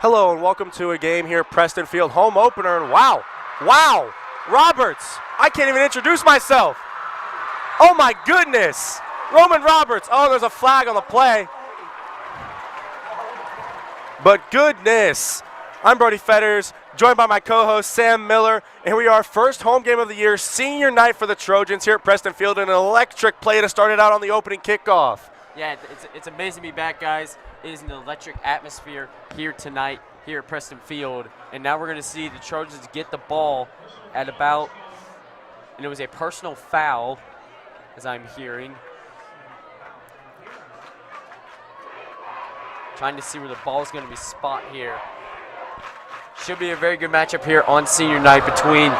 Hello and welcome to a game here at Preston Field, home opener, and wow, Roberts, I can't even introduce myself. Oh my goodness, Roman Roberts. Oh, there's a flag on the play. But goodness, I'm Brody Fetters, joined by my co-host Sam Miller, and we are first home game of the year, senior night for the Trojans here at Preston Field, and an electric play to start it out on the opening kickoff. Yeah, it's amazing to be back, guys. It is an electric atmosphere here tonight, here at Preston Field. And now we're going to see the Trojans get the ball at about, and it was a personal foul, as I'm hearing. Trying to see where the ball is going to be spot here. Should be a very good matchup here on senior night between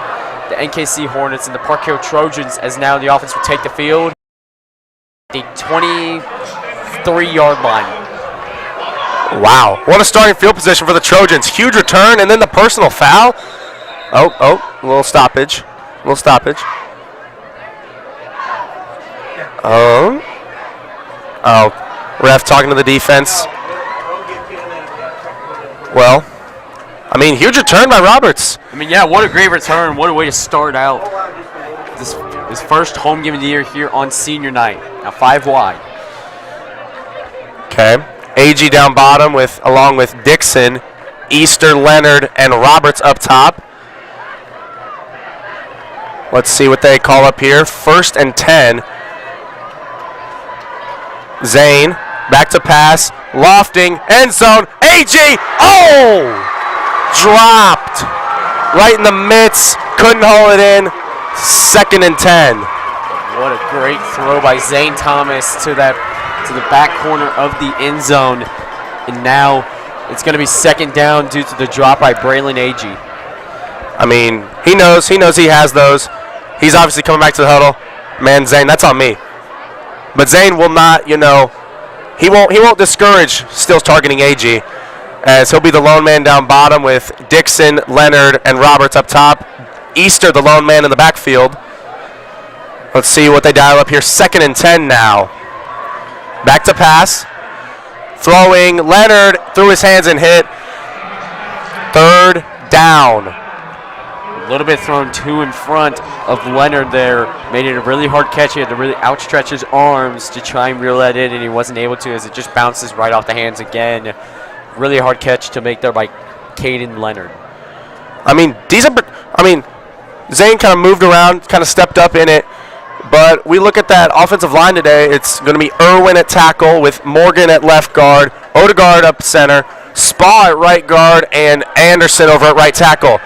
the NKC Hornets and the Park Hill Trojans, as now the offense will take the field. The 23-yard line. Wow, what a starting field position for the Trojans. Huge return and then the personal foul. Oh, a little stoppage. Ref talking to the defense. Well, I mean, huge return by Roberts. I mean, yeah, what a great return. What a way to start out this first home game of the year here on senior night. Now 5 wide. Okay. AG down bottom along with Dixon, Easter, Leonard, and Roberts up top. Let's see what they call up here. 1st and 10. Zane, back to pass, lofting, end zone, AG, oh! Dropped. Right in the midst, couldn't hold it in. 2nd and 10. What a great throw by Zane Thomas to the back corner of the end zone. And now it's going to be 2nd down due to the drop by Braylon Agee. I mean, he knows he has those. He's obviously coming back to the huddle. Man, Zane, that's on me. But Zane will not, he won't discourage still targeting Agee, as he'll be the lone man down bottom with Dixon, Leonard, and Roberts up top. Easter, the lone man in the backfield. Let's see what they dial up here. 2nd and 10 now. Back to pass. Throwing. Leonard threw his hands and hit. 3rd down. A little bit thrown to in front of Leonard there. Made it a really hard catch. He had to really outstretch his arms to try and reel that in, and he wasn't able to, as it just bounces right off the hands again. Really hard catch to make there by Caden Leonard. I mean, Zane kind of moved around, kind of stepped up in it. But we look at that offensive line today. It's going to be Irwin at tackle with Morgan at left guard, Odegaard up center, Spa at right guard, and Anderson over at right tackle.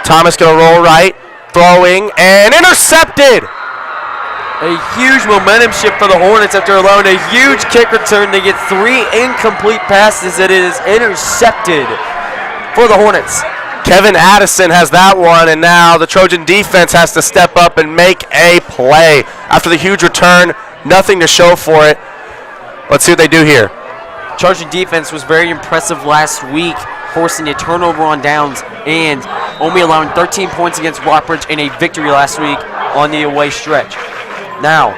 Thomas going to roll right, throwing, and intercepted. A huge momentum shift for the Hornets after allowing a huge kick return. They get 3 incomplete passes. It is intercepted for the Hornets. Kevin Addison has that one, and now the Trojan defense has to step up and make a play. After the huge return, nothing to show for it. Let's see what they do here. Trojan defense was very impressive last week, forcing a turnover on downs and only allowing 13 points against Rockbridge in a victory last week on the away stretch. Now,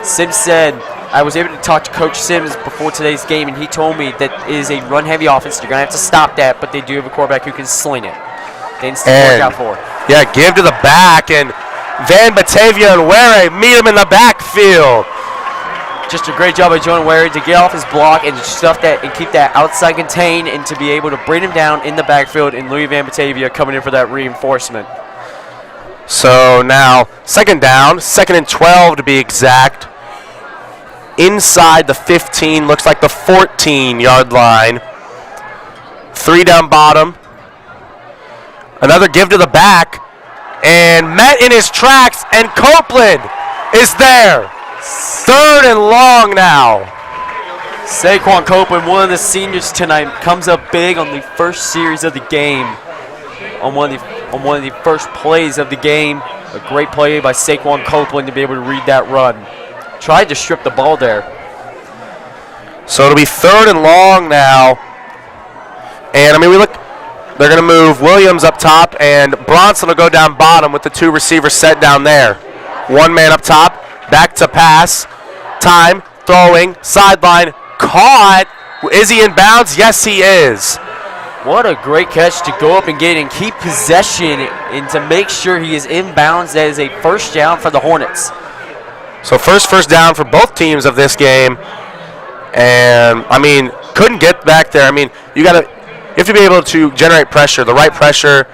Sims said, I was able to talk to Coach Sims before today's game, and he told me that it is a run-heavy offense. You're going to have to stop that, but they do have a quarterback who can sling it. Things to work out for. Yeah, give to the back, and Van Batavia and Ware meet him in the backfield. Just a great job by John Ware to get off his block and stuff that and keep that outside contained, and to be able to bring him down in the backfield, and Louis Van Batavia coming in for that reinforcement. So now 2nd down, 2nd and 12 to be exact. Inside the 15, looks like the 14-yard line. 3 down bottom. Another give to the back, and met in his tracks, and Copeland is there. 3rd and long now. Saquon Copeland, one of the seniors tonight, comes up big on the first series of the game. On one of the first plays of the game. A great play by Saquon Copeland to be able to read that run. Tried to strip the ball there. So it'll be 3rd and long now. And, I mean, they're going to move Williams up top, and Bronson will go down bottom with the 2 receivers set down there. 1 man up top, back to pass. Time, throwing, sideline, caught. Is he in bounds? Yes, he is. What a great catch to go up and get and keep possession and to make sure he is inbounds. That is a first down for the Hornets. So first down for both teams of this game. And, I mean, couldn't get back there. I mean, you have to be able to generate pressure, the right pressure.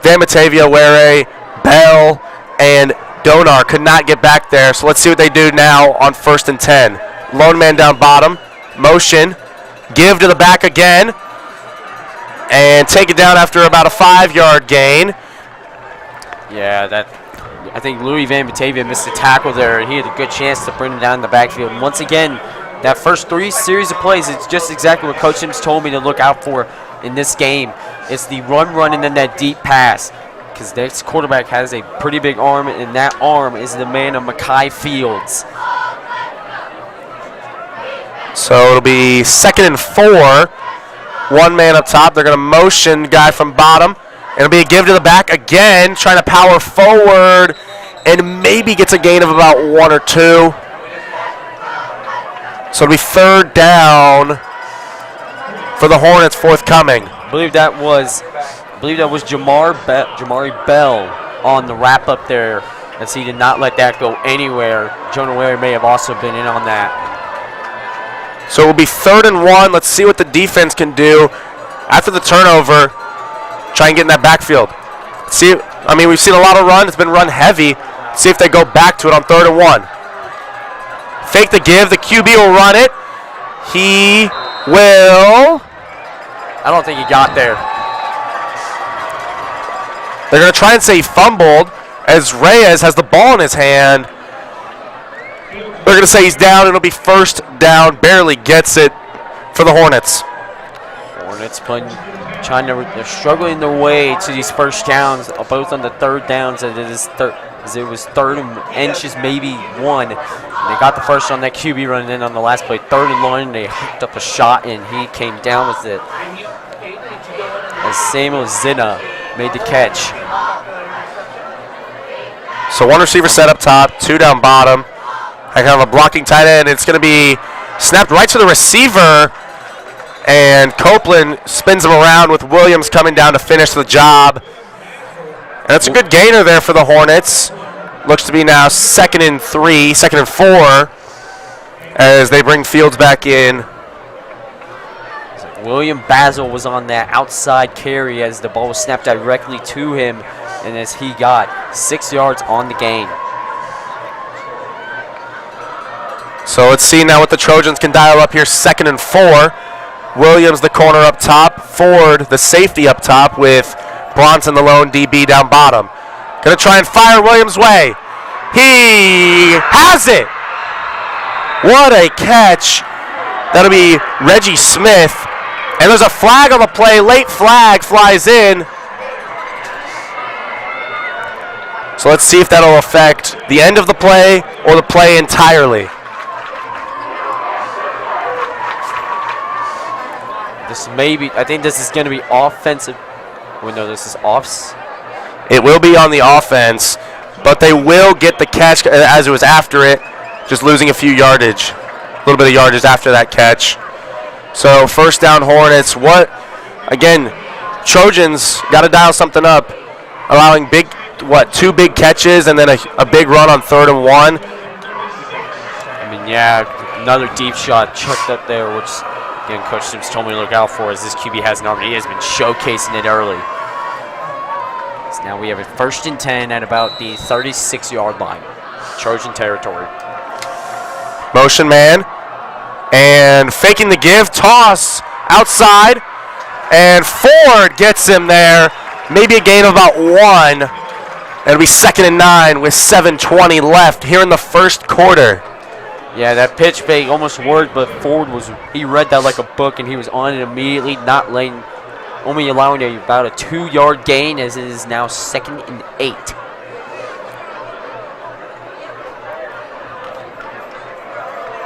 Van Batavia, Ware, Bell, and Donar could not get back there. So let's see what they do now on 1st and 10. Lone man down bottom. Motion. Give to the back again. And take it down after about a 5-yard gain. Yeah, I think Louis Van Batavia missed a tackle there, and he had a good chance to bring him down in the backfield. And once again, that first 3 series of plays, it's just exactly what Coach Sims told me to look out for in this game. It's the run, and then that deep pass. Because this quarterback has a pretty big arm, and that arm is the man of Mackay Fields. So it'll be 2nd and 4. 1 man up top. They're going to motion guy from bottom. It'll be a give to the back again, trying to power forward, and maybe gets a gain of about 1 or 2. So it'll be 3rd down for the Hornets forthcoming. I believe that was Jamari Bell on the wrap up there, as he did not let that go anywhere. Jonah Ware may have also been in on that. So it will be 3rd and 1. Let's see what the defense can do after the turnover. Try and get in that backfield. See, I mean, we've seen a lot of run. It's been run heavy. See if they go back to it on 3rd and 1. Fake the give. The QB will run it. He will. I don't think he got there. They're going to try and say he fumbled as Reyes has the ball in his hand. They're going to say he's down. It'll be 1st down. Barely gets it for the Hornets. Hornets they're struggling their way to these first downs, both on the 3rd downs as it was 3rd and inches, maybe 1. And they got the first on that QB run, and then on the last play, 3rd and 1, they hooked up a shot, and he came down with it. As Samuel Zina made the catch. So 1 receiver set up top, 2 down bottom. I kind of a blocking tight end. It's going to be snapped right to the receiver, and Copeland spins him around with Williams coming down to finish the job. And that's a good gainer there for the Hornets. Looks to be now 2nd and 3, 2nd and 4, as they bring Fields back in. William Basil was on that outside carry as the ball was snapped directly to him, and as he got 6 yards on the gain. So let's see now what the Trojans can dial up here. 2nd and 4. Williams, the corner up top. Ford, the safety up top, with Bronson, the lone DB down bottom. Going to try and fire Williams' way. He has it. What a catch. That'll be Reggie Smith. And there's a flag on the play. Late flag flies in. So let's see if that'll affect the end of the play or the play entirely. I think this is going to be offensive. Well, no, this is offs. It will be on the offense, but they will get the catch as it was after it, just losing a few yardage, a little bit of yardage after that catch. So 1st down Hornets. Again, Trojans got to dial something up, allowing 2 big catches and then a big run on 3rd and 1. I mean, yeah, another deep shot chucked up there, which, again, Coach Sims told me to look out for, as this QB has an arm. He has been showcasing it early. So now we have a 1st and 10 at about the 36-yard line. Trojan territory. Motion man. And faking the give. Toss outside. And Ford gets him there. Maybe a gain of about 1. It'll be 2nd and 9 with 7:20 left here in the 1st quarter. Yeah, that pitch fake almost worked, but Ford he read that like a book, and he was on it immediately, only allowing about a 2-yard gain, as it is now 2nd and 8.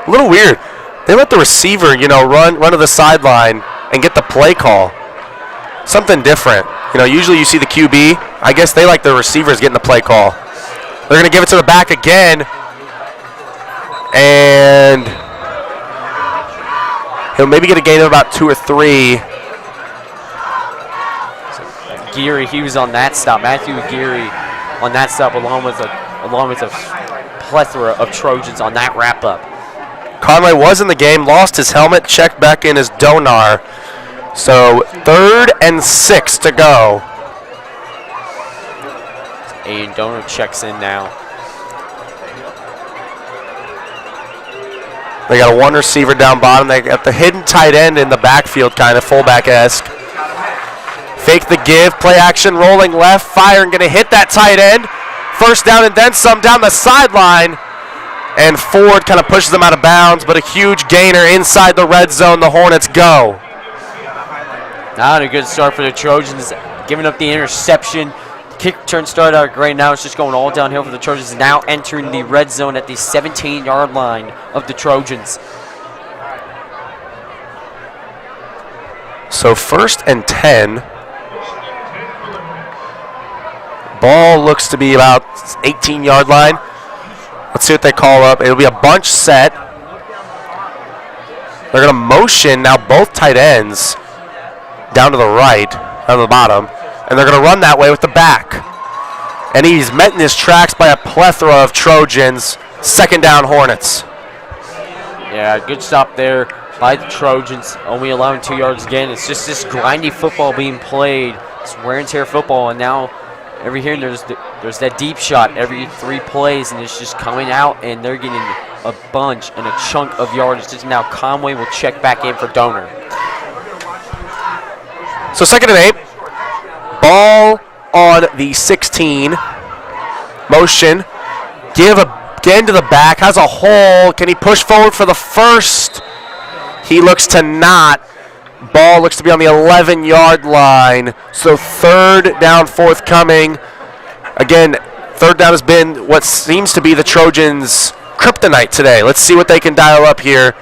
A little weird. They let the receiver, run to the sideline and get the play call. Something different. Usually you see the QB. I guess they like the receivers getting the play call. They're going to give it to the back again. And he'll maybe get a gain of about 2 or 3. Geary, he was on that stop. Matthew Geary on that stop, along with a plethora of Trojans on that wrap-up. Conway was in the game, lost his helmet, checked back in as Donar. So 3rd and 6 to go. And Donar checks in now. They got a 1 receiver down bottom. They got the hidden tight end in the backfield, kind of fullback-esque. Fake the give, play action, rolling left, firing, going to hit that tight end. First down and then some down the sideline. And Ford kind of pushes them out of bounds, but a huge gainer inside the red zone. The Hornets go. Not a good start for the Trojans, giving up the interception. Kick return started out great. Now it's just going all downhill for the Trojans. Now entering the red zone at the 17-yard line of the Trojans. So 1st and 10. Ball looks to be about 18-yard line. Let's see what they call up. It'll be a bunch set. They're going to motion now both tight ends down to the right, down to the bottom, and they're going to run that way with the back. And he's met in his tracks by a plethora of Trojans. 2nd down, Hornets. Yeah, good stop there by the Trojans, only allowing 2 yards again. It's just this grindy football being played. It's wear and tear football, and now every here there's that deep shot every 3 plays, and it's just coming out, and they're getting a bunch and a chunk of yardage. Just now Conway will check back in for Donar. So 2nd and 8. Ball on the 16. Motion. Give again to the back. Has a hole. Can he push forward for the first? He looks to not. Ball looks to be on the 11-yard line. So 3rd down forthcoming. Again, 3rd down has been what seems to be the Trojans' kryptonite today. Let's see what they can dial up here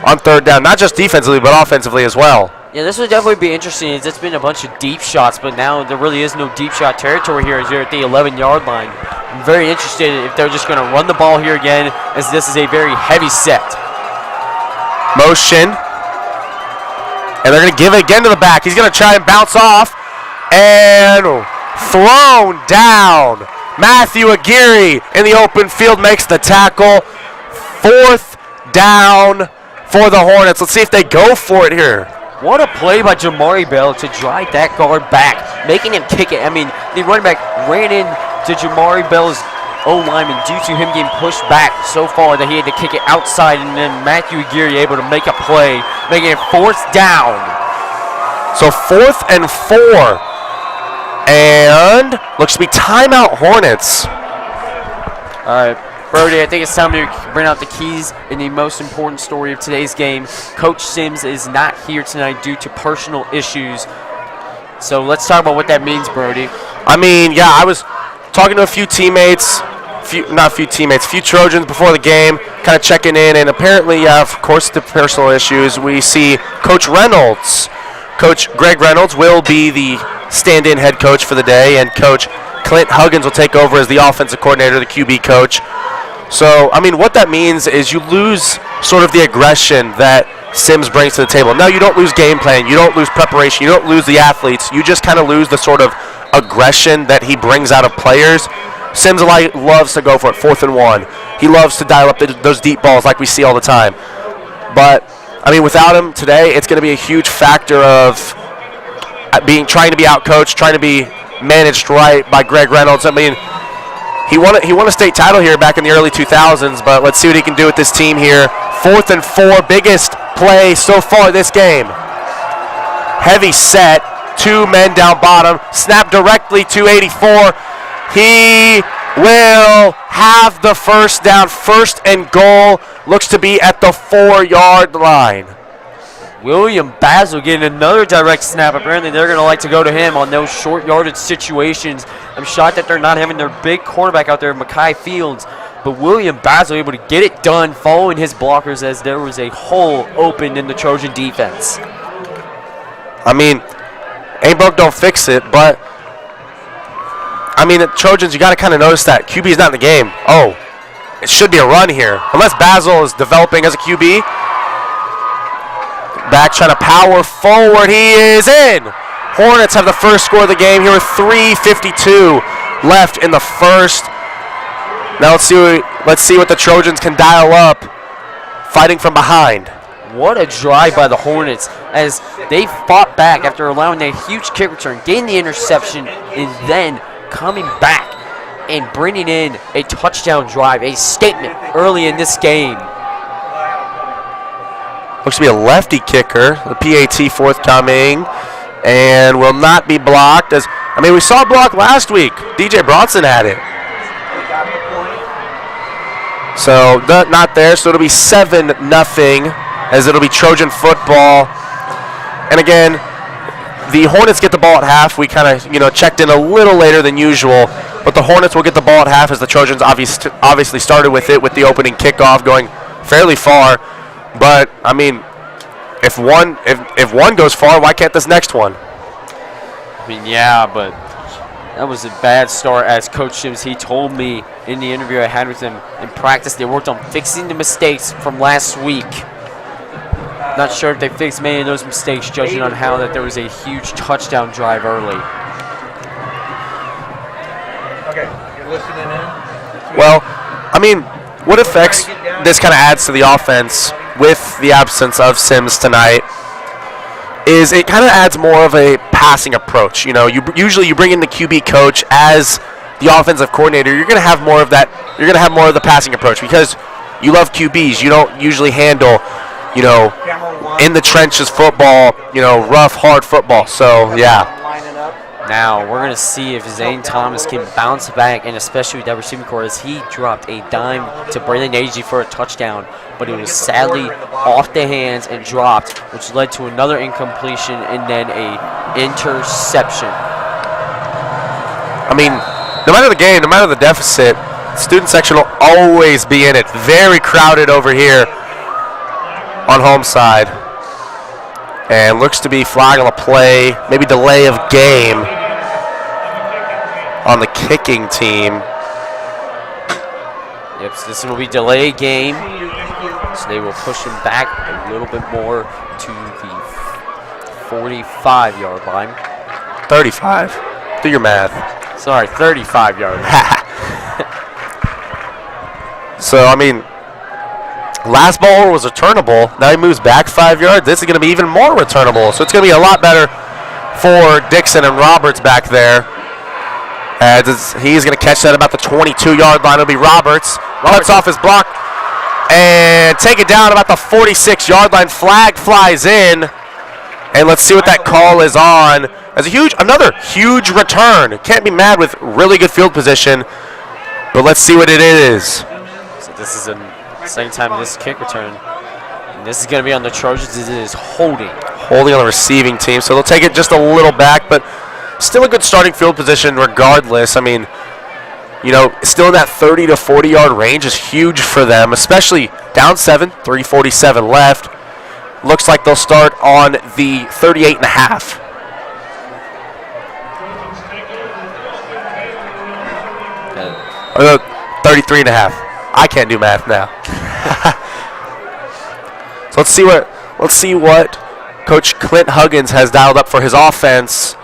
on 3rd down. Not just defensively, but offensively as well. Yeah, this would definitely be interesting. It's been a bunch of deep shots, but now there really is no deep shot territory here as you're at the 11-yard line. I'm very interested if they're just going to run the ball here again, as this is a very heavy set. Motion. And they're going to give it again to the back. He's going to try and bounce off. And thrown down. Matthew Aguirre in the open field makes the tackle. 4th down for the Hornets. Let's see if they go for it here. What a play by Jamari Bell to drive that guard back, making him kick it. I mean, the running back ran into Jamari Bell's O-lineman due to him getting pushed back so far that he had to kick it outside, and then Matthew Aguirre able to make a play, making it 4th down. So 4th and 4. And looks to be timeout Hornets. All right, Brody, I think it's time to bring out the keys in the most important story of today's game. Coach Sims is not here tonight due to personal issues. So let's talk about what that means, Brody. I mean, yeah, I was talking to a few teammates, few Trojans before the game, kind of checking in, and apparently, yeah, of course, the personal issues. We see Coach Reynolds. Coach Greg Reynolds will be the stand-in head coach for the day, and Coach Clint Huggins will take over as the offensive coordinator, the QB coach. So, I mean, what that means is you lose sort of the aggression that Sims brings to the table. No, you don't lose game plan. You don't lose preparation. You don't lose the athletes. You just kind of lose the sort of aggression that he brings out of players. Sims loves to go for it, 4th and 1. He loves to dial up those deep balls like we see all the time. But, I mean, without him today, it's going to be a huge factor of trying to be outcoached, trying to be managed right by Greg Reynolds. I mean, he won a state title here back in the early 2000s, but let's see what he can do with this team here. 4th and 4, biggest play so far this game. Heavy set, 2 men down bottom, snap directly to 84. He will have the 1st down. 1st and goal, looks to be at the 4-yard line. William Basil getting another direct snap. Apparently they're going to like to go to him on those short yardage situations. I'm shocked that they're not having their big cornerback out there, Mekhi Fields. But William Basil able to get it done following his blockers as there was a hole open in the Trojan defense. I mean, ain't broke, don't fix it, but I mean, the Trojans, you got to kind of notice that QB is not in the game. Oh, it should be a run here. Unless Basil is developing as a QB. Back trying to power forward. He is in. Hornets have the first score of the game here with 3:52 left in the first. Now let's see what the Trojans can dial up, fighting from behind. What a drive by the Hornets as they fought back after allowing a huge kick return, getting the interception, and then coming back and bringing in a touchdown drive, a statement early in this game. Looks to be a lefty kicker, the PAT forthcoming, and will not be blocked. We saw it blocked last week. DJ Bronson had it. So not there, so it'll be 7-0 as it'll be Trojan football. And again, the Hornets get the ball at half. We kind of checked in a little later than usual, but the Hornets will get the ball at half as the Trojans obviously started with it with the opening kickoff going fairly far. But I mean, if one goes far, why can't this next one? Yeah, but that was a bad start. As Coach Sims, he told me in the interview I had with him in practice, they worked on fixing the mistakes from last week. Not sure if they fixed many of those mistakes, judging on how that there was a huge touchdown drive early. Okay, you're listening in? Well, I mean, what effects this kind of adds to the offense with the absence of Sims tonight is it kind of adds more of a passing approach. Usually you bring in the QB coach as the offensive coordinator. You're going to have more of that. You're going to have more of the passing approach because you love QBs. You don't usually handle, in the trenches football, rough, hard football. So, yeah. Now, we're going to see if Zane Thomas can bounce back, and especially with that receiving core, as he dropped a dime to Brandon Agee for a touchdown, but it was sadly off the hands and dropped, which led to another incompletion and then a interception. I mean, no matter the game, no matter the deficit, student section will always be in it. Very crowded over here on home side. And looks to be flag on the play, maybe delay of game on the kicking team. Yep, so this will be delay game. So they will push him back a little bit more to the 45-yard line. 35. Do your math. Sorry, 35-yard line. So, I mean, last ball was returnable. Now he moves back 5 yards. This is going to be even more returnable. So it's going to be a lot better for Dixon and Roberts back there. As he's going to catch that about the 22-yard line. It'll be Roberts. Cuts off his block and take it down about the 46-yard line. Flag flies in. And let's see what that call is on. As another huge return. Can't be mad with really good field position. But let's see what it is. So this is a second time in this kick return. And this is going to be on the Trojans. It is holding. Holding on the receiving team. So they'll take it just a little back, but still a good starting field position regardless. I mean, still in that 30 to 40-yard range is huge for them, especially down 7, 3:47 left. Looks like they'll start on the 38 and a half. Okay. 33 and a half. I can't do math now. So let's see what Coach Clint Huggins has dialed up for his offense.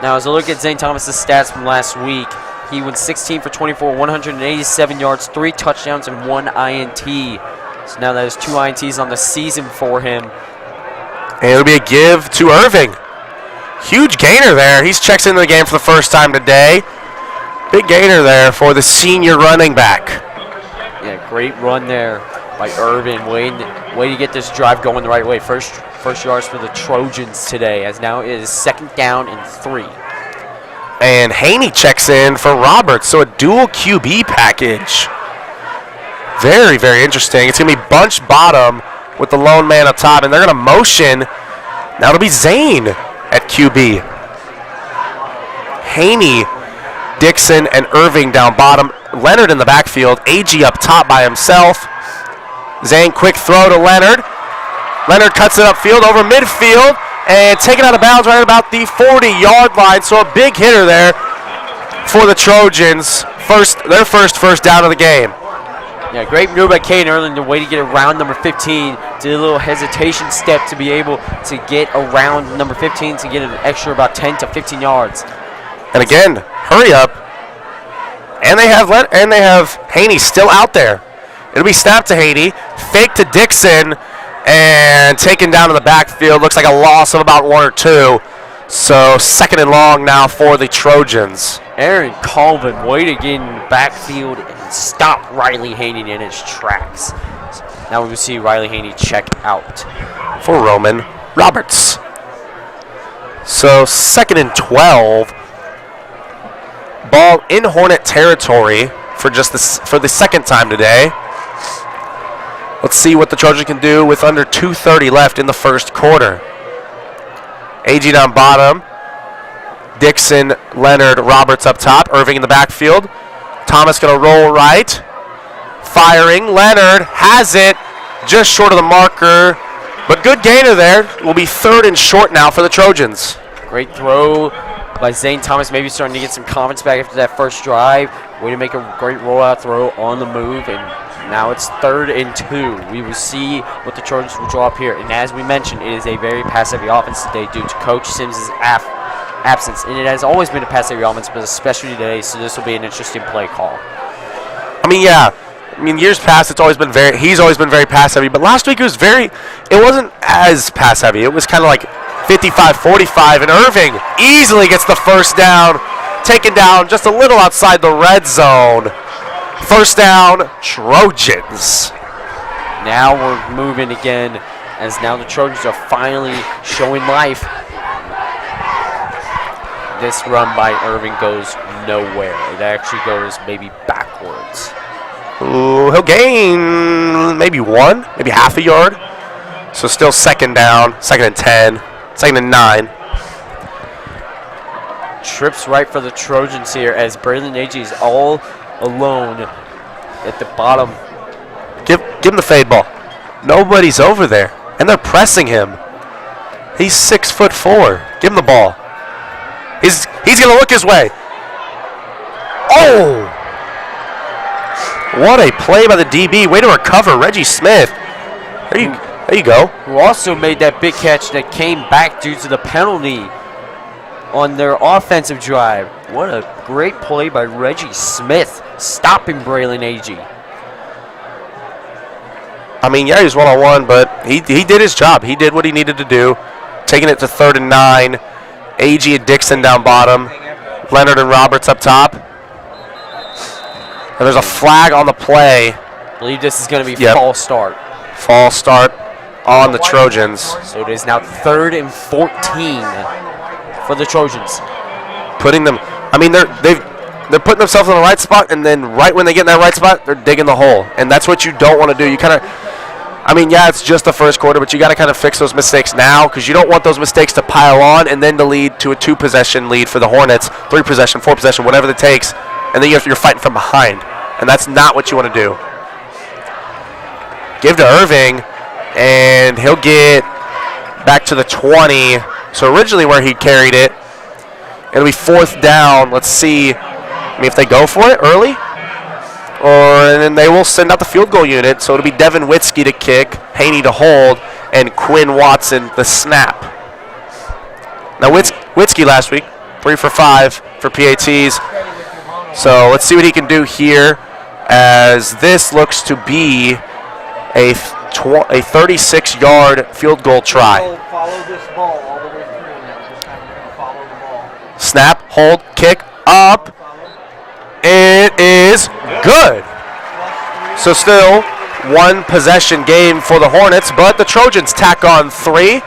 Now as I look at Zane Thomas's stats from last week, he went 16 for 24, 187 yards, 3 touchdowns, and 1 INT. So now that is 2 INTs on the season for him. And it'll be a give to Irving. Huge gainer there. He checks into the game for the first time today. Big gainer there for the senior running back. Yeah, great run there by Irvin. Way to get this drive going the right way. First yards for the Trojans today, as now it is 2nd down and 3. And Haney checks in for Roberts, so a dual QB package. Very, very interesting. It's going to be bunch bottom with the lone man up top, and they're going to motion. Now it'll be Zane at QB. Haney, Dixon, and Irving down bottom. Leonard in the backfield. Agee up top by himself. Zane, quick throw to Leonard. Leonard cuts it upfield over midfield and taken out of bounds right about the 40-yard line. So a big hitter there for the Trojans. Their first down of the game. Yeah, great move by Kane early in the way to get around number 15. Did a little hesitation step to be able to get around number 15 to get an extra about 10 to 15 yards. And again, hurry up. And they have Haney still out there. It'll be snapped to Haney, fake to Dixon, and taken down to the backfield. Looks like a loss of about 1 or 2. So 2nd and long now for the Trojans. Aaron Colvin way to get in the backfield and stop Riley Haney in his tracks. Now we will see Riley Haney check out. For Roman Roberts. So 2nd and 12. Ball in Hornet territory for the second time today. Let's see what the Trojans can do with under 2:30 left in the first quarter. AG down bottom. Dixon, Leonard, Roberts up top. Irving in the backfield. Thomas going to roll right. Firing. Leonard has it. Just short of the marker. But good gainer there. Will be 3rd and short now for the Trojans. Great throw by Zane Thomas. Maybe starting to get some confidence back after that first drive. Way to make a great rollout throw on the move. And now it's 3rd and 2. We will see what the Trojans will draw up here. And as we mentioned, it is a very pass-heavy offense today due to Coach Sims' absence. And it has always been a pass-heavy offense, but especially today, so this will be an interesting play call. Years past, he's always been very pass-heavy. But last week it wasn't as pass-heavy. It was kind of like 55-45, and Irving easily gets the first down, taken down just a little outside the red zone. First down, Trojans. Now we're moving again, as now the Trojans are finally showing life. This run by Irving goes nowhere. It actually goes maybe backwards. Ooh, he'll gain maybe 1, maybe half a yard. So still 2nd down, 2nd and 10, 2nd and 9. Trips right for the Trojans here as Braylon Agee is all alone at the bottom. Give him the fade ball. Nobody's over there, and they're pressing him. He's 6'4". Give him the ball. He's gonna look his way. Oh! What a play by the DB. Way to recover, Reggie Smith. There you go. Who also made that big catch that came back due to the penalty on their offensive drive. What a great play by Reggie Smith, stopping Braylon Agee. He was one-on-one, but he did his job. He did what he needed to do. Taking it to 3rd and 9. Agee and Dixon down bottom. Leonard and Roberts up top. And there's a flag on the play. I believe this is going to be false start. False start on the Trojans. So it is now 3rd and 14 for the Trojans. Putting them, they're putting themselves in the right spot, and then right when they get in that right spot, they're digging the hole. And that's what you don't want to do. You kind of, it's just the first quarter, but you got to kind of fix those mistakes now, because you don't want those mistakes to pile on and then to lead to a 2-possession lead for the Hornets, 3-possession, 4-possession, whatever it takes, and then you're fighting from behind. And that's not what you want to do. Give to Irving, and he'll get back to the 20. So originally where he carried it, it'll be 4th down. Let's see if they go for it early, and then they will send out the field goal unit. So it'll be Devin Witzke to kick, Haney to hold, and Quinn Watson the snap. Now Witzke last week, 3 for 5 for PATs. So let's see what he can do here, as this looks to be a 36-yard field goal try. Follow this ball all the way through now. This time we're going to follow the ball. Snap, hold, kick, up. It is good. So still 1-possession game for the Hornets, but the Trojans tack on 3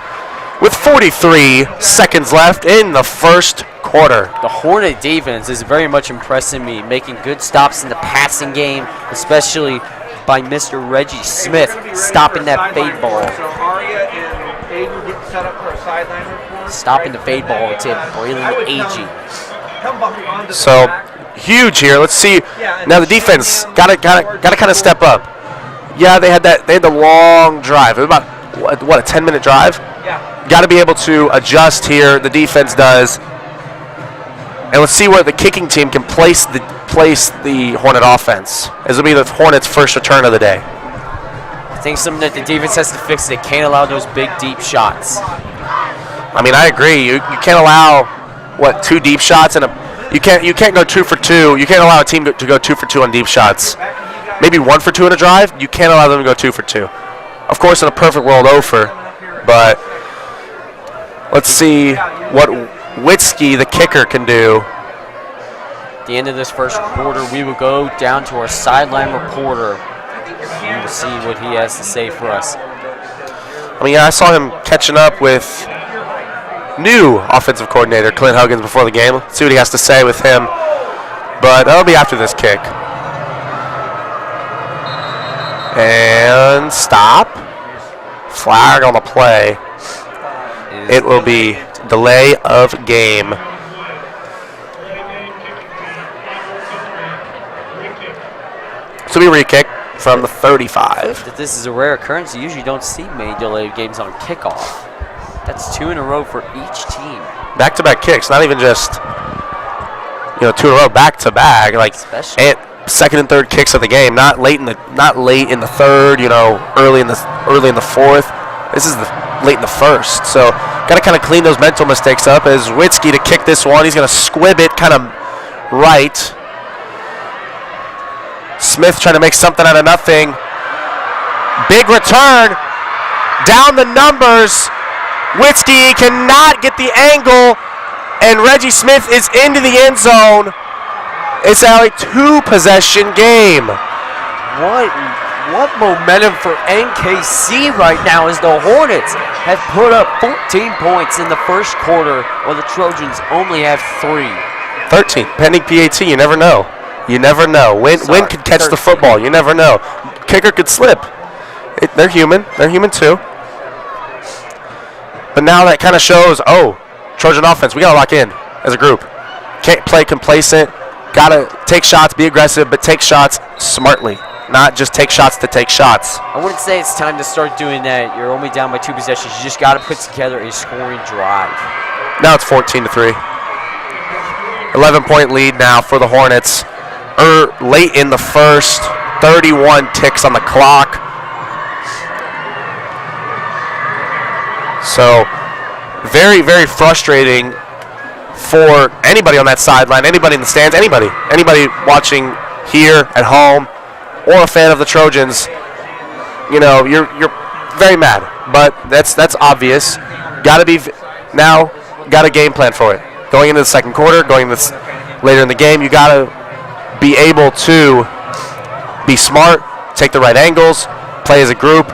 with 43 seconds left in the first quarter. The Hornet defense is very much impressing me, making good stops in the passing game, especially by Mr. Reggie Smith, stopping that fade ball. So Aria and Aiden get set up for a sideline report. Stopping the fade ball to Braylon Agee. So huge here. Let's see. Now the defense got to kind of step up. Yeah, they had the long drive. It was about what, a 10-minute drive? Yeah. Got to be able to adjust here. The defense does. And let's see where the kicking team can place replace the Hornet offense. This will be the Hornets' first return of the day. I think something that the defense has to fix. They can't allow those big, deep shots. I mean, I agree. You can't allow, 2 deep shots and you can't go 2 for 2. You can't allow a team to go 2 for 2 on deep shots. Maybe 1 for 2 in a drive. You can't allow them to go 2 for 2. Of course, in a perfect world, 0 for. But let's see what Witzke, the kicker, can do. At the end of this first quarter, we will go down to our sideline reporter. We will see what he has to say for us. I mean, I saw him catching up with new offensive coordinator Clint Huggins before the game. Let's see what he has to say with him. But that'll be after this kick. And stop. Flag on the play. It will be delay of game. So we re-kick from the 35. This is a rare occurrence. You usually don't see many delayed games on kickoff. That's 2 in a row for each team. Back-to-back kicks, not even just 2 in a row, back-to-back. Like and second and third kicks of the game, not late in the third. Early in the fourth. This is late in the first. So got to kind of clean those mental mistakes up. As Witzke to kick this one, he's going to squib it kind of right. Smith trying to make something out of nothing. Big return. Down the numbers. Witzke cannot get the angle. And Reggie Smith is into the end zone. It's now a 2-possession game. What momentum for NKC right now as the Hornets have put up 14 points in the first quarter, while the Trojans only have 3. 13. Pending PAT. You never know. You never know. Wind could catch 13. The football. You never know. Kicker could slip. They're human. They're human too. But now that kind of shows, Trojan offense, we got to lock in as a group. Can't play complacent. Got to take shots, be aggressive, but take shots smartly. Not just take shots to take shots. I wouldn't say it's time to start doing that. You're only down by 2 possessions. You just got to put together a scoring drive. Now it's 14-3. 11-point lead now for the Hornets. Late in the first, 31 ticks on the clock. So very, very frustrating for anybody on that sideline, anybody in the stands, anybody watching here at home or a fan of the Trojans. You're very mad, but that's obvious. Got a game plan for it. Going into the second quarter, going into later in the game, you got to be able to be smart, take the right angles, play as a group.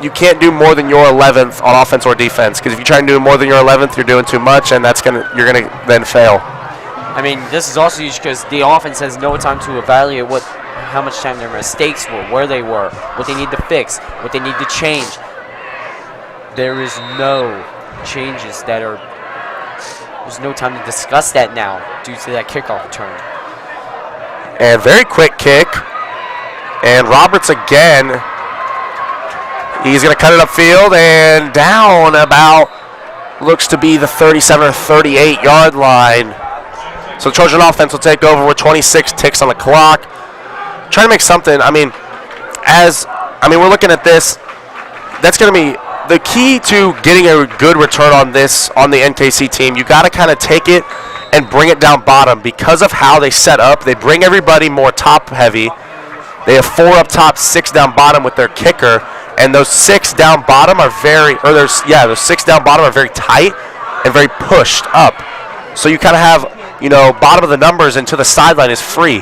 You can't do more than your 11th on offense or defense, because if you try and do more than your 11th, you're doing too much, and you're gonna then fail. I mean, this is also huge because the offense has no time to evaluate how much time their mistakes were, where they were, what they need to fix, what they need to change. There is no changes there's no time to discuss that now due to that kickoff return. And very quick kick. And Roberts again. He's going to cut it upfield and down about, looks to be the 37 or 38 yard line. So the Trojan offense will take over with 26 ticks on the clock. Trying to make something, we're looking at this. That's going to be the key to getting a good return on this on the NKC team. You got to kind of take it and bring it down bottom because of how they set up. They bring everybody more top heavy. They have 4 up top, 6 down bottom with their kicker, and those 6 down bottom are those 6 down bottom are very tight and very pushed up. So you kind of have, bottom of the numbers and to the sideline is free.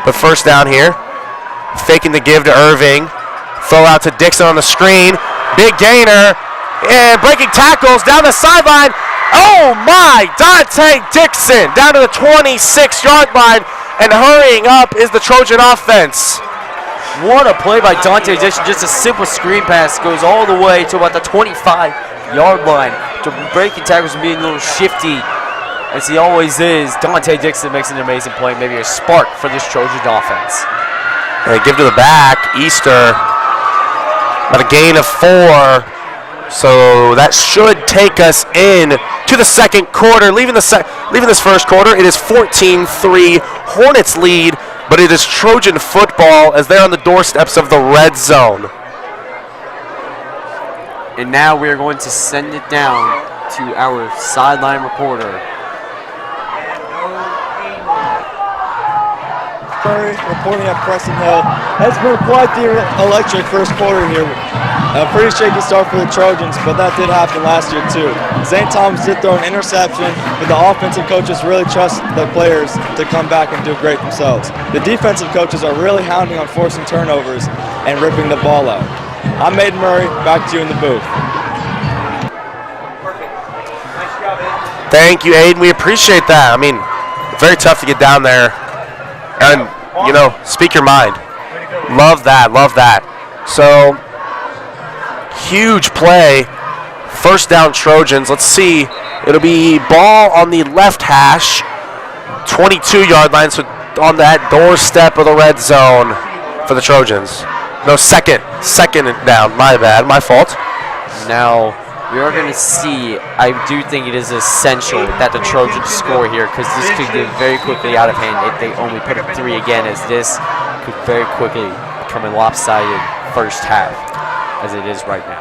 But first down here, faking the give to Irving. Throw out to Dixon on the screen. Big gainer. And breaking tackles down the sideline. Oh my, Dante Dixon down to the 26-yard line. And hurrying up is the Trojan offense. What a play by Dante Dixon. Just a simple screen pass. Goes all the way to about the 25-yard line. To breaking tackles and being a little shifty, as he always is. Dante Dixon makes an amazing play. Maybe a spark for this Trojan offense. And give to the back. Easter. About a gain of 4. So that should take us in to the second quarter. Leaving this first quarter, it is 14-3 Hornets lead, but it is Trojan football as they're on the doorsteps of the red zone. And now we're going to send it down to our sideline reporter. Curry reporting at Preston Hill. It's been quite the electric first quarter here. A pretty shaky start for the Trojans, but that did happen last year too. Zane Thomas did throw an interception, but the offensive coaches really trust the players to come back and do great themselves. The defensive coaches are really hounding on forcing turnovers and ripping the ball out. I'm Aiden Murray, back to you in the booth. Thank you, Aiden. We appreciate that. I mean, very tough to get down there and, you know, speak your mind. Love that, love that. So, huge play. First down Trojans. Let's see. It'll be ball on the left hash, 22-yard line, so on that doorstep of the red zone for the Trojans. No, second down. My bad, my fault. Now, we are going to see, I do think it is essential that the Trojans score here because this could get very quickly out of hand if they only put up 3 again, as this could very quickly become a lopsided first half, as it is right now.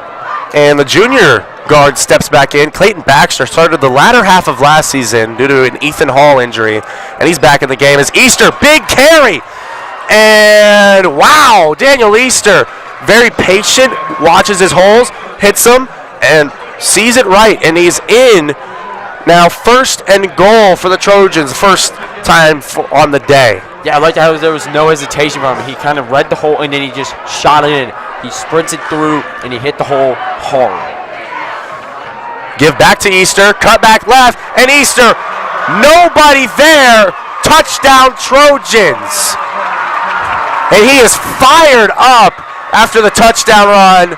And the junior guard steps back in. Clayton Baxter started the latter half of last season due to an Ethan Hall injury, and he's back in the game as Easter, big carry. And wow, Daniel Easter, very patient, watches his holes, hits them, and sees it right, and he's in. Now 1st and goal for the Trojans, first time on the day. Yeah, I like how there was no hesitation from him. He kind of read the hole, and then he just shot it in. He sprints it through, and he hit the hole hard. Give back to Easter, cut back left, and Easter, nobody there, touchdown Trojans. And he is fired up after the touchdown run.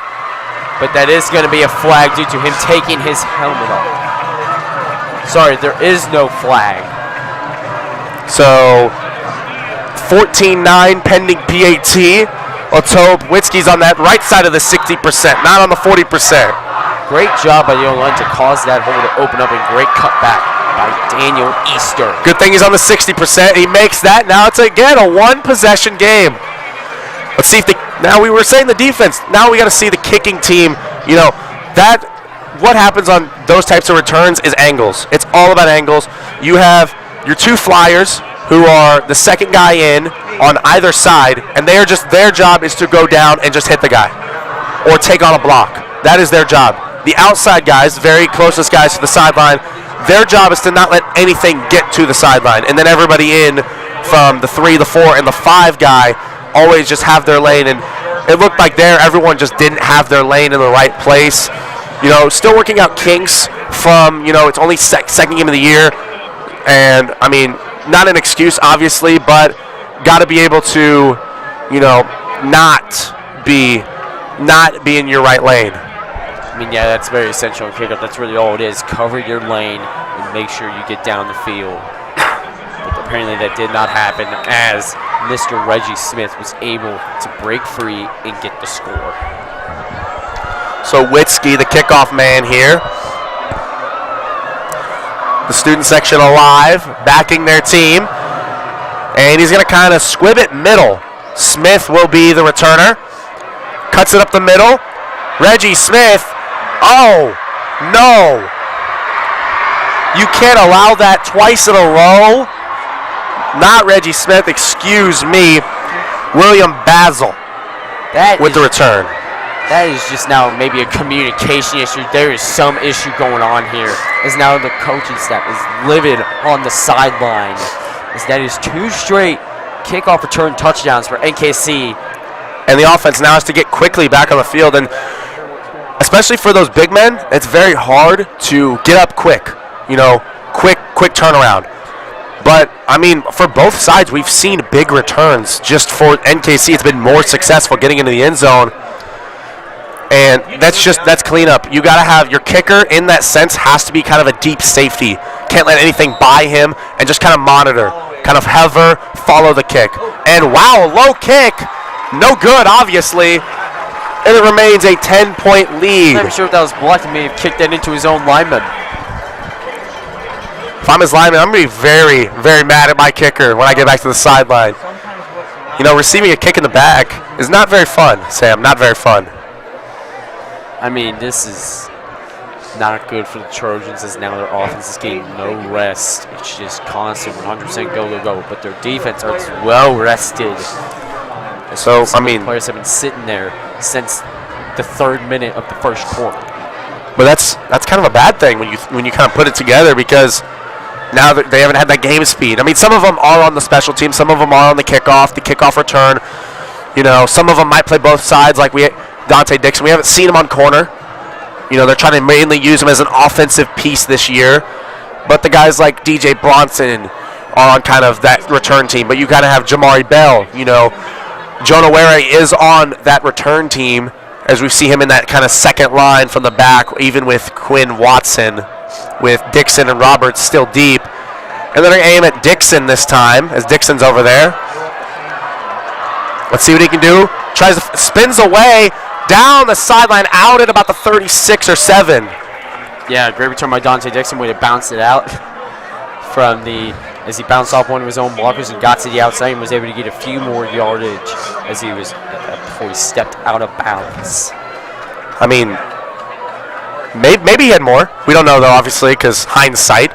But that is going to be a flag due to him taking his helmet off. Sorry, there is no flag. So, 14-9 pending PAT. Otob Witzke's on that right side of the 60%, not on the 40%. Great job by the O-line to cause that hole to open up, and great cutback by Daniel Easter. Good thing he's on the 60%. He makes that. Now it's again a one-possession game. Let's see if now we were saying the defense. Now we got to see the kicking team. You know, what happens on those types of returns is angles. It's all about angles. You have your 2 flyers who are the second guy in on either side, and their job is to go down and just hit the guy or take on a block. That is their job. The outside guys, very closest guys to the sideline, their job is to not let anything get to the sideline, and then everybody in from the 3, the 4, and the 5 guy always just have their lane. And it looked like everyone just didn't have their lane in the right place. You know, still working out kinks from, you know, it's only second game of the year, and I mean, not an excuse obviously, but got to be able to, you know, not be in your right lane. I mean, yeah, that's very essential in kickoff. That's really all it is. Cover your lane and make sure you get down the field. But apparently that did not happen, as Mr. Reggie Smith was able to break free and get the score. So Witzke, the kickoff man here. The student section alive, backing their team. And he's going to kind of squib it middle. Smith will be the returner. Cuts it up the middle. Reggie Smith. Oh, no. You can't allow that twice in a row. Not Reggie Smith, excuse me. William Basil with the return. That is just now maybe a communication issue. There is some issue going on here, as now the coaching staff is livid on the sideline, as that is 2 straight kickoff return touchdowns for NKC. And the offense now has to get quickly back on the field, and especially for those big men, it's very hard to get up quick. You know, quick turnaround. But, I mean, for both sides, we've seen big returns. Just for NKC, it's been more successful getting into the end zone. And that's cleanup. You got to have your kicker, in that sense, has to be kind of a deep safety. Can't let anything by him, and just kind of monitor. Kind of hover, follow the kick. And wow, a low kick. No good, obviously. And it remains a 10-point lead. I'm not even sure if that was blocked. He may have kicked that into his own lineman. if I'm his lineman, I'm going to be very, very mad at my kicker when I get back to the sideline. You know, receiving a kick in the back is not very fun, Sam. Not very fun. I mean, this is not good for the Trojans, as now their offense is getting no rest. It's just constant 100% go, go, go. But their defense are well rested. So, I mean, players have been sitting there since the 3rd minute of the 1st quarter. But that's kind of a bad thing when you kind of put it together, because now that they haven't had that game speed. I mean, some of them are on the special team, some of them are on the kickoff return. You know, some of them might play both sides, like Dante Dixon. We haven't seen him on corner. You know, they're trying to mainly use him as an offensive piece this year. But the guys like DJ Bronson are on kind of that return team. But you kind of have Jamari Bell. You know, Jonah Ware is on that return team, as we see him in that kind of second line from the back, even with Quinn Watson, with Dixon and Roberts still deep. And they're going to aim at Dixon this time, as Dixon's over there. Let's see what he can do. Spins away, down the sideline, out at about the 36 or 7. Yeah, great return by Dante Dixon, way to bounce it out from as he bounced off one of his own blockers and got to the outside and was able to get a few more yardage as before he stepped out of bounds. I mean, maybe he had more. We don't know, though, obviously, because hindsight.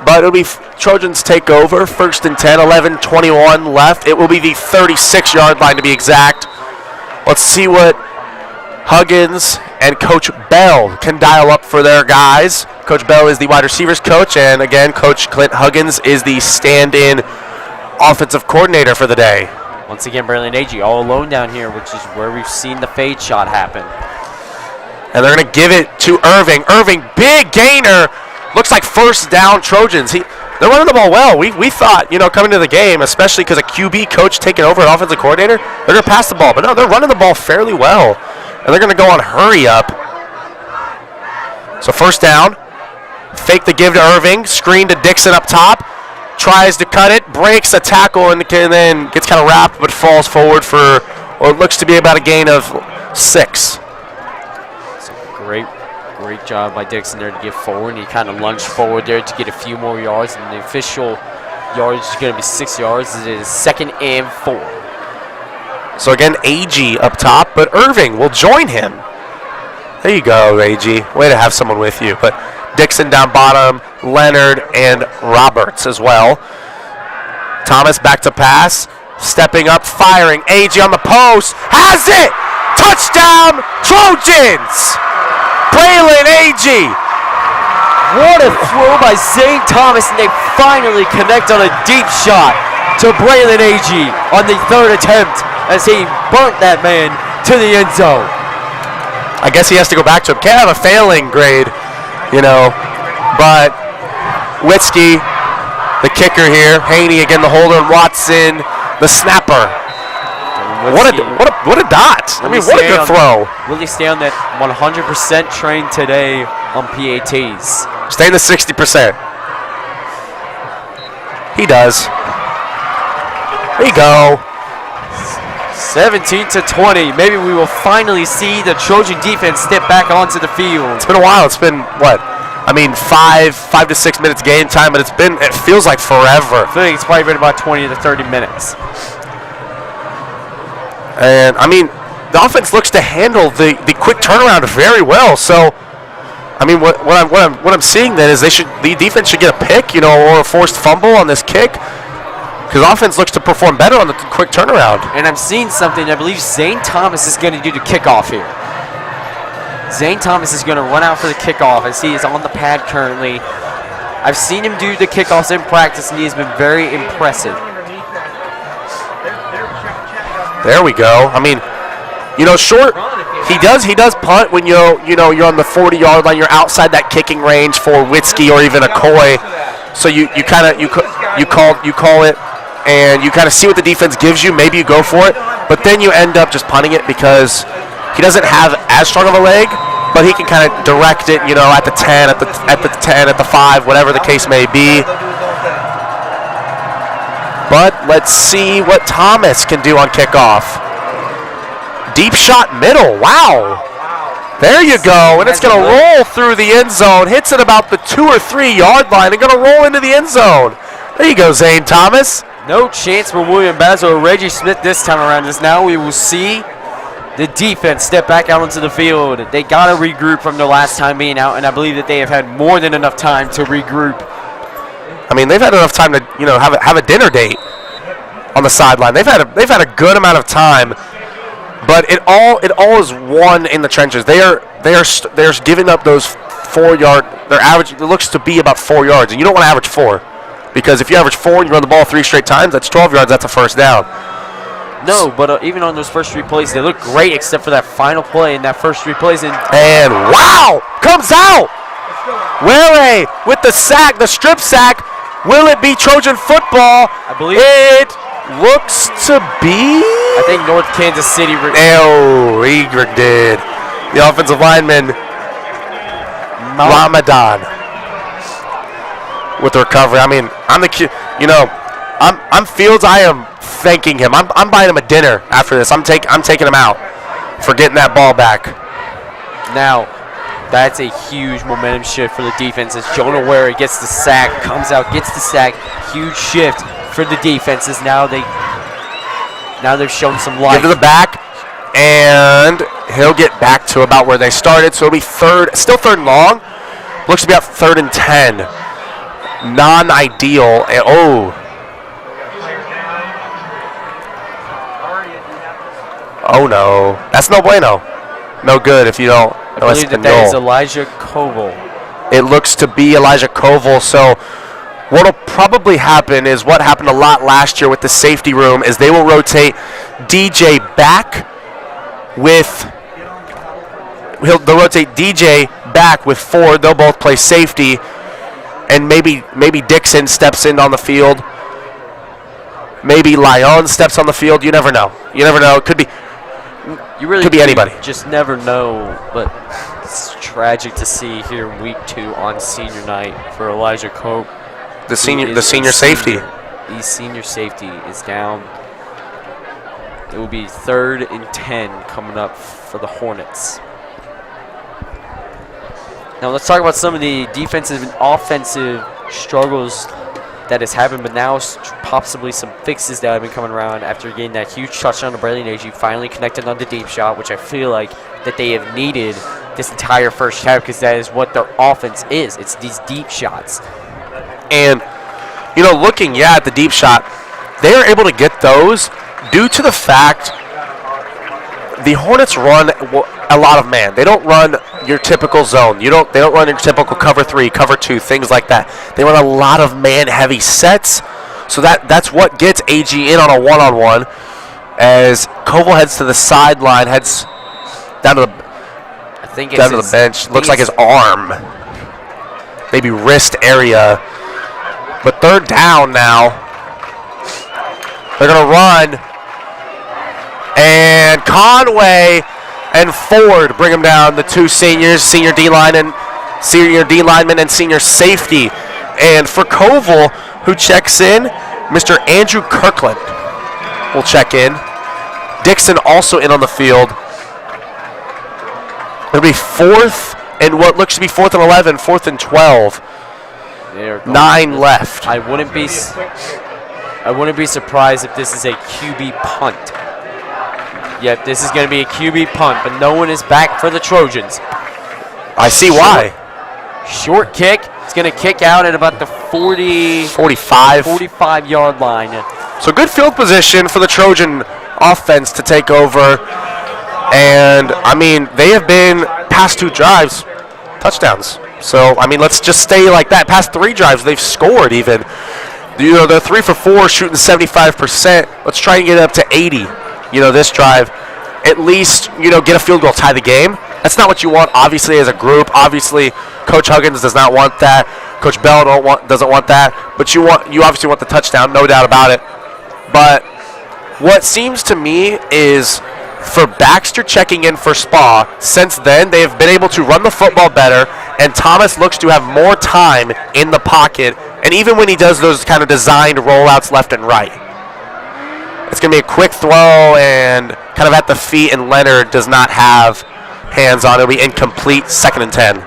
But it'll be Trojans take over. 1st and 10, 11:21 left. It will be the 36-yard line to be exact. Let's see what Huggins and Coach Bell can dial up for their guys. Coach Bell is the wide receivers coach, and again, Coach Clint Huggins is the stand-in offensive coordinator for the day. Once again, Braylon Agee all alone down here, which is where we've seen the fade shot happen. And they're going to give it to Irving. Irving, big gainer. Looks like 1st down Trojans. They're running the ball well. We thought, you know, coming to the game, especially because a QB coach taking over an offensive coordinator, they're going to pass the ball. But no, they're running the ball fairly well. And they're going to go on hurry up. So 1st down. Fake the give to Irving. Screen to Dixon up top. Tries to cut it. Breaks a tackle and then gets kind of wrapped, but falls forward for, or it looks to be about a gain of 6. So great job by Dixon there to get forward. And he kind of lunged forward there to get a few more yards. And the official yardage is going to be 6 yards. It is 2nd and 4. So again, Agee up top, but Irving will join him. There you go, Agee. Way to have someone with you. But Dixon down bottom, Leonard and Roberts as well. Thomas back to pass, stepping up, firing. Agee on the post, has it! Touchdown, Trojans! Braylon Agee. What a throw by Zane Thomas, and they finally connect on a deep shot to Braylon Agee on the 3rd attempt, as he burnt that man to the end zone. I guess he has to go back to him. Can't have a failing grade, you know. But Witzke, the kicker here. Haney again, the holder. Watson, the snapper. What a dot. I mean, what a good throw. Will he stay on that 100% train today on PATs? Stay in the 60%. He does. There you go. 17-20. Maybe we will finally see the Trojan defense step back onto the field. It's been a while. It's been, what? I mean, 5 to 6 minutes game time, but it feels like forever. I think it's probably been about 20 to 30 minutes. And, I mean, the offense looks to handle the quick turnaround very well. So, I mean, what I'm seeing then is the defense should get a pick, you know, or a forced fumble on this kick. Because offense looks to perform better on the quick turnaround. And I'm seeing something I believe Zane Thomas is going to do the kickoff here. Zane Thomas is going to run out for the kickoff as he is on the pad currently. I've seen him do the kickoffs in practice, and he has been very impressive. There we go. I mean, you know, short. He does punt when you're on the 40-yard line. You're outside that kicking range for Witzke or even a Coy. So you call it. And you kind of see what the defense gives you. Maybe you go for it, but then you end up just punting it because he doesn't have as strong of a leg, but he can kind of direct it, you know, at the 10, at the 10, at the 5, whatever the case may be. But let's see what Thomas can do on kickoff. Deep shot middle. Wow. There you go, and it's going to roll through the end zone. Hits it about the 2 or 3 yard line and going to roll into the end zone. There you go, Zane Thomas. No chance for William Basil or Reggie Smith this time around, as now we will see the defense step back out onto the field. They got to regroup from their last time being out, and I believe that they have had more than enough time to regroup. I mean, they've had enough time to, have a dinner date on the sideline. They've had a good amount of time, but it all is won in the trenches. They're giving up those 4 yard. Their average, it looks to be about 4 yards, and you don't want to average 4, because if you average 4 and you run the ball 3 straight times, that's 12 yards. That's a first down. No, but even on those first 3 plays, they look great except for that final play and that first 3 plays. And wow, comes out. Where with the sack, the strip sack. Will it be Trojan football? I believe it looks to be. I think North Kansas City. He did. The offensive lineman, Ramadan, with the recovery. I mean, I'm Fields. I am thanking him. I'm buying him a dinner after this. I'm taking him out for getting that ball back. Now, that's a huge momentum shift for the defense as Jonah Ware gets the sack, comes out, gets the sack. Huge shift for the defenses. Now they've shown some life. Give to the back, and he'll get back to about where they started. So it'll be still third and long. Looks to be about 3rd and 10. Non-ideal. Oh no, that's no bueno. No good if you don't. I believe that is Elijah Koval. It looks to be Elijah Koval. So what'll probably happen is what happened a lot last year with the safety room is they will rotate DJ back they'll rotate DJ back with Ford. They'll both play safety, and maybe Dixon steps in on the field. Maybe Lyon steps on the field. You never know. It could be. You really could be anybody. Just never know, but it's tragic to see here in week 2 on senior night for Elijah Cope. The senior safety. The senior safety is down. It will be 3rd and 10 coming up for the Hornets. Now let's talk about some of the defensive and offensive struggles that has happened, but now possibly some fixes that have been coming around after getting that huge touchdown to Bradley Nagy, finally connected on the deep shot, which I feel like that they have needed this entire first half because that is what their offense is. It's these deep shots. And, looking at the deep shot, they are able to get those due to the fact the Hornets run a lot of man. They don't run your typical zone. They don't run your typical cover 3, cover 2, things like that. They run a lot of man-heavy sets, so that's what gets AG in on a one-on-one. As Koval heads to the sideline, heads down to the bench. Looks like his arm, maybe wrist area. But 3rd down now. They're gonna run. And Conway and Ford bring him down, the 2 seniors, senior D lineman and senior safety. And for Koval, who checks in, Mr. Andrew Kirkland will check in. Dixon also in on the field. It'll be 4th and what looks to be 4th and 11, 4th and 12. 9 left. I wouldn't be surprised if this is a QB punt. Yep, this is going to be a QB punt, but no one is back for the Trojans. I see why. Short kick. It's going to kick out at about the 45-yard line. So good field position for the Trojan offense to take over. And, I mean, they have been past 2 drives, touchdowns. So, I mean, let's just stay like that. Past 3 drives, they've scored even. They're 3 for 4, shooting 75%. Let's try and get it up to 80. This drive, at least, get a field goal, tie the game. That's not what you want, obviously, as a group. Obviously, Coach Huggins does not want that. Coach Bell doesn't want that. But you obviously want the touchdown, no doubt about it. But what seems to me is for Baxter checking in for Spa, since then, they have been able to run the football better, and Thomas looks to have more time in the pocket, and even when he does those kind of designed rollouts left and right. It's going to be a quick throw and kind of at the feet, and Leonard does not have hands on. It'll be incomplete, 2nd and 10.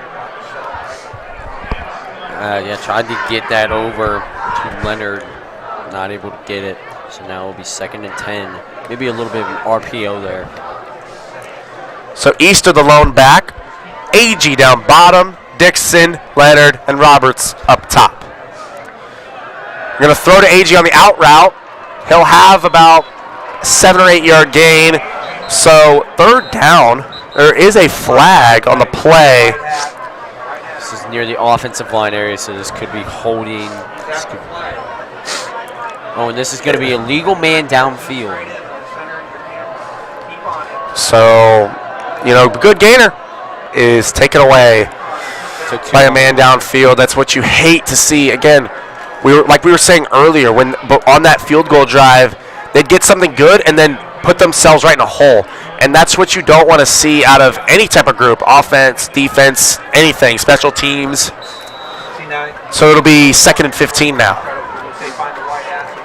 Yeah, tried to get that over to Leonard. Not able to get it. So now it'll be 2nd and 10. Maybe a little bit of an RPO there. So Easter the lone back. AG down bottom. Dixon, Leonard, and Roberts up top. We're going to throw to AG on the out route. He'll have about 7 or 8 yard gain. So 3rd down. There is a flag on the play. This is near the offensive line area, so this could be holding. Oh, and this is going to be a legal man downfield. So, good gainer is taken away by a man downfield. That's what you hate to see. Again, we were saying earlier, but on that field goal drive, they'd get something good and then put themselves right in a hole. And that's what you don't want to see out of any type of group, offense, defense, anything, special teams. So it'll be 2nd and 15 now.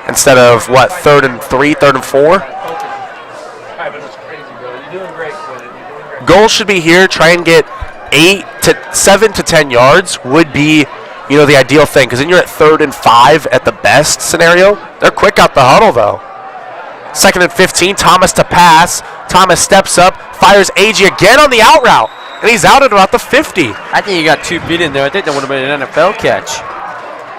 Instead of, 3rd and 3, 3rd and 4? Goal should be here. Try and get 7 to 10 yards would be, the ideal thing. Because then you're at 3rd and 5 at the best scenario. They're quick out the huddle, though. 2nd and 15, Thomas to pass. Thomas steps up, fires AG again on the out route, and he's out at about the 50. I think he got 2 feet in there. I think that would have been an NFL catch.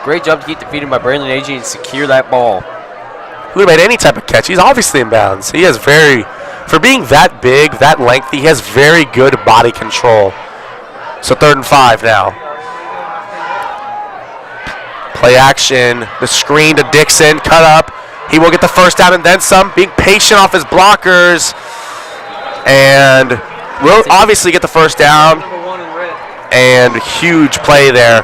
Great job to keep the feet in by Braylon AG and secure that ball. Who would have made any type of catch? He's obviously in bounds. He has for being that big, that lengthy, he has very good body control. So 3rd and 5 now. Play action, the screen to Dixon, cut up. He will get the 1st down and then some, being patient off his blockers. And will obviously get the 1st down. And huge play there.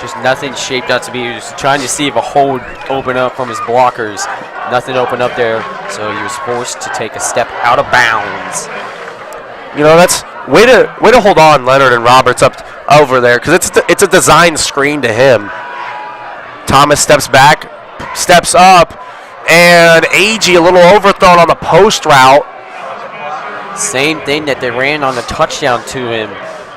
Just nothing shaped out to be. He was trying to see if a hole would open up from his blockers. Nothing opened up there, so he was forced to take a step out of bounds. That's way to hold on Leonard and Roberts up over there, because it's a design screen to him. Thomas steps back, steps up, and AG a little overthrown on the post route. Same thing that they ran on the touchdown to him.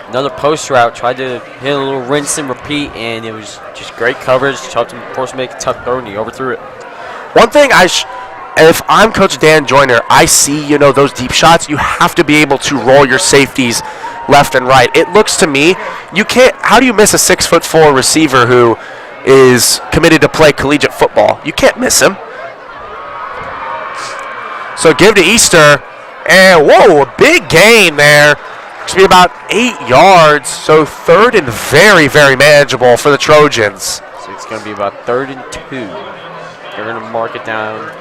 Another post route, tried to hit a little rinse and repeat, and it was just great coverage. Helped him force make a tough throw, and he overthrew it. One thing if I'm Coach Dan Joyner, I see, those deep shots, you have to be able to roll your safeties left and right. It looks to me, how do you miss a 6'4" receiver who is committed to play collegiate football? You can't miss him. So give to Easter, and whoa, a big gain there. Should be about 8 yards, so 3rd and very, very manageable for the Trojans. So it's going to be about 3rd and 2. They're going to mark it down.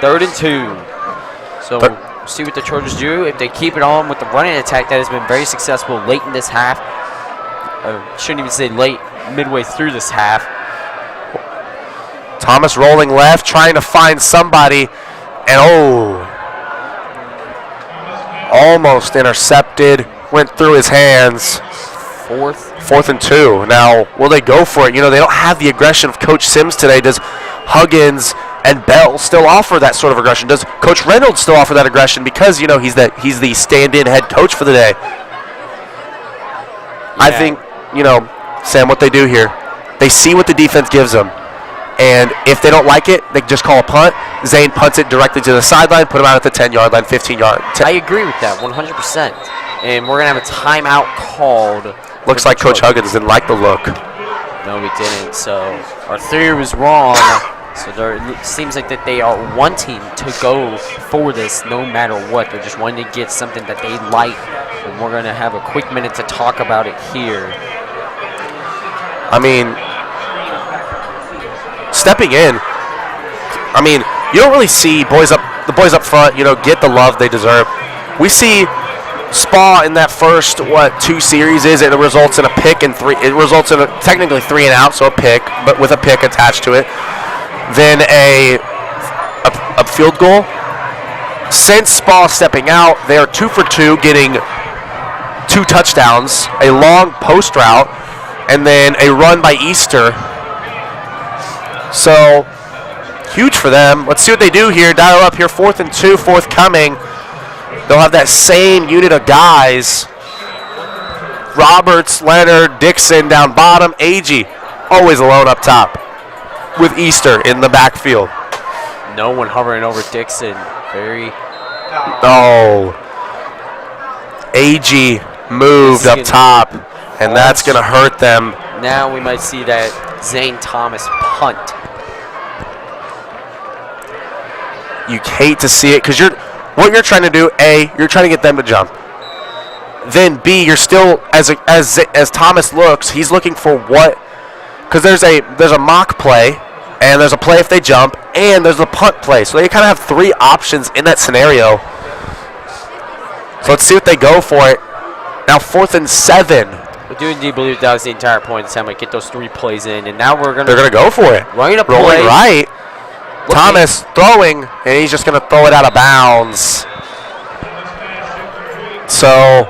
3rd and 2. So we'll see what the Trojans do. If they keep it on with the running attack that has been very successful late in this half. Shouldn't even say late, midway through this half. Thomas rolling left, trying to find somebody, and almost intercepted, went through his hands. 4th and 2. Now, will they go for it? They don't have the aggression of Coach Sims today. Does Huggins and Bell still offer that sort of aggression? Does Coach Reynolds still offer that aggression because, he's the stand-in head coach for the day? Yeah. I think, Sam, what they do here, they see what the defense gives them. And if they don't like it, they just call a punt. Zane punts it directly to the sideline, put him out at the 10-yard line, 15-yard. I agree with that, 100%. And we're going to have a timeout called. Looks like Coach Huggins didn't like the look. No, we didn't. So our theory was wrong. So it seems like that they are wanting to go for this no matter what. They're just wanting to get something that they like. And we're going to have a quick minute to talk about it here. Stepping in, you don't really see the boys up front, get the love they deserve. We see Spa in that first, 2 series is, it results in a pick and 3. It results in technically 3 and out, so a pick, but with a pick attached to it. Then a field goal. Since Spa stepping out, they are 2 for 2, getting 2 touchdowns, a long post route, and then a run by Easter. So, huge for them. Let's see what they do here. Dial up here, 4th and 2, 4th coming. they'll have that same unit of guys. Roberts, Leonard, Dixon down bottom, Agee always alone up top with Easter in the backfield. No one hovering over Dixon. Oh. Agee moved up top, and that's going to hurt them. Now we might see that Zane Thomas punt. You hate to see it because what you're trying to do, A, you're trying to get them to jump. Then B, you're still, as Thomas looks, he's looking for what, because there's a mock play, and there's a play if they jump, and there's a punt play. So they kind of have 3 options in that scenario. So let's see what they go for it. Now 4th and 7. I do indeed believe that was the entire point this time. I get those 3 plays in, and now they're gonna go for it. Running a Rolling play. right. Thomas throwing, and he's just going to throw it out of bounds. So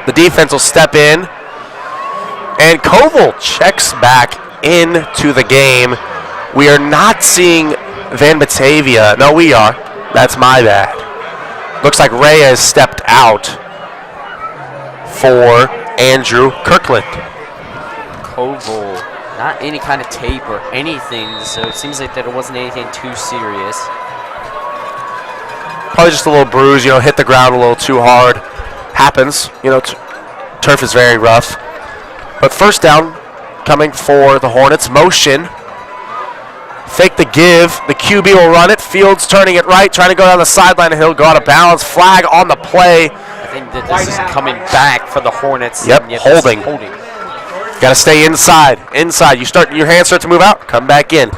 the defense will step in, and Koval checks back into the game. We are not seeing Van Batavia. No, we are. That's my bad. Looks like Reyes stepped out for Andrew Kirkland. Koval, not any kind of tape or anything, so it seems like that it wasn't anything too serious. Probably just a little bruise, hit the ground a little too hard. Happens, turf is very rough. But first down coming for the Hornets. Motion. Fake the give. The QB will run it. Fields turning it right, trying to go down the sideline, and he'll go out of bounds. Flag on the play. I think that this is coming back for the Hornets. Yep, holding. Got to stay inside. Inside. Your hands start to move out. Come back in.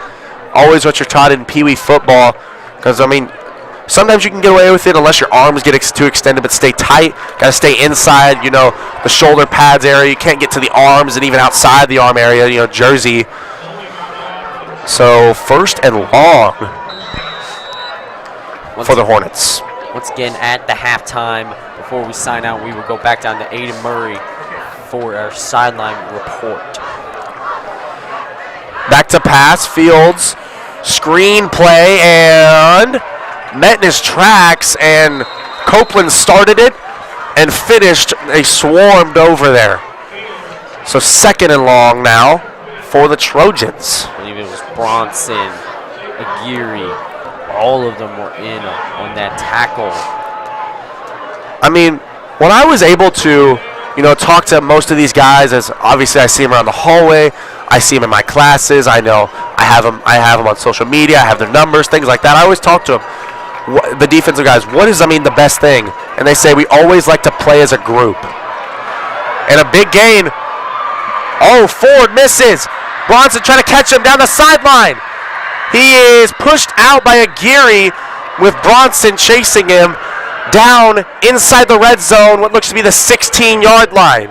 Always what you're taught in Pee Wee football. Because, sometimes you can get away with it unless your arms get too extended, but stay tight. Got to stay inside, the shoulder pads area. You can't get to the arms and even outside the arm area, jersey. So 1st and long for the Hornets. Once again, at the halftime, before we sign out, we will go back down to Aiden Murray for our sideline report. Back to pass, Fields, screen play, and met in his tracks, and Copeland started it and finished. They swarmed over there. So 2nd and long now for the Trojans. I believe it was Bronson, Aguirre, all of them were in on that tackle. When I was able to, talk to most of these guys, as obviously I see them around the hallway, I see them in my classes, I know I have them on social media, I have their numbers, things like that. I always talk to them. The defensive guys, what is, the best thing? And they say we always like to play as a group. And a big gain. Oh, Ford misses. Bronson trying to catch him down the sideline. He is pushed out by Aguirre with Bronson chasing him down inside the red zone, what looks to be the 16-yard line.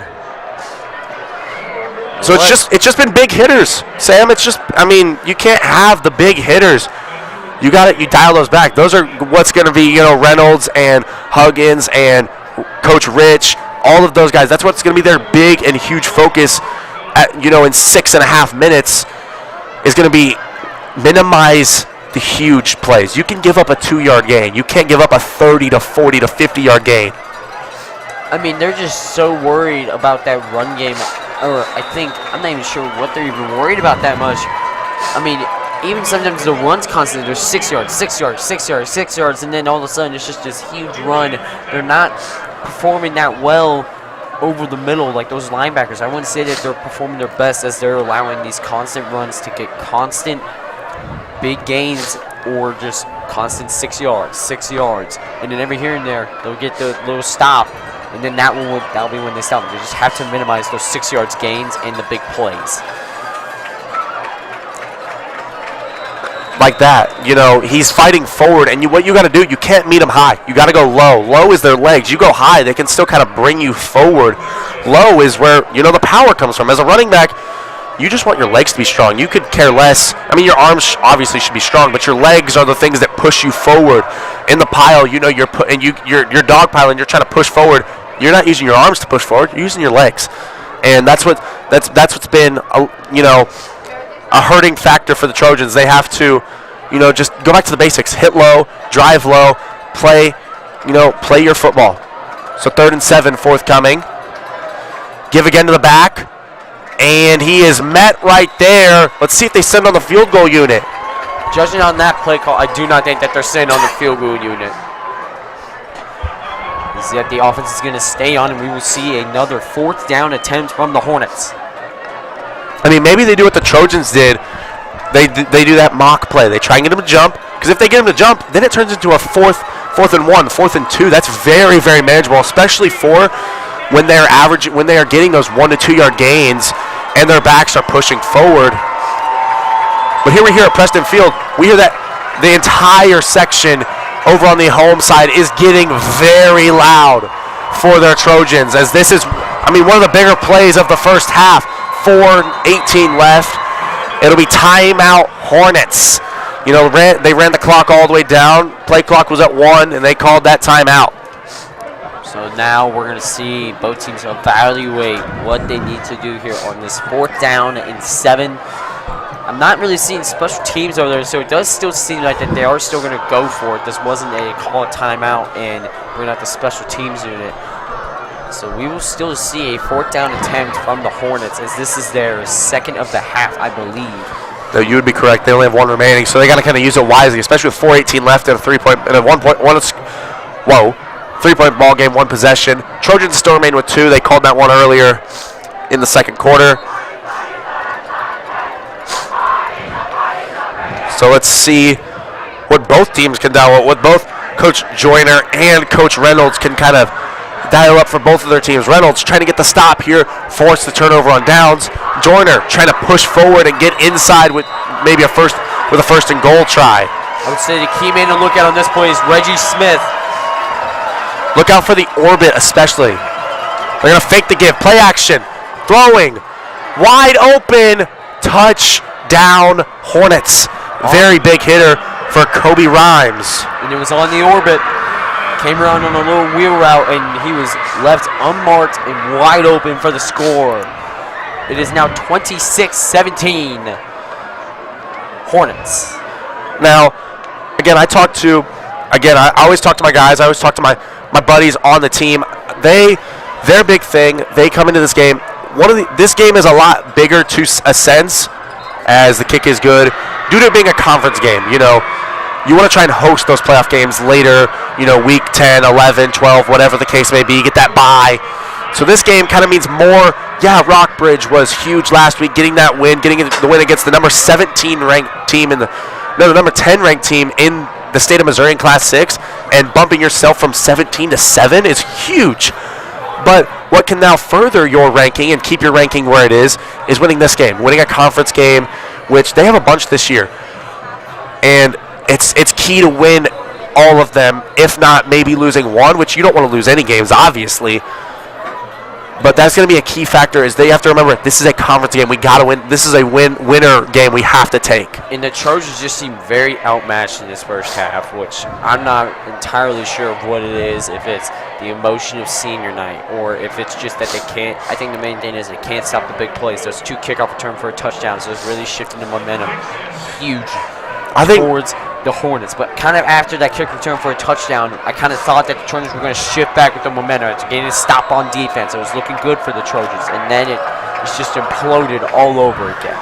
So it's just been big hitters, Sam. It's just, you can't have the big hitters. You dial those back. Those are what's going to be, Reynolds and Huggins and Coach Rich, all of those guys. That's what's going to be their big and huge focus at, in 6.5 minutes is going to be minimize the huge plays. You can give up a 2-yard gain. You can't give up a 30 to 40 to 50-yard gain. They're just so worried about that run game, or I'm not even sure what they're even worried about that much. Even sometimes the run's constant. There's 6 yards, 6 yards, 6 yards, 6 yards, and then all of a sudden it's just this huge run. They're not performing that well over the middle like those linebackers. I wouldn't say that they're performing their best as they're allowing these constant runs to get constant big gains or just constant 6 yards, 6 yards. And then every here and there, they'll get the little stop, and then that'll be when they stop. They just have to minimize those 6 yards gains and the big plays. Like that, he's fighting forward, and what you got to do, you can't meet him high. You got to go low. Low is their legs. You go high, they can still kind of bring you forward. Low is where, the power comes from. As a running back, you just want your legs to be strong. You could care less. Your arms obviously should be strong, but your legs are the things that push you forward. In the pile, you're dog pile, and you're trying to push forward. You're not using your arms to push forward. You're using your legs, and that's what's been a hurting factor for the Trojans. They have to, just go back to the basics. Hit low, drive low, play play your football. So 3rd and 7 forthcoming. Give again to the back. And he is met right there. Let's see if they send on the field goal unit. Judging on that play call, I do not think that they're sending on the field goal unit. Is that the offense is going to stay on, and we will see another 4th down attempt from the Hornets. I mean, maybe they do what the Trojans did. They do that mock play. They try and get him to jump. Because if they get him to jump, then it turns into a 4th and 1, 4th and 2. That's very, very manageable, especially for when they are getting those 1 to 2 yard gains and their backs are pushing forward. But here we hear at Preston Field, we hear that the entire section over on the home side is getting very loud for their Trojans, as this is, one of the bigger plays of the first half. 4:18 left. It'll be timeout Hornets. They ran the clock all the way down. Play clock was at 1, and they called that timeout. So now we're going to see both teams evaluate what they need to do here on this 4th down and 7. I'm not really seeing special teams over there, so it does still seem like that they are still going to go for it. This wasn't a call timeout and bring out the special teams unit. So we will still see a 4th down attempt from the Hornets, as this is their 2nd of the half, I believe. No, you would be correct. They only have 1 remaining, so they got to kind of use it wisely, especially with 4:18 left and a 3-point ball game, 1 possession. Trojans still remain with 2. They called that one earlier in the 2nd quarter. So let's see what both teams can do, what both Coach Joyner and Coach Reynolds can kind of dial up for both of their teams. Reynolds trying to get the stop here, force the turnover on downs. Joyner trying to push forward and get inside with maybe a first and goal try. I would say the key man to look at on this play is Reggie Smith. Look out for the orbit especially. They're going to fake the give. Play action. Throwing. Wide open. Touchdown Hornets. Very big hitter for Kobe Rhymes. And it was on the orbit. Came around on a little wheel route, and he was left unmarked and wide open for the score. It is now 26-17 Hornets. Now, again, I always talk to my guys. I always talk to my buddies on the team. Their big thing, they come into this game. This game is a lot bigger to a sense, as the kick is good, due to it being a conference game. You want to try and host those playoff games later, week 10, 11, 12, whatever the case may be, get that bye. So this game kind of means more. Yeah, Rockbridge was huge last week, getting that win, getting the win against the number 17 ranked team the number 10 ranked team in the state of Missouri in Class 6, and bumping yourself from 17 to 7 is huge. But what can now further your ranking and keep your ranking where it is winning this game, winning a conference game, which they have a bunch this year. And it's key to win all of them, if not maybe losing one, which you don't want to lose any games, obviously. But that's going to be a key factor, is they have to remember this is a conference game. We got to win. This is a winner game we have to take. And the Trojans just seem very outmatched in this first half, which I'm not entirely sure of what it is, if it's the emotion of senior night or if it's just that they can't. I think the main thing is they can't stop the big plays. Those 2 kickoff return for a touchdown, so it's really shifting the momentum huge towards the Hornets. But kind of after that kick return for a touchdown, I kind of thought that the Trojans were going to shift back with the momentum. It's getting a stop on defense. It was looking good for the Trojans, and then it's just imploded all over again.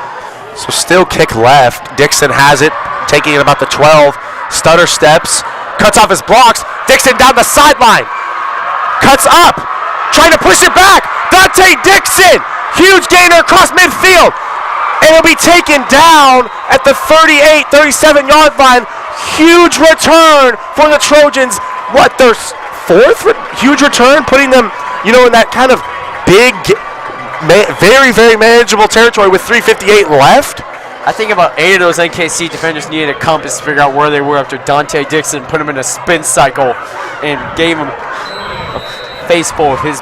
So still kick left. Dixon has it, taking it about the 12. Stutter steps, cuts off his blocks. Dixon down the sideline. Cuts up, trying to push it back. Dante Dixon, huge gainer across midfield. And it'll be taken down at the 38, 37-yard line. Huge return for the Trojans. Their 4th huge return, putting them, in that kind of big, very, very manageable territory with 3:58 left. I think about 8 of those NKC defenders needed a compass to figure out where they were after Dante Dixon put him in a spin cycle and gave him a face full of his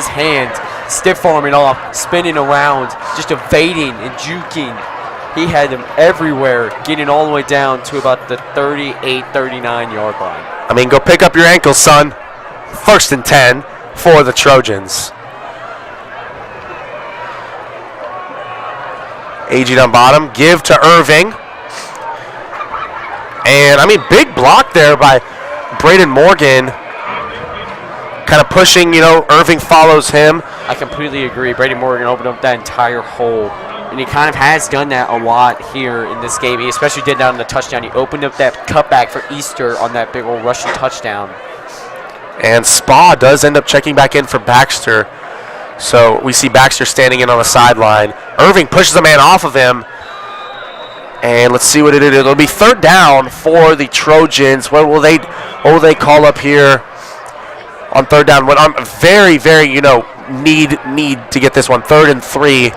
hand, stiff arming off, spinning around, just evading and juking. He had them everywhere, getting all the way down to about the 38, 39-yard line. Go pick up your ankles, son. 1st and 10 for the Trojans. AG down bottom, give to Irving. And, big block there by Braden Morgan. kind of pushing, Irving follows him. I completely agree. Brady Morgan opened up that entire hole, and he kind of has done that a lot here in this game. He especially did that on the touchdown. He opened up that cutback for Easter on that big old rushing touchdown. And Spa does end up checking back in for Baxter. So we see Baxter standing in on the sideline. Irving pushes the man off of him. And let's see what it is. It'll be third down for the Trojans. What will they call up here on third down? When I'm very, very, need to get this one. 3rd and 3.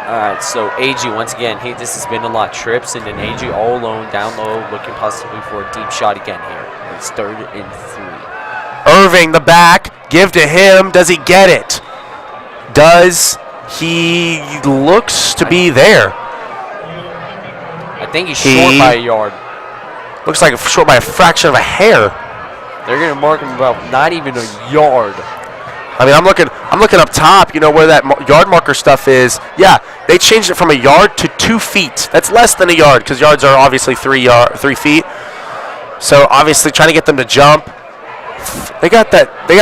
All right, so AG once again. Hey, this has been a lot. Trips and then AG all alone, down low, looking possibly for a deep shot again here. It's 3rd and 3. Irving, the back, give to him. Does he get it? Does he? Looks to be there. I think he's short by a yard. Looks like short by a fraction of a hair. They're going to mark him about not even a yard. I mean, I'm looking up top, where that yard marker stuff is. Yeah, they changed it from a yard to 2 feet. That's less than a yard because yards are obviously 3 feet. So obviously trying to get them to jump. They got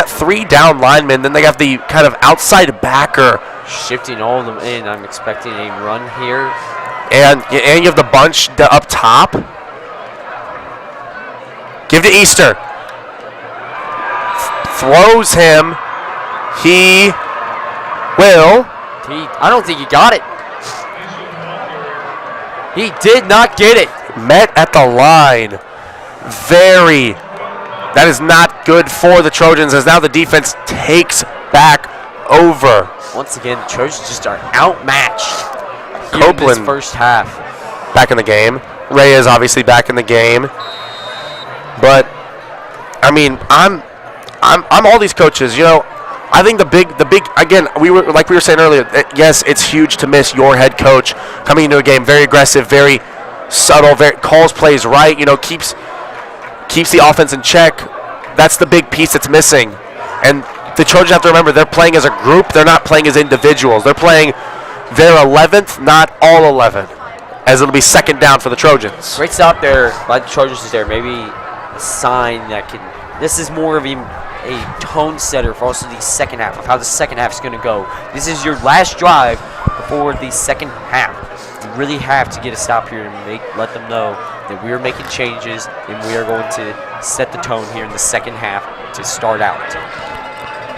3 down linemen. Then they got the kind of outside backer. Shifting all of them in. I'm expecting a run here. And you have the bunch up top. Give to Easter. Throws him. He will. I don't think he got it. He did not get it. Met at the line. That is not good for the Trojans as now the defense takes back over. Once again, the Trojans just are outmatched here in this first half. Back in the game. Ray is obviously back in the game. But I mean, I'm all these coaches, I think the big again, we were saying earlier, yes, it's huge to miss your head coach coming into a game very aggressive, very subtle, very calls plays right, keeps the offense in check. That's the big piece that's missing. And the Trojans have to remember they're playing as a group, they're not playing as individuals. They're playing their 11th, not all 11. As it'll be 2nd down for the Trojans. Great stop there by the Trojans is there. Maybe a sign that can this is more of a tone setter for also the second half of how the second half is going to go. This is your last drive before the second half. You really have to get a stop here and let them know that we are making changes and we are going to set the tone here in the second half to start out.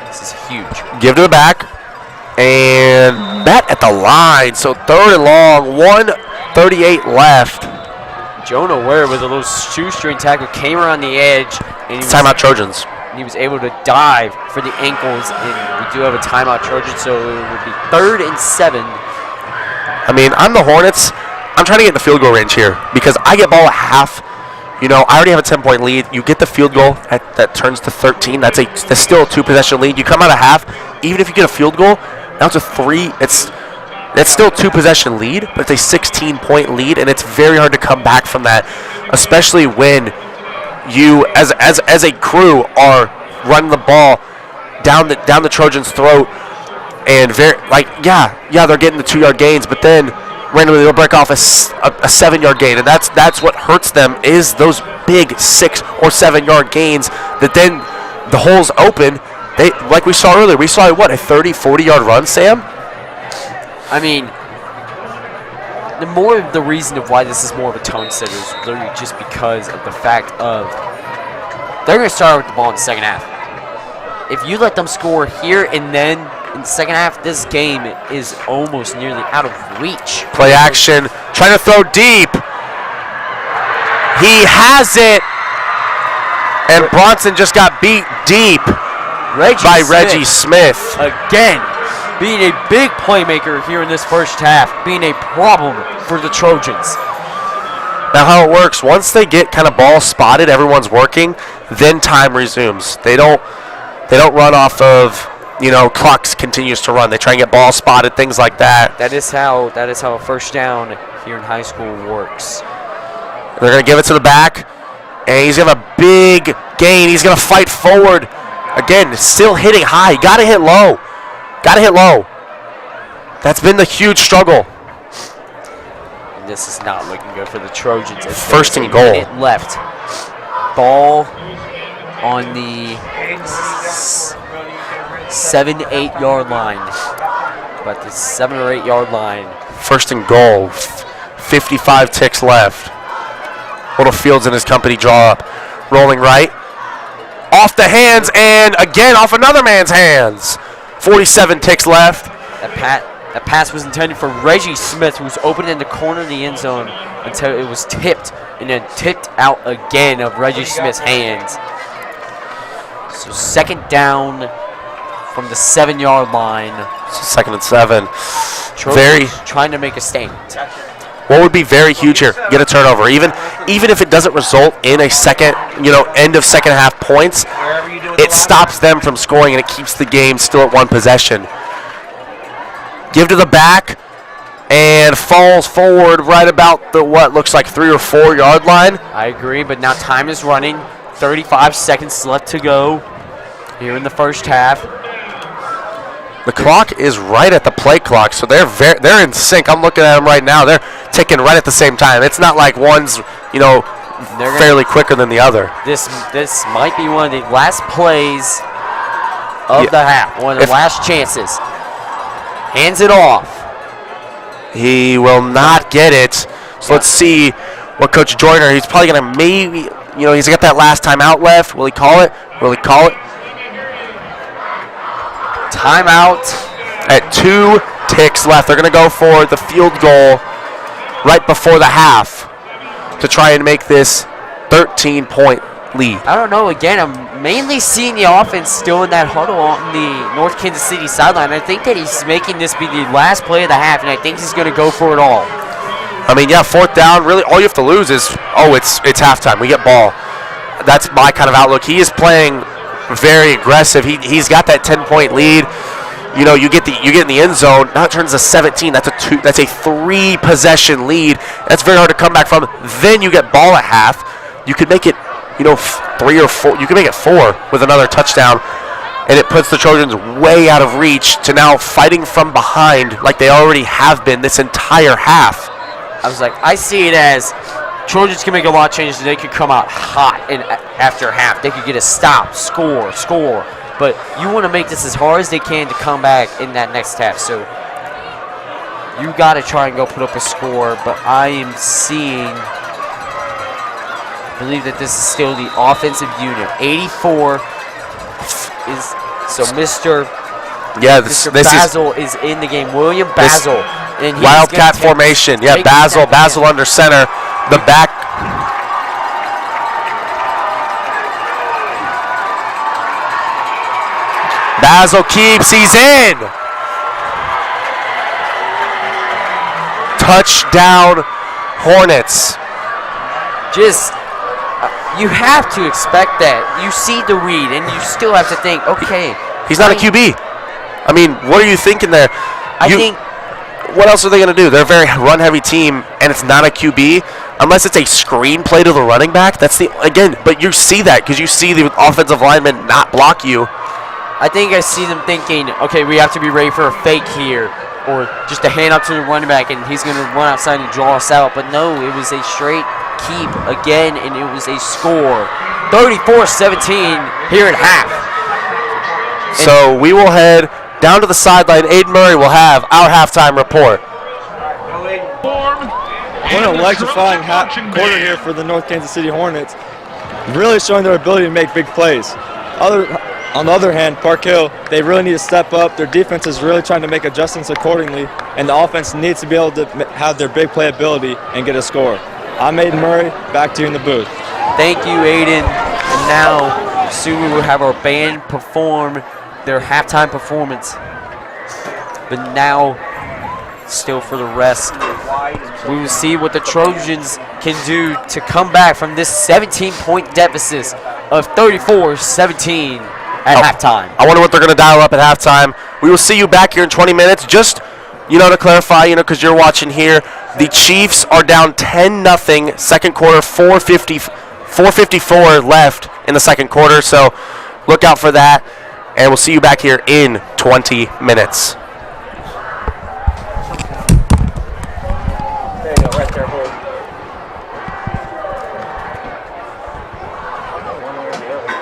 This is huge. Give to the back. And met at the line. So 3rd and long. 1:38 left. Jonah Ware with a little shoestring tackle came around the edge. And timeout Trojans. He was able to dive for the ankles, and we do have a timeout Trojan, so it would be 3rd and 7. I mean, I'm the Hornets. I'm trying to get in the field goal range here because I get ball at half. I already have a 10-point lead. You get the field goal that turns to 13. That's still a 2-possession lead. You come out of half, even if you get a field goal, now it's a 3. That's still a 2-possession lead, but it's a 16-point lead, and it's very hard to come back from that, especially when you, as a crew, are running the ball down the Trojans' throat, and they're getting the 2-yard gains, but then randomly they'll break off a 7-yard gain, and that's what hurts them is those big 6 or 7-yard gains that then the holes open. They, like we saw earlier, a 30-40-yard run, Sam. I mean, the reason of why this is more of a tone setter is literally just because of the fact of they're going to start with the ball in the second half. If you let them score here and then in the second half, this game is almost nearly out of reach. Play action, trying to throw deep. He has it, and Bronson just got beat deep by Reggie Smith. Again, being a big playmaker here in this first half, being a problem for the Trojans. Now how it works, once they get kind of ball spotted, everyone's working, then time resumes. They don't run off of, clocks continues to run. They try and get ball spotted, things like that. That is how a first down here in high school works. They're going to give it to the back, and he's going to have a big gain. He's going to fight forward. Again, still hitting high. Got to hit low. That's been the huge struggle. And this is not looking good for the Trojans. First and goal. Minute left. Ball on the 7-8 yard line. About the 7 or 8 yard line. First and goal. 55 ticks left. Little Fields and his company draw up. Rolling right. Off the hands and again off another man's hands. 47 ticks left. That pass was intended for Reggie Smith, who was open in the corner of the end zone until it was tipped and then tipped out again of Reggie Smith's hands. So second down from the 7 yard line. Second and 7. Trojans trying to make a stand. What would be very huge here? Get a turnover. Even if it doesn't result in a second, end of second half points, it stops them from scoring and it keeps the game still at one possession. Give to the back and falls forward right about the what looks like 3 or 4 yard line. I agree, but now time is running. 35 seconds left to go here in the first half. The clock is right at the play clock, so they're in sync. I'm looking at them right now. They're ticking right at the same time. It's not like one's fairly quicker than the other. This might be one of the last plays of the half. One of the last chances. Hands it off. He will not get it. So let's see what Coach Joyner. He's probably gonna he's got that last time out left. Will he call it? Will he call it? Timeout. At 2 ticks left. They're going to go for the field goal right before the half to try and make this 13-point lead. I don't know. Again, I'm mainly seeing the offense still in that huddle on the North Kansas City sideline. I think that he's making this be the last play of the half, and I think he's going to go for it all. I mean, yeah, fourth down. Really, all you have to lose is, it's halftime. We get ball. That's my kind of outlook. He is playing very aggressive. He's got that 10-point lead. You get in the end zone. Now it turns to 17. That's a 3 possession lead. That's very hard to come back from. Then you get ball at half. You could make it 3 or 4. You can make it 4 with another touchdown, and it puts the Trojans way out of reach to now fighting from behind like they already have been this entire half. I see it as Trojans can make a lot of changes. They could come out hot after half. They could get a stop, score. But you want to make this as hard as they can to come back in that next half. So you got to try and go put up a score. But I believe that this is still the offensive unit. 84 is so Mr. Basil is in the game. William Basil. And Wildcat formation. Yeah, Basil under center. The back. Basil keeps. He's in. Touchdown, Hornets. You have to expect that. You see the read, and you still have to think, okay. He's not a QB. I mean, what are you thinking there? What else are they going to do? They're a very run-heavy team, and it's not a QB. Unless it's a screen play to the running back. But you see that because you see the offensive lineman not block you. I think I see them thinking, okay, we have to be ready for a fake here, or just a hand up to the running back, and he's going to run outside and draw us out. But no, it was a straight keep again, and it was a score. 34-17 here at half. So we will head down to the sideline. Aiden Murray will have our halftime report. What an electrifying quarter here for the North Kansas City Hornets. Really showing their ability to make big plays. On the other hand, Park Hill, they really need to step up. Their defense is really trying to make adjustments accordingly, and the offense needs to be able to have their big play ability and get a score. I'm Aiden Murray. Back to you in the booth. Thank you, Aiden. And now, soon we will have our band perform their halftime performance. But now, still for the rest, we will see what the Trojans can do to come back from this 17-point deficit of 34-17 at halftime. I wonder what they're going to dial up at halftime. We will see you back here in 20 minutes. Just, to clarify, because you're watching here, the Chiefs are down 10-0, second quarter, 4:54 left in the second quarter. So look out for that, and we'll see you back here in 20 minutes. There you go, right there, boy. One way or the other.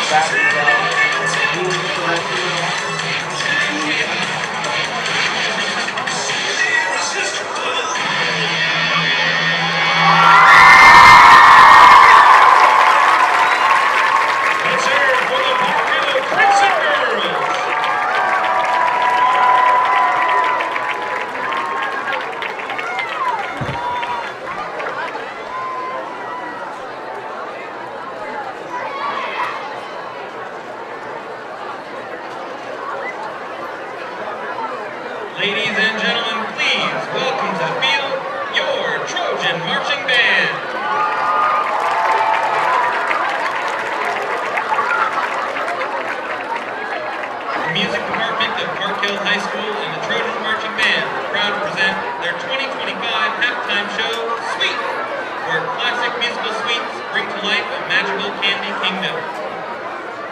back to moving to the rest Let's hear it for the Parkville Crimson Girls. Ladies and gentlemen, please welcome to the field your Trojan Marching Band. The music department of Park Hill High School and the Trojan Marching Band are proud to present their 2025 halftime show, Sweet, where classic musical sweets bring to life a magical candy kingdom.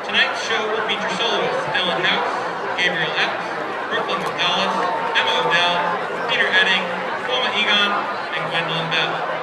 Tonight's show will feature soloists Dylan House, Gabriel Epps, Brooklyn McDowell, Emma Odell, Peter Edding, Wilma Egon, and Gwendolyn Bell.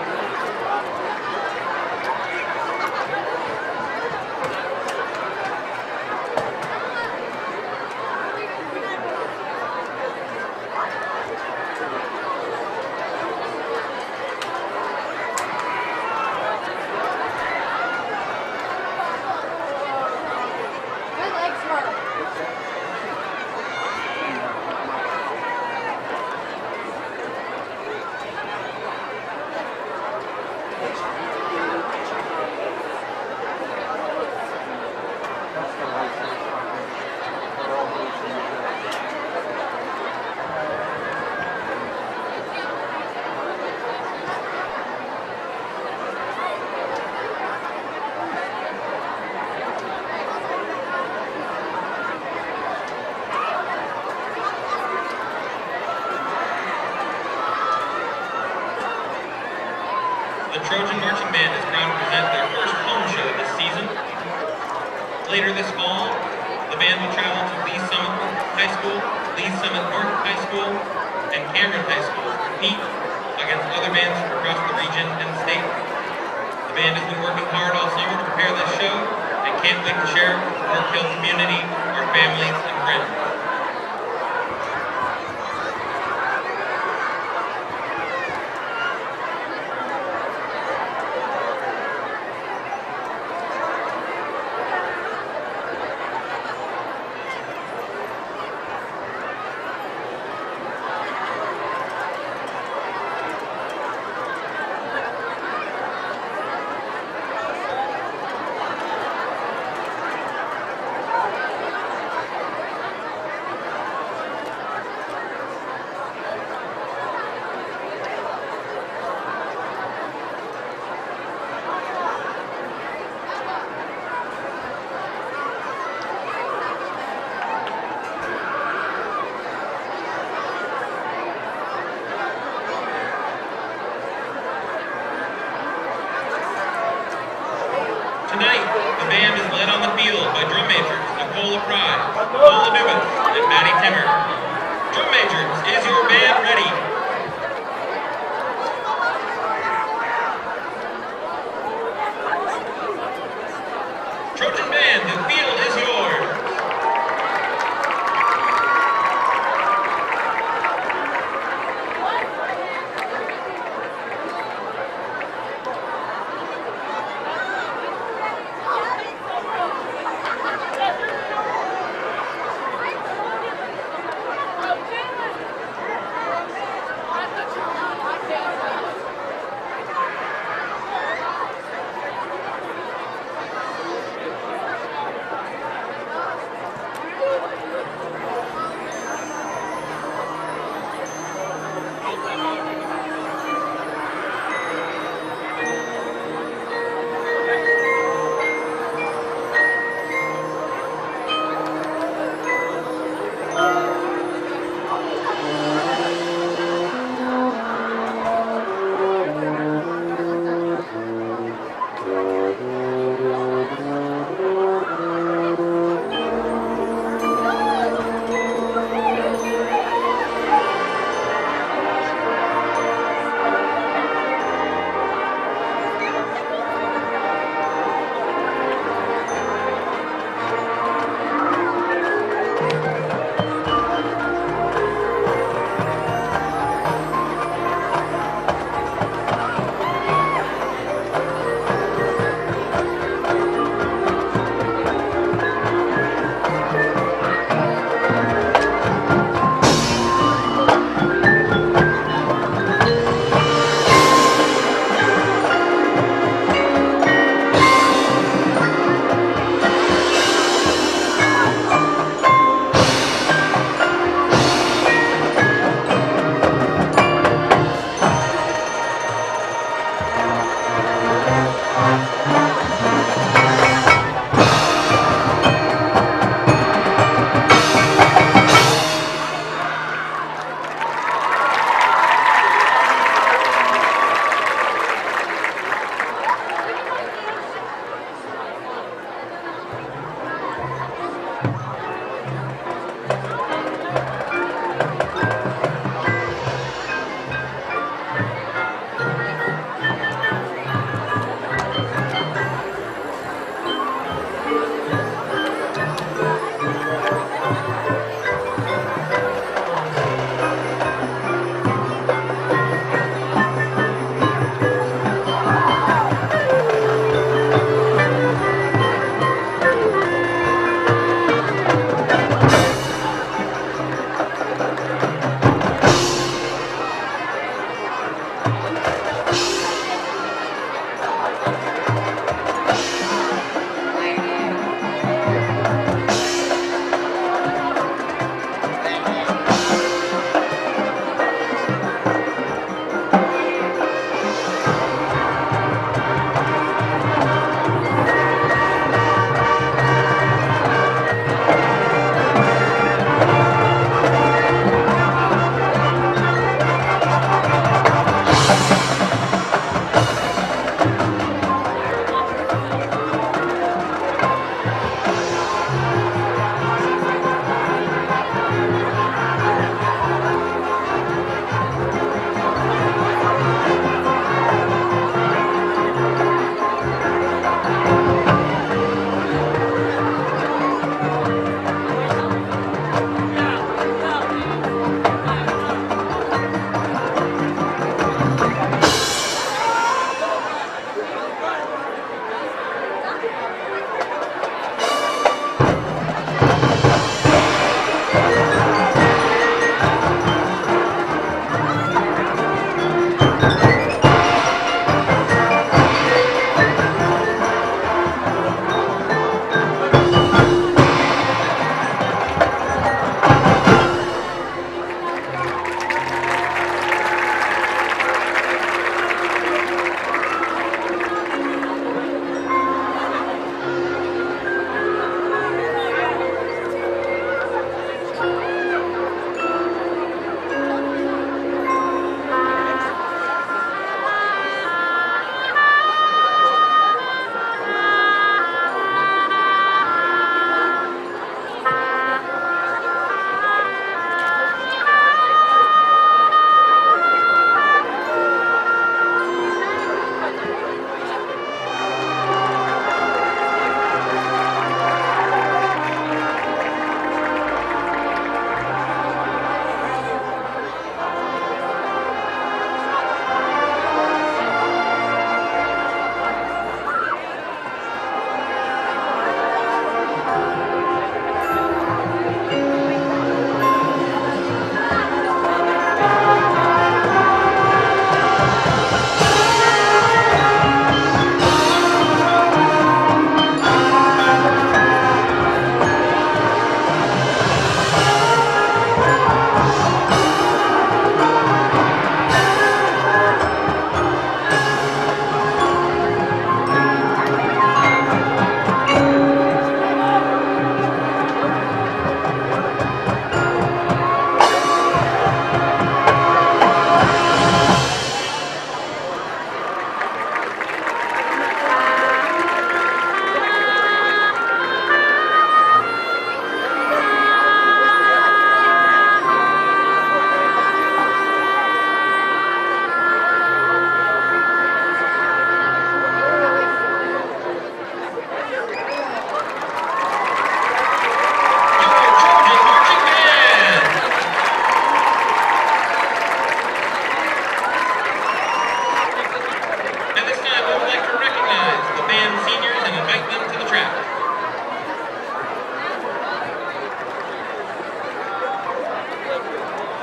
The Trojan Marching Band is proud to present their first home show this season. Later this fall, the band will travel to Lee Summit High School, Lee Summit North High School, and Cameron High School to compete against other bands from across the region and state. The band has been working hard all summer to prepare this show and can't wait to share it with the Park Hill community, our families, and friends.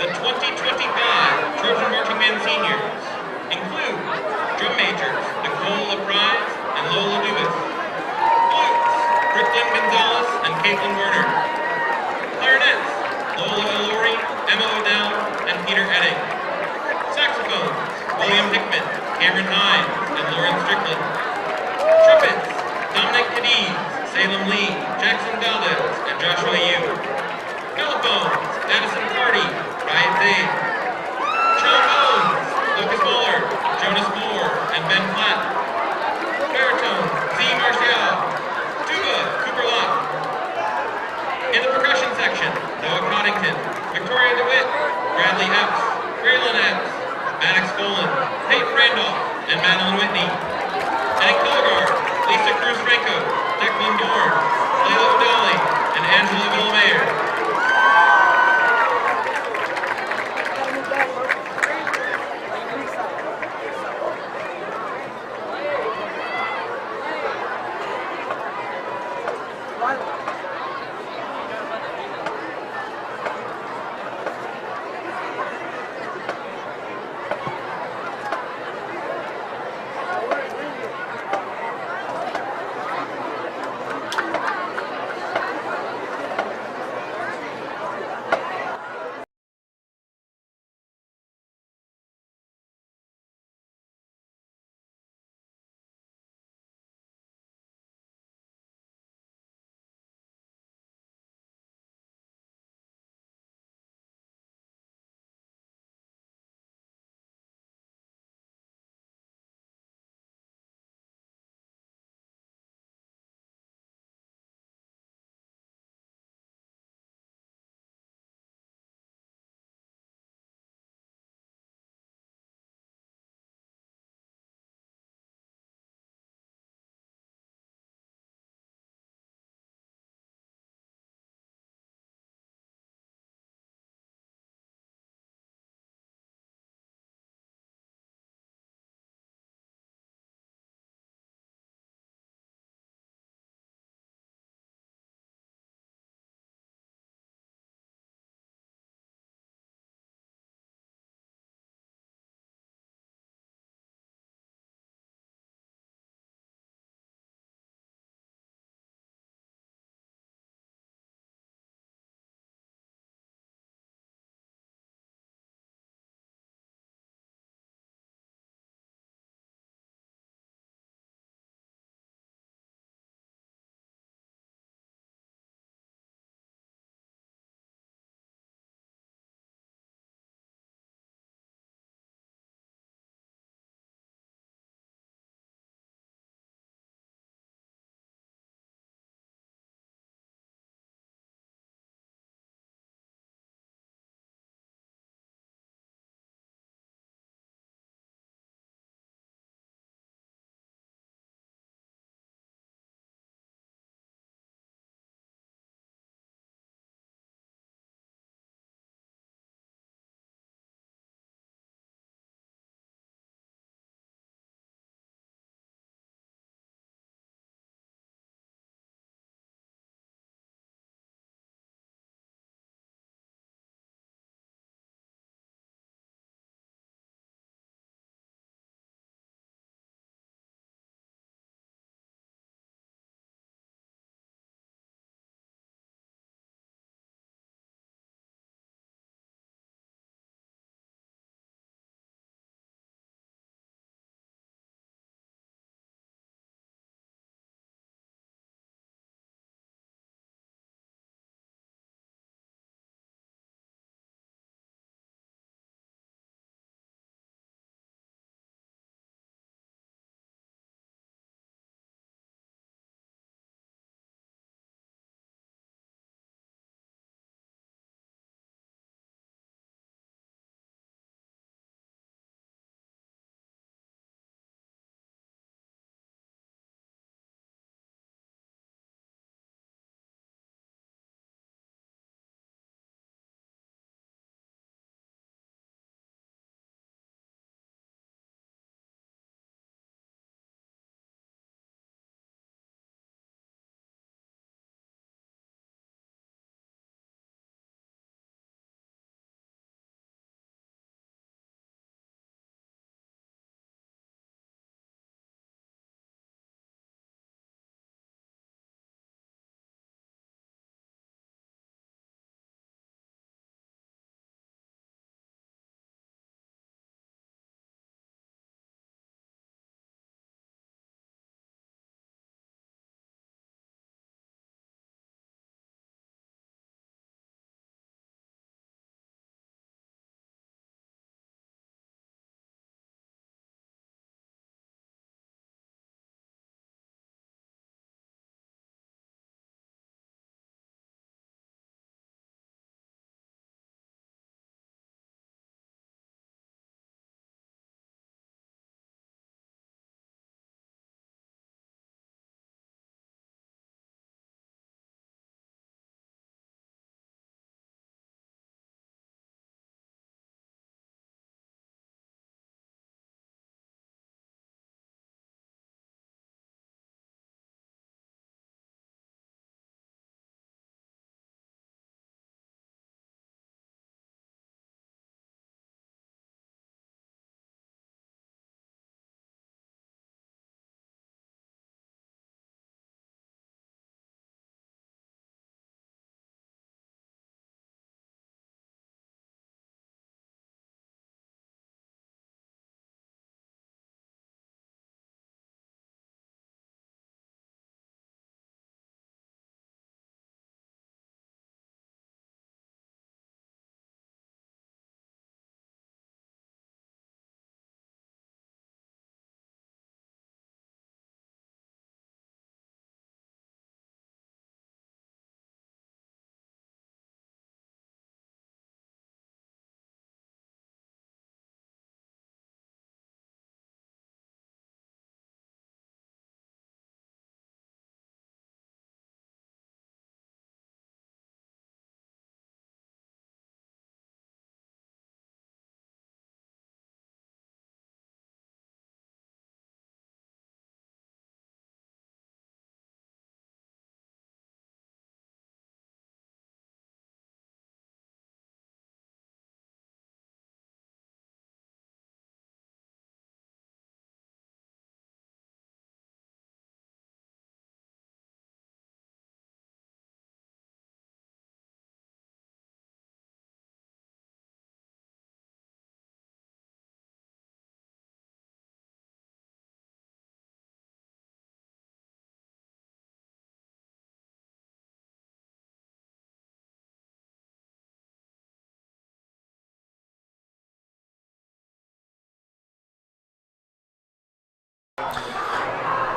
The 2025 Trojan Marching Band Seniors include drum majors Nicole LaPrise and Lola Dubas, flutes Brooklyn Gonzalez and Caitlin Werner, clarinets Lola Elori, Emma O'Dell, and Peter Edding, saxophones William Hickman, Cameron Hines, and Lauren Strickland, trumpets Dominic Cadiz, Salem Lee, Jackson Valdez, and Joshua Yu, telephones Addison Carty, Ryan Zane, trombones Lucas Muller, Jonas Moore, and Ben Platt, baritone Z. Marcial, tuba Cooper Arlington, Victoria DeWitt, Bradley Epps, Braylon Epps, Maddox Golan, Peyton Randolph, and Madeline Whitney. And in color guard, Lisa Cruz-Franco, Declan Dorn, Layla Udali, and Angela Villamayer.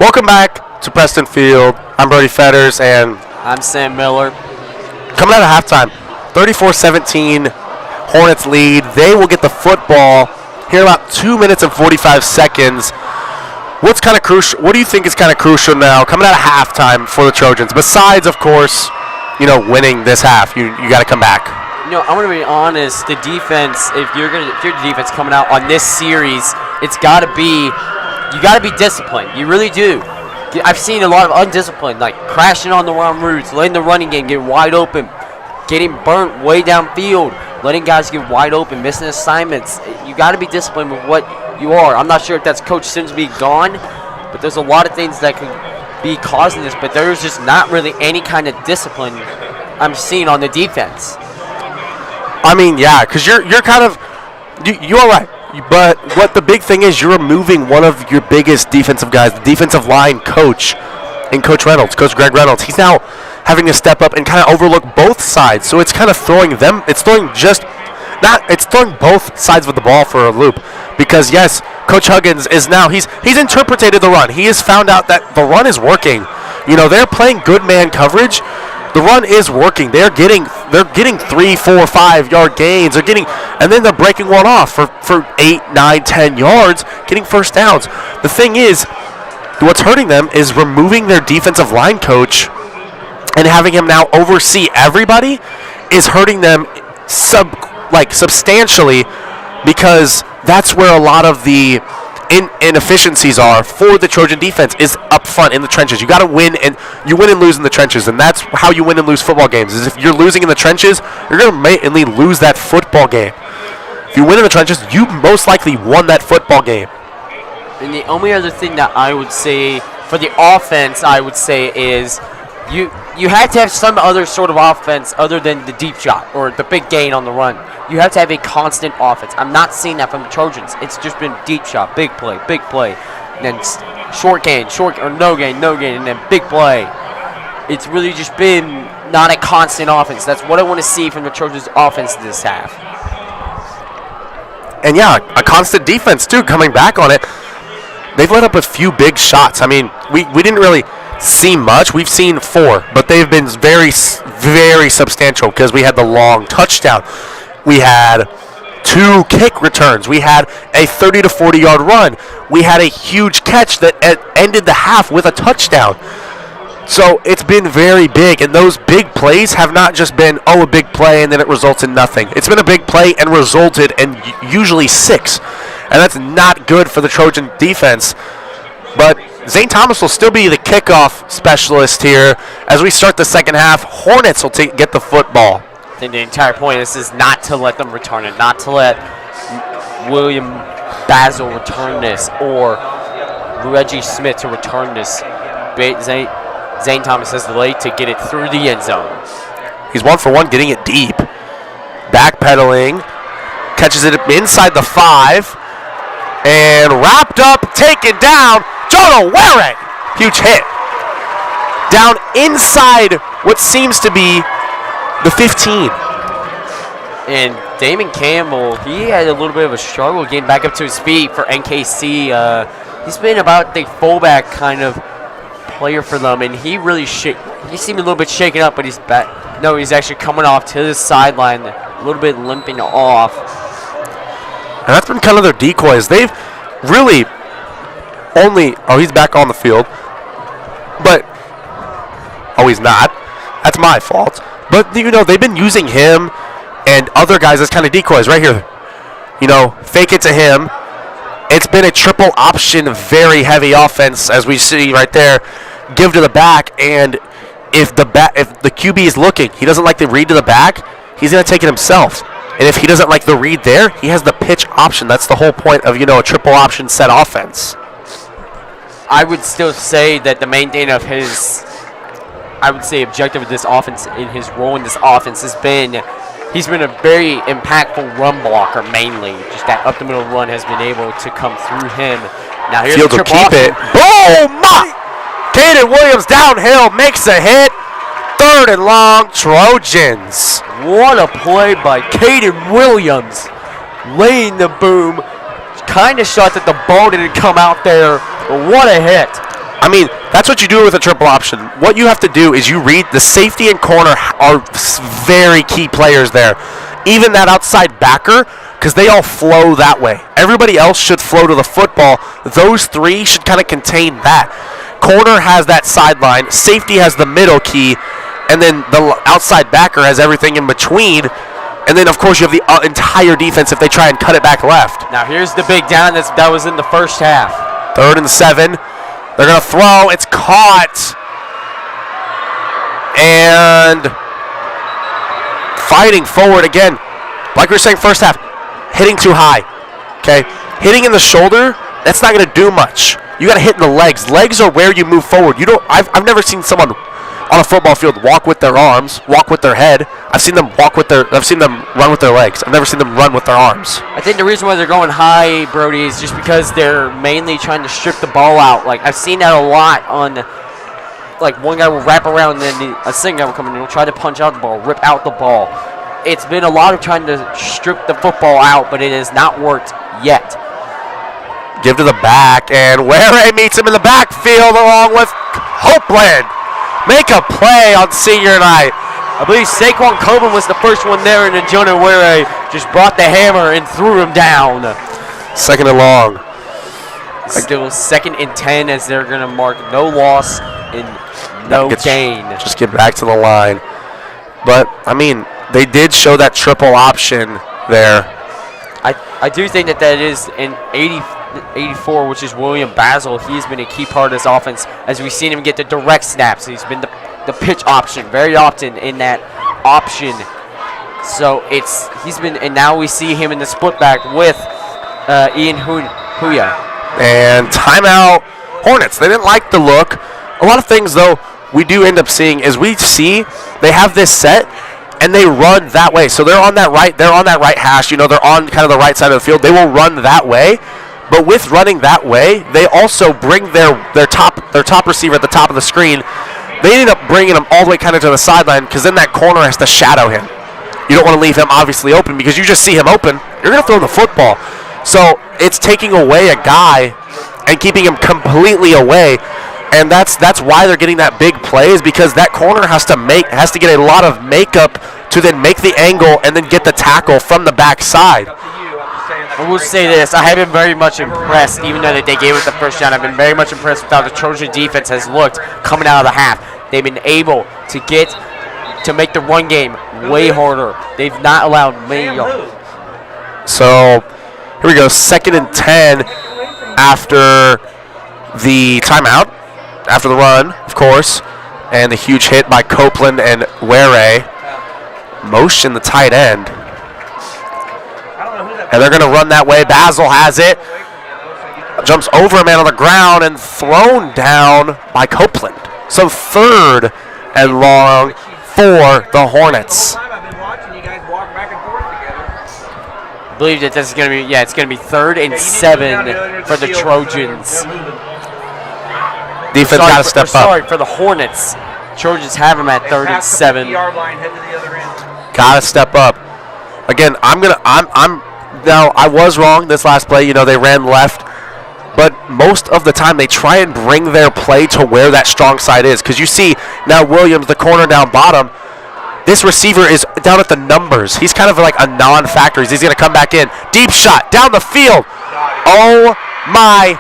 Welcome back to Preston Field. I'm Brody Fetters, and I'm Sam Miller. coming out of halftime, 34-17, Hornets lead. They will get the football here in about 2 minutes and 45 seconds. What's kind of crucial? What do you think is kind of crucial now, coming out of halftime for the Trojans? Besides, of course, winning this half, you got to come back. I'm going to be honest. The defense, if you're the defense coming out on this series, it's got to be. You got to be disciplined. You really do. I've seen a lot of undisciplined, like crashing on the wrong routes, letting the running game get wide open, getting burnt way downfield, letting guys get wide open, missing assignments. You got to be disciplined with what you are. I'm not sure if that's Coach Sims being gone, but there's a lot of things that could be causing this. But there's just not really any kind of discipline I'm seeing on the defense. I mean, yeah, because you're kind of you're all right. But what the big thing is, you're removing one of your biggest defensive guys, the defensive line coach, and Coach Greg Reynolds. He's now having to step up and kind of overlook both sides. So it's kind of throwing them. It's throwing both sides of the ball for a loop. Because yes, Coach Huggins is now he's interpreted the run. He has found out that the run is working. They're playing good man coverage. The run is working. They're getting 3, 4, 5 yard gains. And then they're breaking one off for 8, 9, 10 yards, getting first downs. The thing is, what's hurting them is removing their defensive line coach and having him now oversee everybody is hurting them substantially, because that's where a lot of the inefficiencies are for the Trojan defense is up front in the trenches. You got to win, and you win and lose in the trenches, and that's how you win and lose football games. Is if you're losing in the trenches, you're going to mainly lose that football game. If you win in the trenches, you most likely won that football game. And the only other thing that I would say for the offense, is you have to have some other sort of offense other than the deep shot or the big gain on the run. You have to have a constant offense. I'm not seeing that from the Trojans. It's just been deep shot, big play, and then short gain, or no gain, and then big play. It's really just been not a constant offense. That's what I want to see from the Trojans' offense this half. And yeah, a constant defense too, coming back on it. They've let up a few big shots. I mean, we didn't really see much. We've seen 4, but they've been very, very substantial because we had the long touchdown. We had 2 kick returns. We had a 30 to 40 yard run. We had a huge catch that ended the half with a touchdown. So it's been very big, and those big plays have not just been, a big play and then it results in nothing. It's been a big play and resulted in usually 6, and that's not good for the Trojan defense. But Zane Thomas will still be the kickoff specialist here as we start the second half. Hornets will get the football. I think the entire point of this is not to let them return it, not to let William Basil return this or Reggie Smith to return this. Zane Thomas has the leg to get it through the end zone. He's 1 for 1, getting it deep. Backpedaling, catches it inside the 5, and wrapped up, taken down. John O'Ware, huge hit. Down inside what seems to be the 15. And Damon Campbell, he had a little bit of a struggle getting back up to his feet for NKC. He's been about the fullback kind of player for them, and he seemed a little bit shaken up, but he's back. No, he's actually coming off to the sideline, a little bit limping off. And that's been kind of their decoys. They've really he's back on the field. But, he's not. That's my fault. But, they've been using him and other guys as kind of decoys right here. Fake it to him. It's been a triple option, very heavy offense, as we see right there. Give to the back, and if the QB is looking, he doesn't like the read to the back, he's going to take it himself. And if he doesn't like the read there, he has the pitch option. That's the whole point of, a triple option set offense. I would still say that the main thing of objective of this offense, in his role in this offense, has been he's been a very impactful run blocker mainly. Just that up the middle run has been able to come through him. Now here's Fields the will triple keep it. Boom! Caden Williams downhill makes a hit. 3rd and long, Trojans. What a play by Caden Williams. Laying the boom. Kind of shot that the ball didn't come out there, but what a hit. I mean, that's what you do with a triple option. What you have to do is you read the safety and corner are very key players there. Even that outside backer, because they all flow that way. Everybody else should flow to the football. Those three should kind of contain that. Corner has that sideline. Safety has the middle key. And then the outside backer has everything in between. And then, of course, you have the entire defense if they try and cut it back left. Now, here's the big down that was in the first half. 3rd and 7. They're going to throw. It's caught. And fighting forward again. Like we were saying first half, hitting too high. Okay? Hitting in the shoulder, that's not going to do much. You got to hit in the legs. Legs are where you move forward. You don't. I've never seen someone on a football field walk with their arms, walk with their head. I've seen them run with their legs. I've never seen them run with their arms. I think the reason why they're going high, Brody, is just because they're mainly trying to strip the ball out. Like, I've seen that a lot on, like, one guy will wrap around and then a second guy will come in and will try to punch out the ball, rip out the ball. It's been a lot of trying to strip the football out, but it has not worked yet. Give to the back, and Ware meets him in the backfield along with Copeland. Make a play on senior night. I believe Saquon Copeland was the first one there, and then Jonah Ware just brought the hammer and threw him down. 2nd and long. Still 2nd and 10 as they're going to mark no loss and no gain. Just get back to the line. But, I mean, they did show that triple option there. I do think that is an 84, which is William Basil. He's been a key part of this offense as we've seen him get the direct snaps. He's been the pitch option very often in that option. So he's been, and now we see him in the split back with Ian Huya. And timeout Hornets. They didn't like the look. A lot of things, though, we do end up seeing is we see they have this set and they run that way. So they're on that right hash. You know, they're on kind of the right side of the field. They will run that way. But with running that way, they also bring their top receiver at the top of the screen. They end up bringing him all the way kind of to the sideline because then that corner has to shadow him. You don't want to leave him obviously open because you just see him open. You're going to throw the football. So it's taking away a guy and keeping him completely away. And that's why they're getting that big play is because that corner has to get a lot of makeup to then make the angle and then get the tackle from the backside. I will say this, I have been very much impressed, even though that they gave us the first down. I've been very much impressed with how the Trojan defense has looked coming out of the half. They've been able to make the run game way harder. They've not allowed many yards. So here we go, 2nd and 10 after the timeout, after the run, of course, and the huge hit by Copeland and Ware. Motion the tight end. And they're going to run that way. Basil has it. Jumps over a man on the ground and thrown down by Copeland. So 3rd and long for the Hornets. I believe that this is going to be, it's going to be 3rd and 7 for the Trojans. Defense got to step up. Sorry, for the Hornets. Trojans have them at 3rd and 7. Got to step up. Again, now, I was wrong this last play. You know, they ran left. But most of the time, they try and bring their play to where that strong side is. Because you see now Williams, the corner down bottom, this receiver is down at the numbers. He's kind of like a non-factor. He's going to come back in. Deep shot down the field. Oh, my.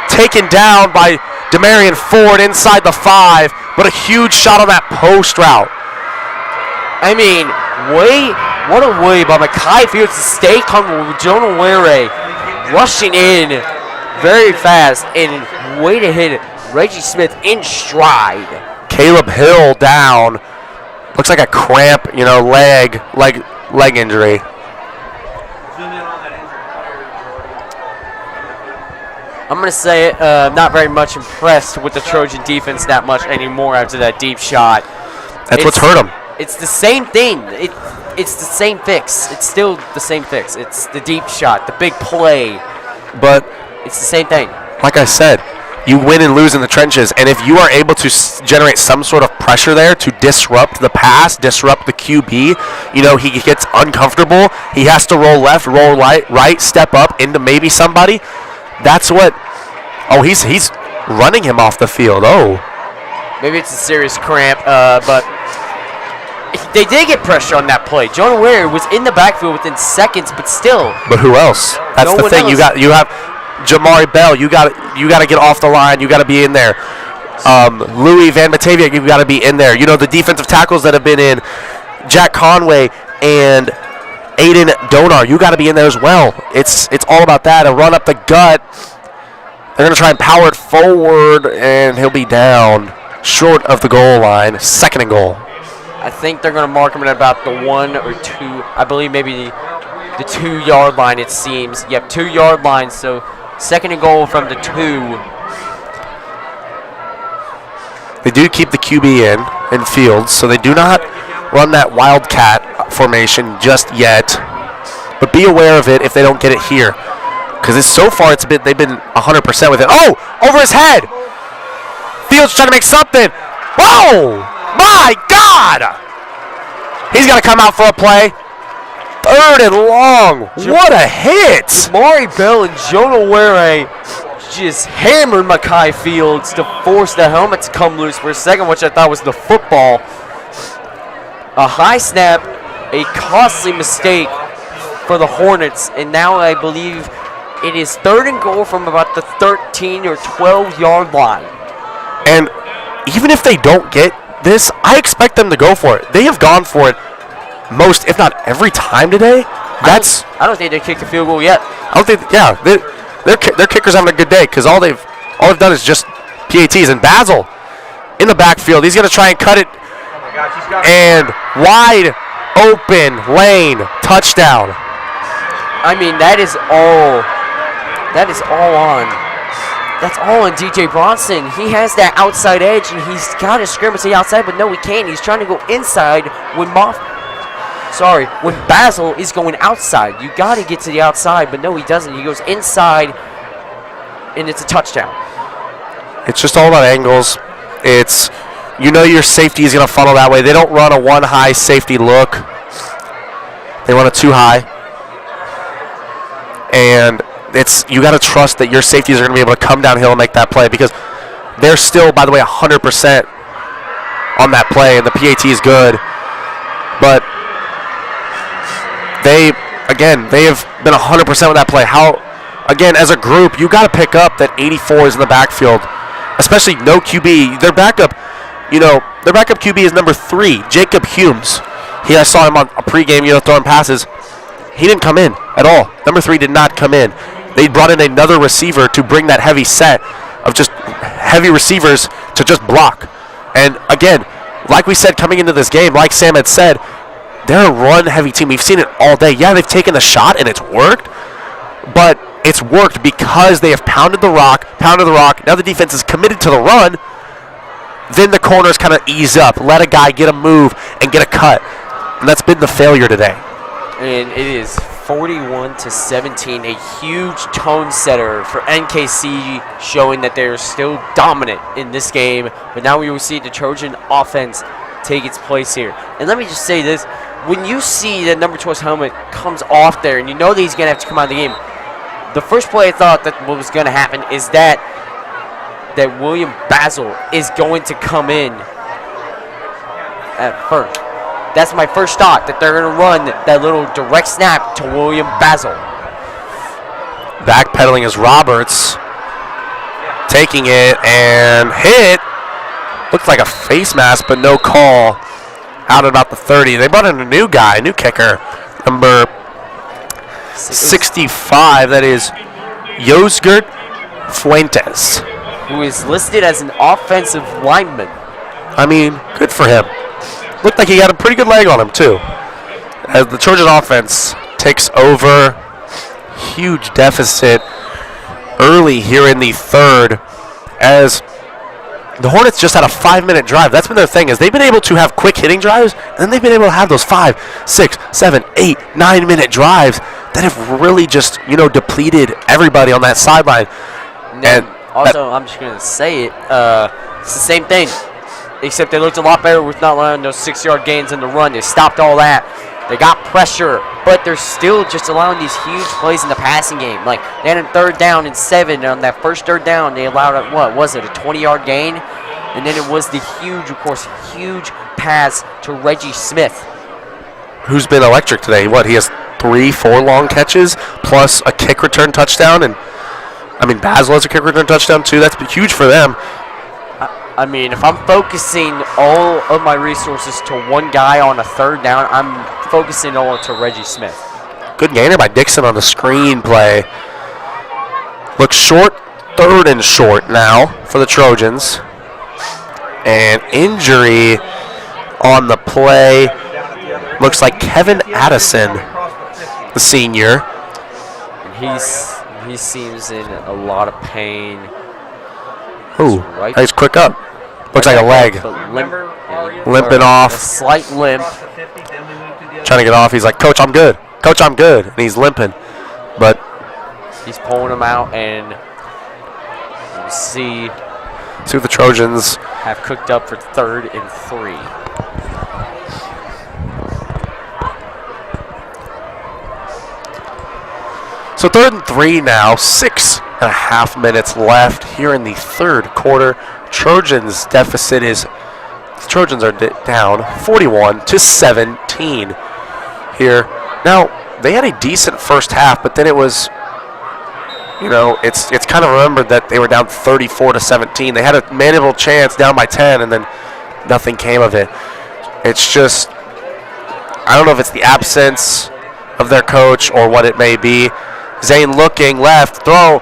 Taken down by Demarion Ford inside the 5. But a huge shot on that post route. I mean, what a way by Mackay Fields to stay comfortable with Jonah Ware rushing in very fast and way to hit Reggie Smith in stride. Caleb Hill down. Looks like a cramp, leg injury. I'm going to say it, not very much impressed with the Trojan defense that much anymore after that deep shot. That's what's hurt them. It's the same thing. It's the same fix. It's still the same fix. It's the deep shot, the big play. But it's the same thing. Like I said, you win and lose in the trenches. And if you are able to generate some sort of pressure there to disrupt the pass, disrupt the QB, he gets uncomfortable. He has to roll left, roll right, step up into maybe somebody. That's what. Oh, he's running him off the field. Oh. Maybe it's a serious cramp, but they did get pressure on that play. Jonah Ware was in the backfield within seconds, but still. But who else? That's No the one thing. else. You have Jamari Bell. You got to get off the line. You got to be in there. Louis Van Batavia, you've got to be in there. You know, the defensive tackles that have been in, Jack Conway and Aiden Donar, you got to be in there as well. It's all about that. A run up the gut. They're going to try and power it forward, and he'll be down short of the goal line. 2nd and goal. I think they're going to mark him at about the 1 or 2, I believe maybe the 2-yard line, it seems. Yep, 2-yard line, so 2nd and goal from the 2. They do keep the QB in Fields, so they do not run that wildcat formation just yet. But be aware of it if they don't get it here, because so far they've been 100% with it. Oh, over his head! Fields trying to make something. Whoa! My God! He's got to come out for a play. 3rd and long. What a hit! Maury Bell and Jonah Ware just hammered Mackay Fields to force the helmet to come loose for a second, which I thought was the football. A high snap, a costly mistake for the Hornets, and now I believe it is 3rd and goal from about the 13 or 12-yard line. And even if they don't get this, I expect them to go for it. They have gone for it most, if not every time today. I don't think they kicked a field goal yet. I don't think. Yeah, their kicker's having a good day, because all they've done is just PATs. And Basil in the backfield, he's going to try and cut it. Oh my gosh, he's got And wide open lane, touchdown. I mean, that is all on. That's all on DJ Bronson. He has that outside edge, and he's got to scrimmage to the outside, but no, he can't. He's trying to go inside when when Basil is going outside. You got to get to the outside, but no, he doesn't. He goes inside, and it's a touchdown. It's just all about angles. It's, your safety is going to funnel that way. They don't run a 1-high safety look. They run a 2-high. And you got to trust that your safeties are going to be able to come downhill and make that play, because they're still, by the way, 100% on that play, and the PAT is good. But they have been 100% with that play. Again, as a group, you got to pick up that 84 is in the backfield, especially no QB. Their backup QB is number 3, Jacob Humes. I saw him on a pregame, throwing passes. He didn't come in at all. Number 3 did not come in. They brought in another receiver to bring that heavy set of just heavy receivers to just block. And again, like we said coming into this game, like Sam had said, they're a run-heavy team. We've seen it all day. Yeah, they've taken the shot and it's worked, but it's worked because they have pounded the rock. Now the defense is committed to the run. Then the corners kind of ease up, let a guy get a move and get a cut. And that's been the failure today. And it is 41-17, a huge tone setter for NKC, showing that they're still dominant in this game. But now we will see the Trojan offense take its place here. And let me just say this. When you see that number 12's helmet comes off there and you know that he's going to have to come out of the game, the first play I thought that what was going to happen is that William Basil is going to come in at first. That's my first thought, that they're going to run that little direct snap to William Basil. Backpedaling is Roberts. Taking it and hit. Looked like a face mask, but no call. Out at about the 30. They brought in a new guy, a new kicker. Number 65. That is Yosgert Fuentes, who is listed as an offensive lineman. I mean, good for him. Looked like he had a pretty good leg on him, too. As the Trojan offense takes over, huge deficit early here in the 3rd, as the Hornets just had a 5-minute drive. That's been their thing, is they've been able to have quick hitting drives, and then they've been able to have those 5, 6, 7, 8, 9-minute drives that have really just, depleted everybody on that sideline. And also, I'm just going to say it, it's the same thing, except they looked a lot better with not allowing those 6-yard gains in the run. They stopped all that. They got pressure, but they're still just allowing these huge plays in the passing game. Like, they had a 3rd down and 7. On that first 3rd down, they allowed, a 20-yard gain? And then it was the huge pass to Reggie Smith. Who's been electric today. He has 3-4 long catches plus a kick return touchdown. And, I mean, Basil has a kick return touchdown, too. That's huge for them. I mean, if I'm focusing all of my resources to one guy on a 3rd down, I'm focusing all to Reggie Smith. Good gainer by Dixon on the screen play. Looks short, 3rd and short now for the Trojans. And injury on the play. Looks like Kevin Addison, the senior. And he seems in a lot of pain. Ooh, Right. nice quick up. Looks like a leg. Limping A off. slight limp. Trying to get off. He's like, Coach, I'm good. Coach, I'm good. And he's limping. But He's pulling him out, and we'll see what the Trojans have cooked up for 3rd and 3. So 3rd and 3 now, 6.5 minutes left here in the 3rd quarter. Trojans deficit is, the Trojans are down 41-17 here. Now, they had a decent first half, but then it was, it's kind of remembered that they were down 34-17. They had a manageable chance down by 10, and then nothing came of it. It's just, I don't know if it's the absence of their coach or what it may be. Zane looking left, throw,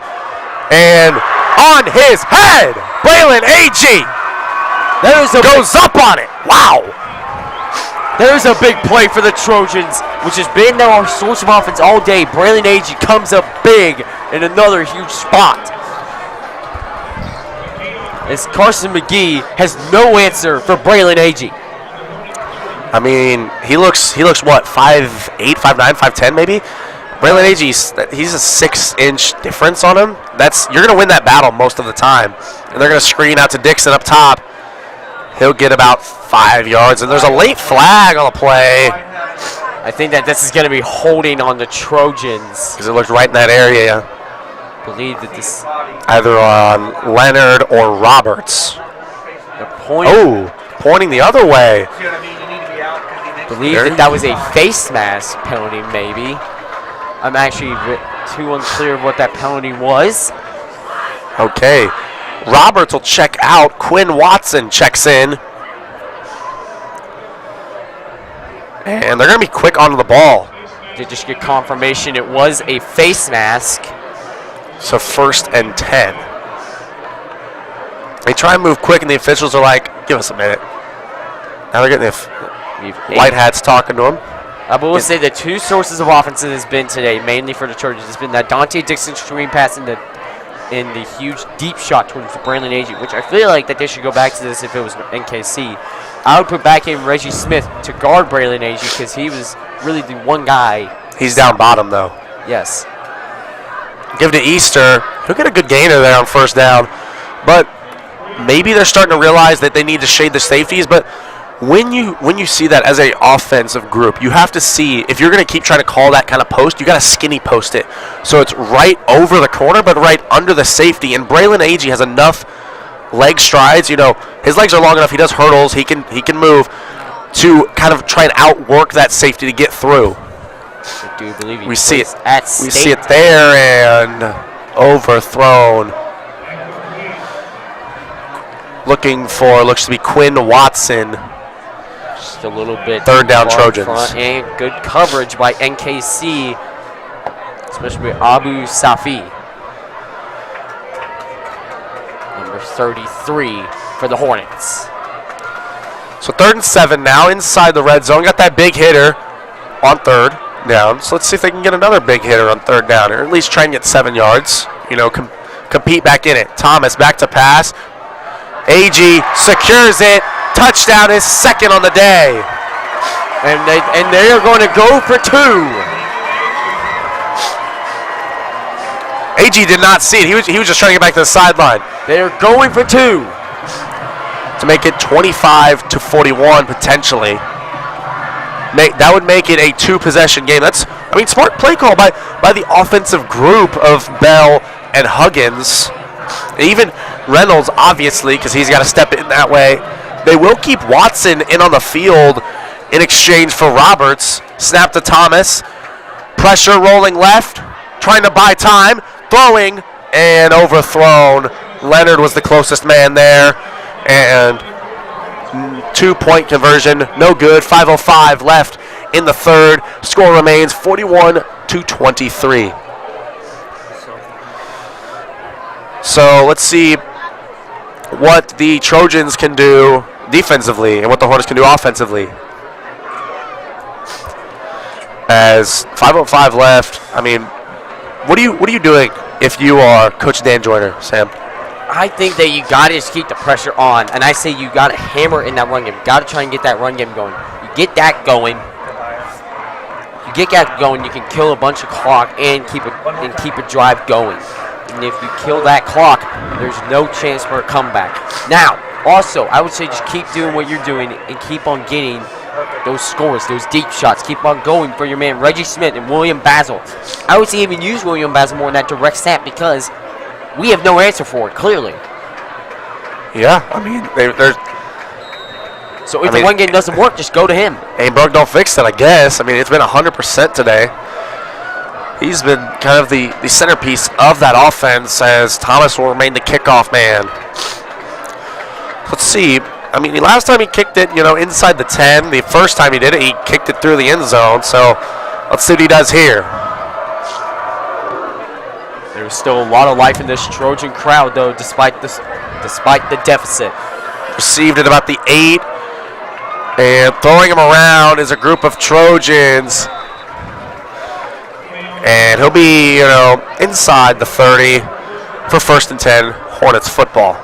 and on his head, Braylon Agee goes up on it. Wow. There's a big play for the Trojans, which has been our source of offense all day. Braylon Agee comes up big in another huge spot. As Carson McGee has no answer for Braylon Agee. I mean, he looks what, 5'8", 5'9", 5'10", maybe? Braylon Agee, he's a 6-inch difference on him. You're going to win that battle most of the time. And they're going to screen out to Dixon up top. He'll get about 5 yards. And there's a late flag on the play. I think that this is going to be holding on the Trojans. Because it looked right in that area. I believe that this... Either on Leonard or Roberts. Pointing the other way. I believe that was a face mask penalty, maybe. I'm actually too unclear of what that penalty was. Okay. Roberts will check out. Quinn Watson checks in. And they're going to be quick onto the ball. Did just get confirmation it was a face mask. So 1st and 10. They try and move quick, and the officials are like, give us a minute. Now they're getting the white hats talking to them. I will say the 2 sources of offense that has been today, mainly for the Trojans, has been that Dante Dixon screen pass and the huge deep shot towards Braylon Agee, which I feel like that they should go back to this if it was NKC. I would put back in Reggie Smith to guard Braylon Agee because he was really the one guy. He's down bottom, though. Yes. Give it to Easter. He'll get a good gainer there on 1st down. But maybe they're starting to realize that they need to shade the safeties, but when you see that as an offensive group, you have to see, if you're going to keep trying to call that kind of post, you got to skinny post it. So it's right over the corner, but right under the safety. And Braylon Agee has enough leg strides. His legs are long enough. He does hurdles. He can move to kind of try and outwork that safety to get through. I do believe we see it. At we see it there and overthrown. Looks to be Quinn Watson. Just a little bit 3rd down Trojans. Front, and good coverage by NKC, especially Abu Safi. Number 33 for the Hornets. So 3rd and 7 now inside the red zone. Got that big hitter on 3rd down. So let's see if they can get another big hitter on 3rd down, or at least try and get 7 yards. Compete back in it. Thomas back to pass. Agee secures it. Touchdown is 2nd on the day. And they are going to go for 2. Agee did not see it. He was just trying to get back to the sideline. They are going for 2. To make it 25-41 potentially. That would make it a 2-possession game. Smart play call by the offensive group of Bell and Huggins. Even Reynolds, obviously, because he's got to step in that way. They will keep Watson in on the field in exchange for Roberts. Snap to Thomas. Pressure rolling left. Trying to buy time. Throwing and overthrown. Leonard was the closest man there. And 2-point conversion. No good. 5:05 left in the third. Score remains 41-23. So let's see what the Trojans can do defensively and what the Hornets can do offensively. As 5:05 left, what are you doing if you are Coach Dan Joyner, Sam? I think that you got to just keep the pressure on, and I say you got to hammer in that run game. Got to try and get that run game going. You get that going. You can kill a bunch of clock and keep a drive going. And if you kill that clock, there's no chance for a comeback. Now, also, I would say just keep doing what you're doing and keep on getting those scores, those deep shots. Keep on going for your man Reggie Smith and William Basil. I would say even use William Basil more in that direct snap because we have no answer for it, clearly. Yeah, there's. So if the one game doesn't work, just go to him. Ain't broke, don't fix it, I guess. It's been 100% today. He's been kind of the centerpiece of that offense as Thomas will remain the kickoff man. Let's see. Last time he kicked it, inside the 10. The first time he did it, he kicked it through the end zone. So let's see what he does here. There's still a lot of life in this Trojan crowd, though, despite the deficit. Received at about the 8. And throwing him around is a group of Trojans. And he'll be, inside the 30 for 1st and 10, Hornets football.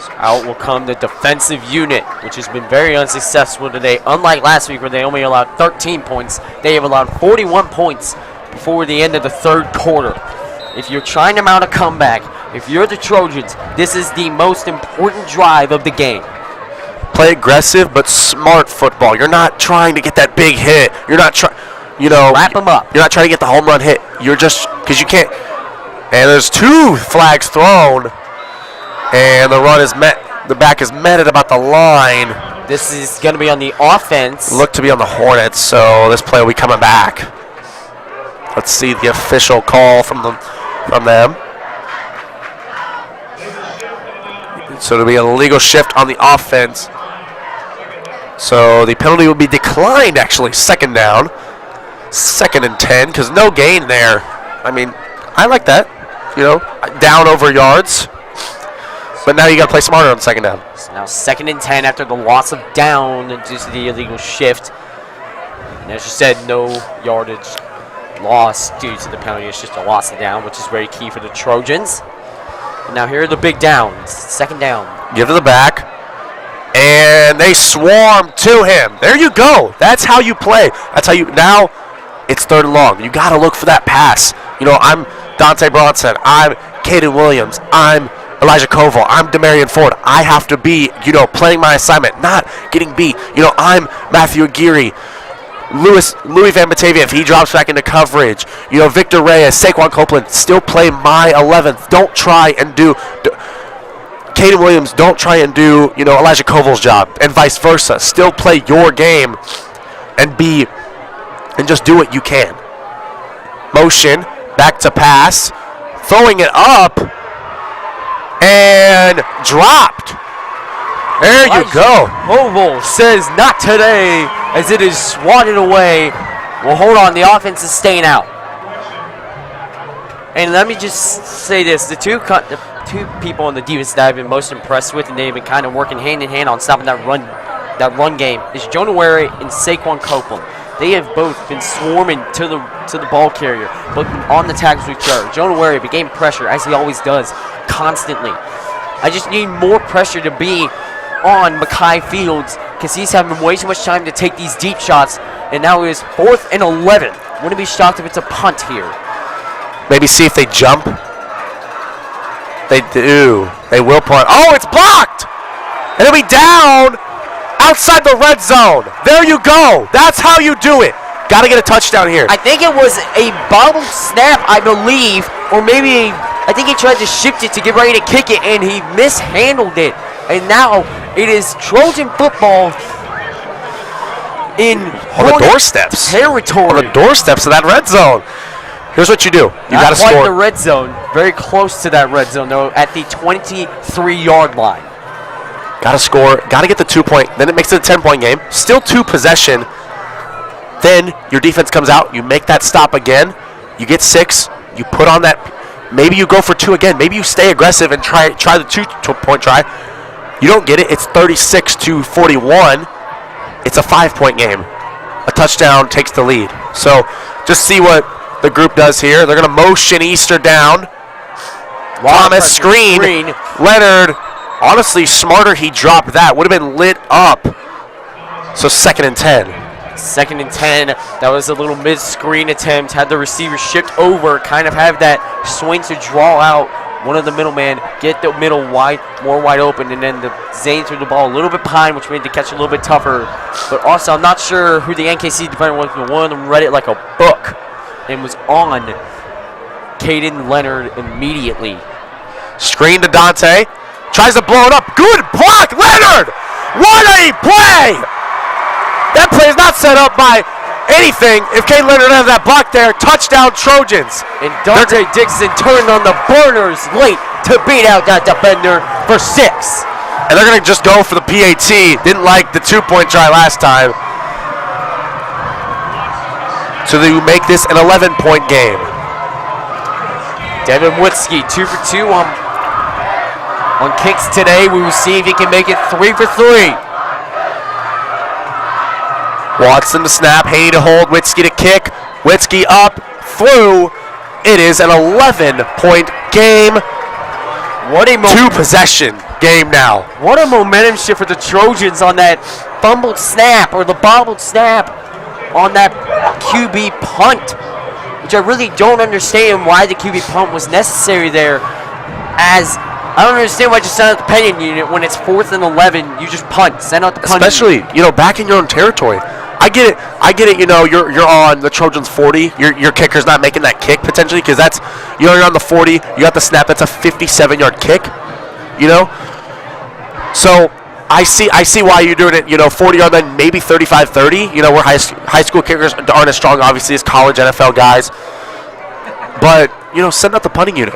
So out will come the defensive unit, which has been very unsuccessful today. Unlike last week where they only allowed 13 points, they have allowed 41 points before the end of the third quarter. If you're trying to mount a comeback, if you're the Trojans, this is the most important drive of the game. Play aggressive but smart football. You're not trying to get that big hit. You're not trying... wrap them up. You're not trying to get the home run hit. You're just, because you can't. And there's 2 flags thrown. And the run is met. The back is met at about the line. This is going to be on the offense. Look to be on the Hornets, so this play will be coming back. Let's see the official call from them. So it'll be a legal shift on the offense. So the penalty will be declined, actually. 2nd down. 2nd and 10, because no gain there. I like that. Down over yards. But now you got to play smarter on 2nd down. So now 2nd and 10 after the loss of down due to the illegal shift. And as you said, no yardage loss due to the penalty. It's just a loss of down, which is very key for the Trojans. And now here are the big downs. 2nd down. Give to the back. And they swarm to him. There you go. That's how you play. That's how you... Now... It's 3rd and long. You got to look for that pass. I'm Dante Bronson. I'm Caden Williams. I'm Elijah Koval. I'm Demarion Ford. I have to be, playing my assignment, not getting beat. I'm Matthew Aguirre. Louis Van Batavia, if he drops back into coverage. Victor Reyes, Saquon Copeland, still play my 11th. Don't try and do... Caden Williams, don't try and do, Elijah Koval's job, and vice versa. Still play your game and just do what you can. Motion, back to pass, throwing it up, and dropped. There you go. Koval says not today as it is swatted away. Well, hold on. The offense is staying out. And let me just say this. The two people on the defense that I've been most impressed with, and they've been kind of working hand in hand on stopping that run game, is Jonah Wary and Saquon Copeland. They have both been swarming to the ball carrier, but on the tackles with each other. Jonah Wary became pressure, as he always does, constantly. I just need more pressure to be on Mekhi Fields because he's having way too much time to take these deep shots, and now it is 4th and 11. Wouldn't be shocked if it's a punt here. Maybe see if they jump. They do. They will punt. Oh, it's blocked! And it'll be down outside the red zone. There you go. That's how you do it. Got to get a touchdown here. I think it was a bobbled snap, I believe, or maybe I think he tried to shift it to get ready to kick it, and he mishandled it. And now it is Trojan football in On the Hornet doorsteps. territory. On the doorsteps of that red zone. Here's what you do. You got to Not quite score. the red zone. Very close to that red zone, though, at the 23-yard line. Got to score. Got to get the 2 point. Then it makes it a 10-point game. Still 2 possession. Then your defense comes out. You make that stop again. You get 6. You put on that. Maybe you go for 2 again. Maybe you stay aggressive and try the 2-point try. You don't get it. It's 36-41. It's a 5-point game. A touchdown takes the lead. So just see what the group does here. They're going to motion Easter down. Thomas screen. Leonard, honestly, smarter he dropped that. Would have been lit up. So 2nd and 10. 2nd and 10. That was a little mid-screen attempt. Had the receiver shift over, kind of have that swing to draw out one of the middlemen, get the middle more wide open, and then the Zane threw the ball a little bit behind, which made the catch a little bit tougher. But also, I'm not sure who the NKC defender was, but one of them read it like a book and was on Caden Leonard immediately. Screen to Dante. Tries to blow it up. Good block, Leonard! What a play! That play is not set up by anything. If Caden Leonard has that block there, touchdown Trojans. And Dante Dixon turned on the burners late to beat out that defender for 6. And they're going to just go for the PAT. Didn't like the 2-point try last time. So they make this an 11-point game. Devin Witzke, 2 for 2 on kicks today. We will see if he can make it 3 for 3. Watson to snap, Haney to hold, Witzke to kick. Witzke up, through. It is an 11-point game. What a 2-possession game now. What a momentum shift for the Trojans on that fumbled snap or the bobbled snap on that QB punt, which I really don't understand why the QB punt was necessary there, as I don't understand why you send out the punting unit when it's 4th and 11. You just punt. Send out the punting Especially, unit. Back in your own territory. I get it, you're on the Trojans 40. Your kicker's not making that kick potentially because that's, you're on the 40. You got the snap. That's a 57-yard kick, So I see why you're doing it, 40-yard line, maybe 35-30. Where high school kickers aren't as strong, obviously, as college NFL guys. But, send out the punting unit.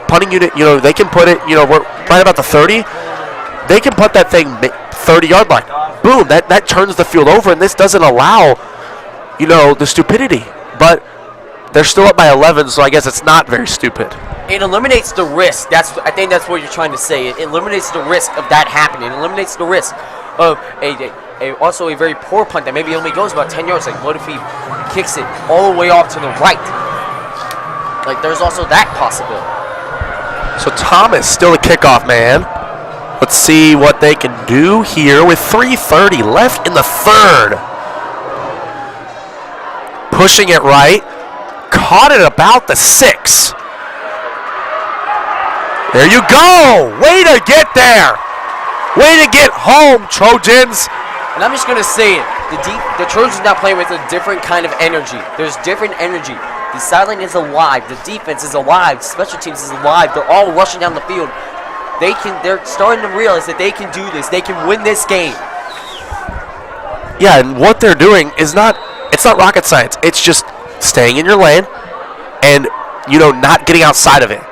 Punting unit, they can put it, we're right about the 30. They can put that thing 30-yard line. Boom, that turns the field over, and this doesn't allow, the stupidity. But they're still up by 11, so I guess it's not very stupid. It eliminates the risk. I think that's what you're trying to say. It eliminates the risk of that happening. It eliminates the risk of also a very poor punt that maybe only goes about 10 yards. Like, what if he kicks it all the way off to the right? Like, there's also that possibility. So Thomas still a kickoff man. Let's see what they can do here with 3:30 left in the 3rd. Pushing it right. Caught it about the 6. There you go. Way to get there. Way to get home, Trojans. And I'm just going to say it. The Trojans not playing with a different kind of energy. There's different energy. The sideline is alive. The defense is alive. Special teams is alive. They're all rushing down the field. They're starting to realize that they can do this. They can win this game. Yeah, and what they're doing is not rocket science. It's just staying in your lane and, not getting outside of it.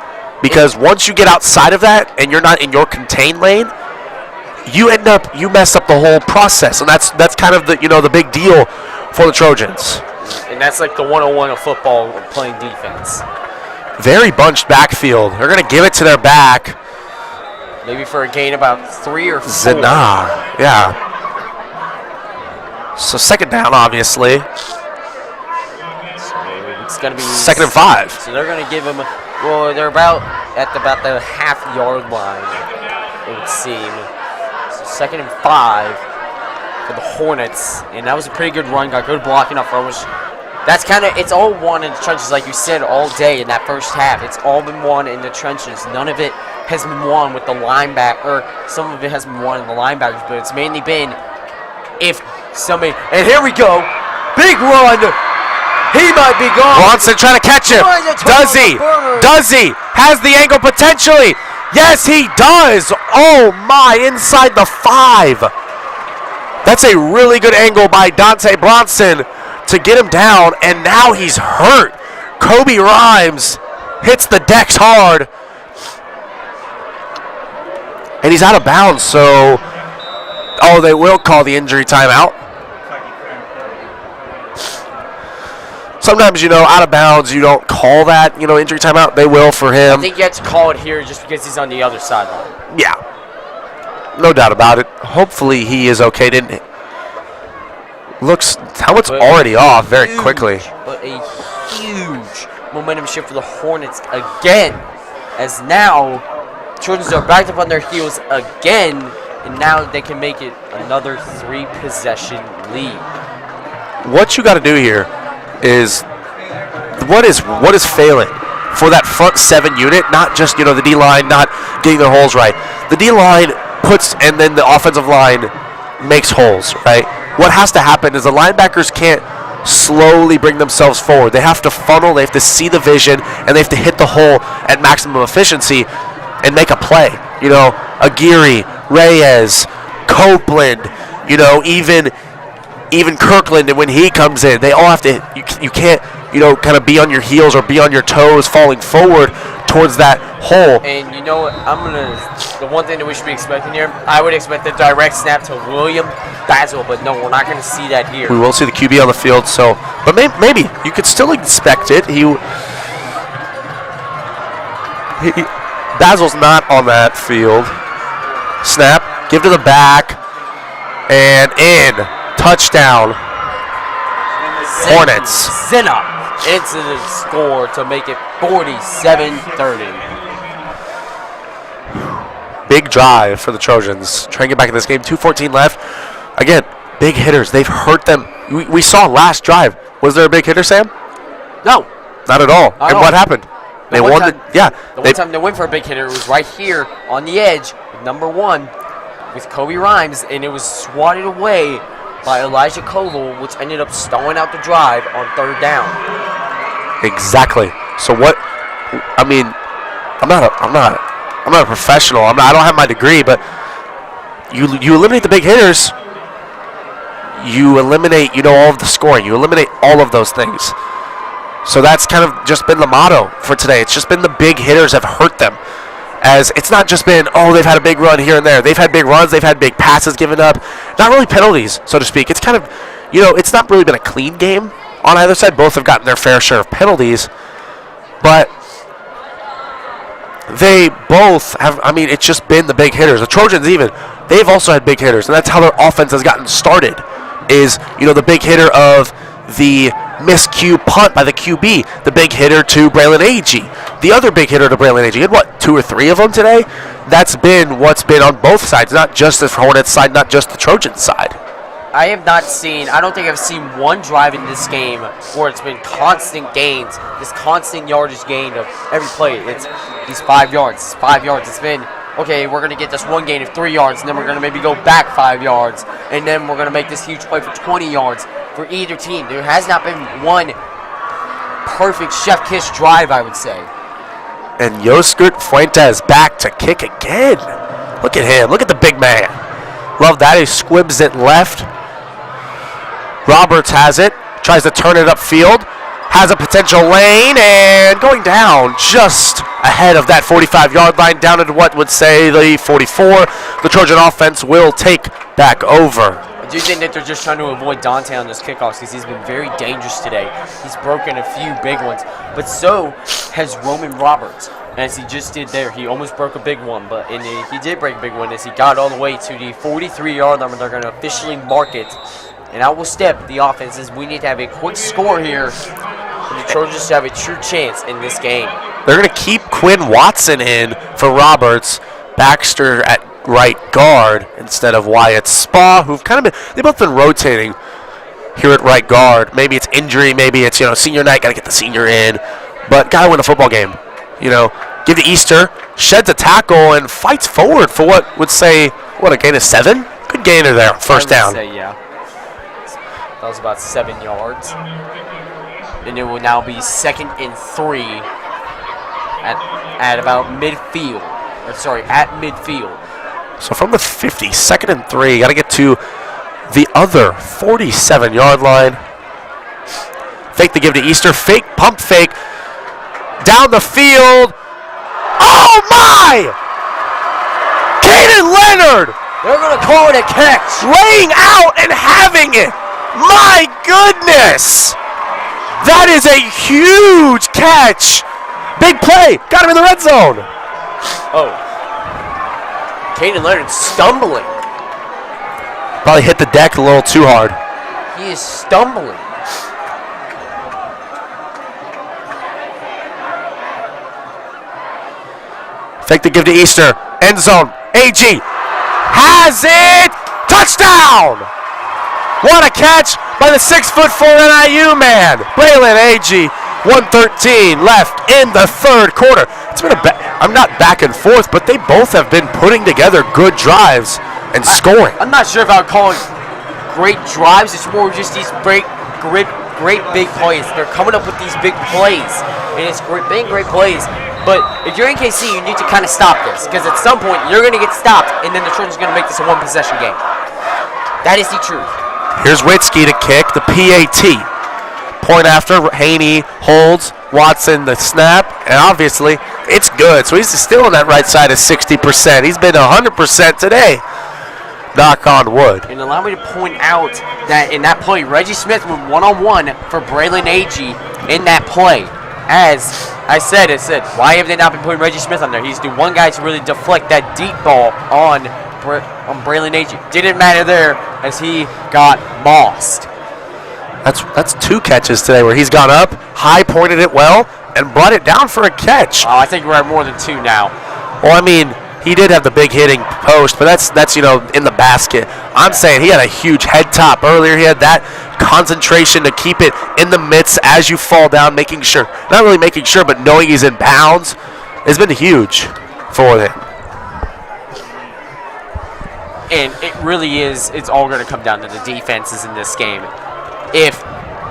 Because once you get outside of that and you're not in your contained lane, you mess up the whole process. And that's kind of the big deal for the Trojans. And that's like the 101 of football, playing defense. Very bunched backfield. They're going to give it to their back. Maybe for a gain about 3 or 4. Zana, yeah. So 2nd down, obviously. So it's going to be 2nd and 5. So they're going to give him, they're about the half-yard line, it would seem. So 2nd and 5 for the Hornets. And that was a pretty good run. Got good blocking up front. It's all won in the trenches, like you said, all day in that first half. It's all been won in the trenches. None of it has been won with the linebacker. Some of it has been won in the linebackers, but it's mainly been if somebody, and here we go, big run. He might be gone. Bronson trying to catch him. Does he? Does he? Has the angle potentially? Yes, he does. Oh my, inside the 5. That's a really good angle by Dante Bronson to get him down, and now he's hurt. Kobe Rhymes hits the decks hard, and he's out of bounds, so, oh, they will call the injury timeout. Sometimes, out of bounds, you don't call that, injury timeout. They will for him. I think you have to call it here just because he's on the other sideline. Yeah. No doubt about it. Hopefully he is okay. Looks, helmet's already off very quickly. But a huge momentum shift for the Hornets again, as now Trojans are backed up on their heels again, and now they can make it another 3-possession lead. What you got to do here is what is failing for that front 7 unit, not just the D-line not getting their holes right. The D-line puts, and then the offensive line makes holes, right? What has to happen is the linebackers can't slowly bring themselves forward. They have to funnel, they have to see the vision, and they have to hit the hole at maximum efficiency and make a play. Aguirre, Reyes, Copeland, even Kirkland, and when he comes in, they all have to, you can't, kind of be on your heels or be on your toes falling forward towards that hole. And you know what, the one thing that we should be expecting here, I would expect the direct snap to William Basil, but no, we're not going to see that here. We will see the QB on the field, so, but maybe you could still expect it. Basil's not on that field. Snap, give to the back, and in. Touchdown. Hornets. Zinna into the score to make it 47-30. Big drive for the Trojans. Trying to get back in this game. 2:14 left. Again, big hitters. They've hurt them. We saw last drive. Was there a big hitter, Sam? No. Not at all. And what happened? They won the one time they went for a big hitter, it was right here on the edge, number 1, with Kobe Rhymes, and it was swatted away by Elijah Koval, which ended up stalling out the drive on 3rd down. Exactly. So what? I mean, I'm not a professional. I don't have my degree, but you eliminate the big hitters. You eliminate, all of the scoring. You eliminate all of those things. So that's kind of just been the motto for today. It's just been the big hitters have hurt them. As it's not just been, they've had a big run here and there. They've had big runs. They've had big passes given up. Not really penalties, so to speak. It's kind of, it's not really been a clean game on either side. Both have gotten their fair share of penalties. But they both have, it's just been the big hitters. The Trojans even, they've also had big hitters. And that's how their offense has gotten started is, the big hitter of the miscue punt by the QB, the big hitter to Braylon Agee, the other big hitter to Braylon Agee. He had 2 or 3 of them today? That's been what's been on both sides, not just the Hornets side, not just the Trojans side. I don't think I've seen one drive in this game where it's been constant gains, this constant yardage gain of every play. It's these 5 yards, It's been, okay, we're going to get this one gain of 3 yards, and then we're going to maybe go back 5 yards, and then we're going to make this huge play for 20 yards for either team. There has not been one perfect chef kiss drive, I would say. And Yoskert Fuentes back to kick again. Look at him. Look at the big man. Love that. He squibs it left. Roberts has it. Tries to turn it upfield. Has a potential lane and going down just ahead of that 45-yard line, down at what would say the 44. The Trojan offense will take back over. I do think that they're just trying to avoid Dante on those kickoffs because he's been very dangerous today. He's broken a few big ones, but so has Roman Roberts. As he just did there, he almost broke a big one, but he did break a big one as he got all the way to the 43-yard line. They're going to officially mark it, and I will step the offense as we need to have a quick score here for the Trojans to have a true chance in this game. They're going to keep Quinn Watson in for Roberts, Baxter at right guard instead of Wyatt Spa, who've kind of been, they've both been rotating here at right guard. Maybe it's injury, maybe it's, senior night, got to get the senior in, but got to win a football game. Give to Easter, sheds a tackle and fights forward for what would say, a gain of 7? Good gainer there, first down. I would say, yeah. That was about 7 yards. And it will now be 2nd and 3 at about midfield. At midfield. So from the 50, 2nd and 3, got to get to the other 47-yard line. Fake to give to Easter. Fake, pump fake. Down the field. Oh, my! Caden Leonard! They're going to call it a catch. Laying out and having it. My goodness! That is a huge catch. Big play. Got him in the red zone. Oh. Caden Leonard stumbling. Probably hit the deck a little too hard. He is stumbling. Fake to give to Easter. End zone. AG has it. Touchdown! What a catch by the 6'4" NIU man. Braylon AG. 1:13 left in the 3rd quarter. It's been I'm not back and forth, but they both have been putting together good drives and scoring. I'm not sure if I would call it great drives. It's more just these great big plays. They're coming up with these big plays, and it's great plays. But if you're in KC, you need to kind of stop this, because at some point you're going to get stopped, and then the Trojans are going to make this a one-possession game. That is the truth. Here's Witzke to kick the PAT. Point after, Haney holds, Watson the snap, and obviously it's good. So he's still on that right side of 60%. He's been 100% today. Knock on wood. And allow me to point out that in that play, Reggie Smith went one-on-one for Braylon Agee in that play. As I said, why have they not been putting Reggie Smith on there? He's the one guy to really deflect that deep ball on Braylon Agee. Didn't matter there as he got mossed. That's 2 catches today where he's gone up, high pointed it well, and brought it down for a catch. Oh, I think we're at more than 2 now. Well, I mean, he did have the big hitting post, but that's in the basket. I'm saying he had a huge head top earlier. He had that concentration to keep it in the midst as you fall down, making sure, not really making sure, but knowing he's in bounds has been huge for him. And it really is, it's all going to come down to the defenses in this game. If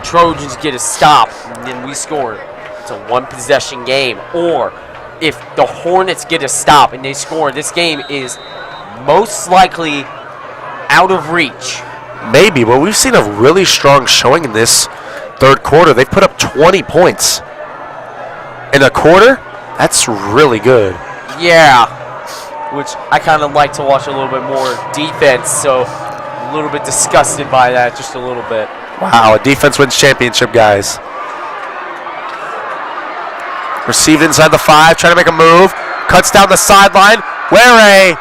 Trojans get a stop and then we score, it's a one-possession game. Or if the Hornets get a stop and they score, this game is most likely out of reach. Maybe, but we've seen a really strong showing in this 3rd quarter. They've put up 20 points in a quarter. That's really good. Yeah, which I kind of like to watch a little bit more defense, so a little bit disgusted by that, just a little bit. Wow, a defense wins championship, guys. Received inside the 5, trying to make a move. Cuts down the sideline. Where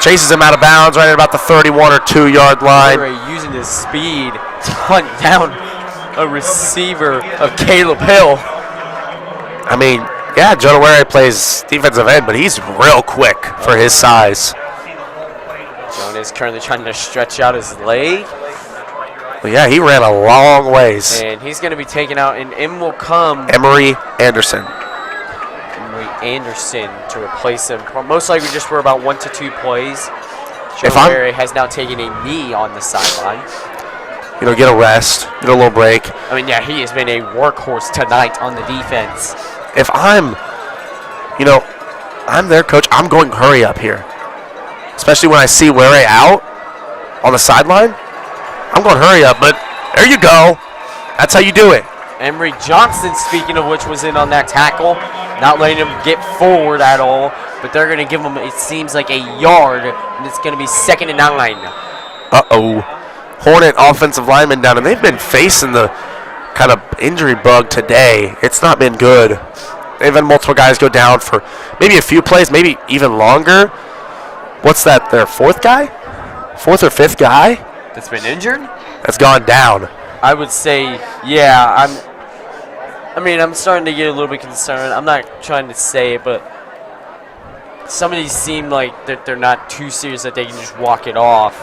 chases him out of bounds right at about the 31 or 2-yard line. Where using his speed to hunt down a receiver of Caleb Hill. I mean, yeah, Jonah Ware plays defensive end, but he's real quick for his size. Jonah is currently trying to stretch out his leg. Well, yeah, he ran a long ways. And he's going to be taken out, and in will come Emory Anderson. Emory Anderson to replace him. Most likely just for about 1 to 2 plays. If Jonah has now taken a knee on the sideline. Get a rest, get a little break. I mean, yeah, he has been a workhorse tonight on the defense. If I'm their coach, I'm going hurry up here. Especially when I see Ware out on the sideline. I'm going hurry up, but there you go. That's how you do it. Emory Johnson, speaking of which, was in on that tackle. Not letting him get forward at all. But they're going to give him, it seems like, a yard. And it's going to be 2nd and 9. Uh-oh. Hornet offensive lineman down, and they've been facing the kind of injury bug today. It's not been good. They've had multiple guys go down for maybe a few plays, maybe even longer. What's that, their 4th guy? 4th or 5th guy? That's been injured? That's gone down. I would say, yeah. I'm starting to get a little bit concerned. I'm not trying to say it, but some of these seem like that they're not too serious that they can just walk it off.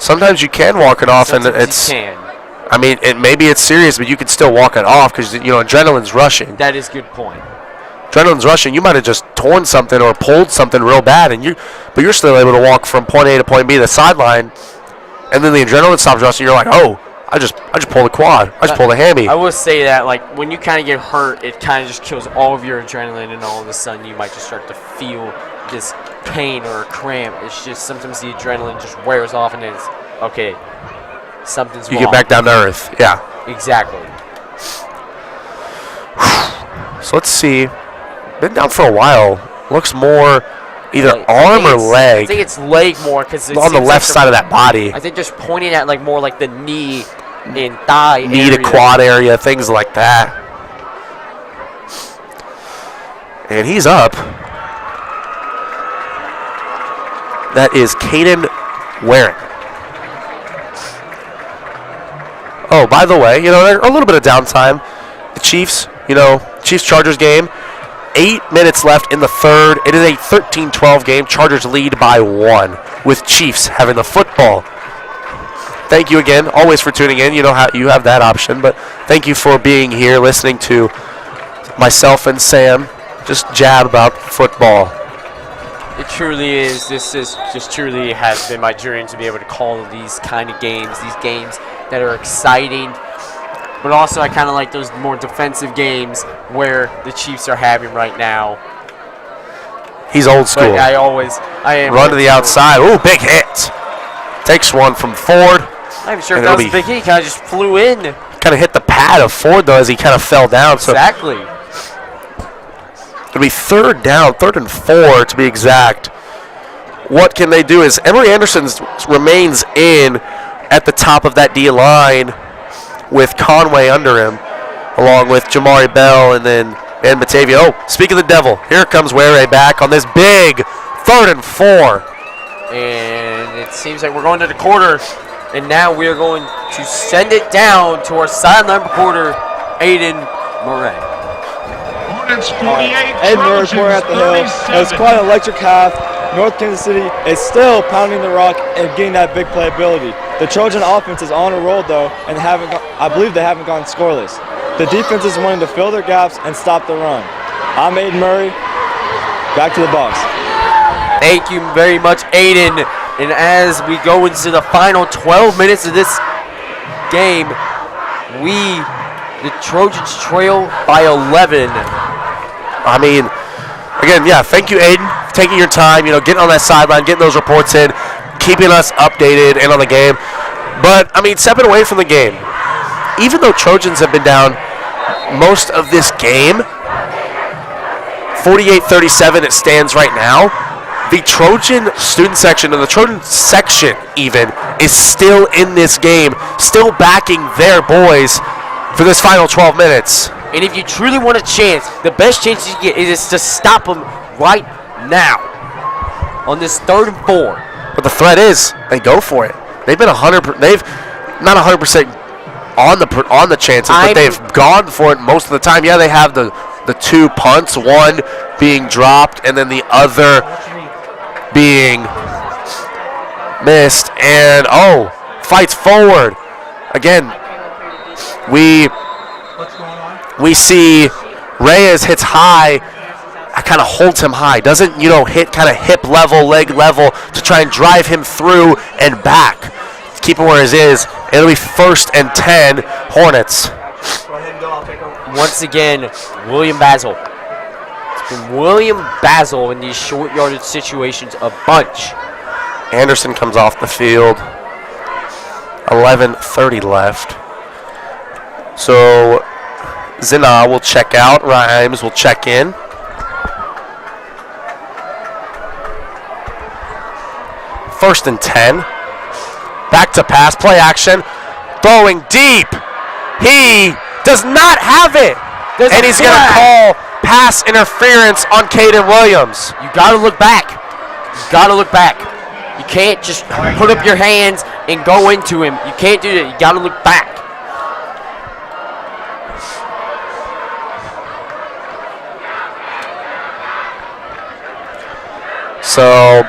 Sometimes you can walk it off, Sometimes and it's. you can. I mean, maybe it's serious, but you can still walk it off because adrenaline's rushing. That is a good point. Adrenaline's rushing. You might have just torn something or pulled something real bad, but you're still able to walk from point A to point B. The sideline, and then the adrenaline stops rushing. You're like, oh, I just pulled a quad. I just pulled a hammy. I will say that, like, when you kind of get hurt, it kind of just kills all of your adrenaline, and all of a sudden you might just start to feel this pain or a cramp. It's just sometimes the adrenaline just wears off, and it's, okay, something's wrong. You get back down to earth. Yeah. Exactly. So let's see. Been down for a while. Looks more either Like, arm or I leg. think it's leg more because On the left side of that body. I think just pointing at like more like the knee and thigh Knee to area. quad area, things like that. And he's up. That is Caden Waring. Oh, by the way, a little bit of downtime. The Chiefs, Chiefs-Chargers game. 8 minutes left in the third. It is a 13-12 game. Chargers lead by 1 with Chiefs having the football. Thank you again, always for tuning in. You know how you have that option, but thank you for being here, listening to myself and Sam just jab about football. It truly is. This is just truly has been my dream to be able to call these kind of games, these games that are exciting. But also, I kind of like those more defensive games where the Chiefs are having right now. He's old school. But I am. Run to the outside. Ooh, big hit. Takes one from Ford. I'm not even sure if that was a big hit. He kind of just flew in. Kind of hit the pad of Ford, though, as he kind of fell down. So exactly. It'll be third down, 3rd and 4 to be exact. What can they do is Emory Anderson remains in at the top of that D line with Conway under him, along with Jamari Bell and Batavia. Oh, speak of the devil, here comes Ware back on this big 3rd and 4. And it seems like we're going to the quarter, and now we are going to send it down to our sideline reporter, Aiden Murray. Hornets 48, Aiden Murray reporting at the Hill. It was quite an electric half. North Kansas City is still pounding the rock and getting that big playability. The Trojan offense is on a roll, though, and I believe they haven't gone scoreless. The defense is wanting to fill their gaps and stop the run. I'm Aiden Murray. Back to the box. Thank you very much, Aiden. And as we go into the final 12 minutes of this game, the Trojans trail by 11. I mean, again, yeah, thank you, Aiden, for taking your time, getting on that sideline, getting those reports in, keeping us updated and on the game. But, I mean, stepping away from the game, even though Trojans have been down most of this game, 48-37 it stands right now, the Trojan student section and the Trojan section even is still in this game, still backing their boys for this final 12 minutes. And if you truly want a chance, the best chance you get is to stop them right now on this 3rd and 4. But the threat is they go for it. They've been 100. They've not 100% on the chances, but they've gone for it most of the time. Yeah, they have the 2 punts, one being dropped and then the other being missed. And fights forward again. We see Reyes hits high. Kind of holds him high. Doesn't, hit kind of hip level, leg level to try and drive him through and back. Keep him where he is. It'll be 1st and 10, Hornets. Once again, William Basil. It's been William Basil in these short yardage situations a bunch. Anderson comes off the field. 11:30 left. So Zina will check out. Rhymes will check in. First and 10. Back to pass, play action. Throwing deep. He does not have it. And he's going to call pass interference on Caden Williams. You got to look back. You got to look back. You can't just put up your hands and go into him. You can't do that. You got to look back. So,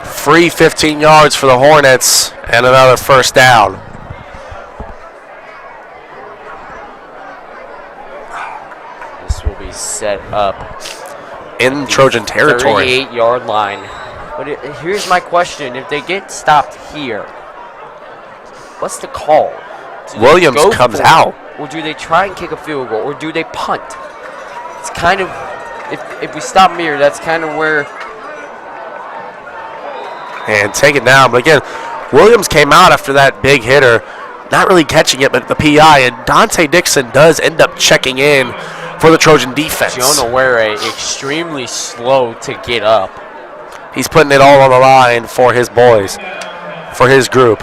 free 15 yards for the Hornets and another 1st down. This will be set up in Trojan territory. 38-yard line. But here's my question. If they get stopped here, what's the call? Do they Williams go comes for it, out. or do they try and kick a field goal, or do they punt? It's kind of, if we stop here, that's kind of where. And take it down. But again, Williams came out after that big hitter, not really catching it, but the PI. And Dante Dixon does end up checking in for the Trojan defense. Jonah Ware extremely slow to get up. He's putting it all on the line for his boys, for his group.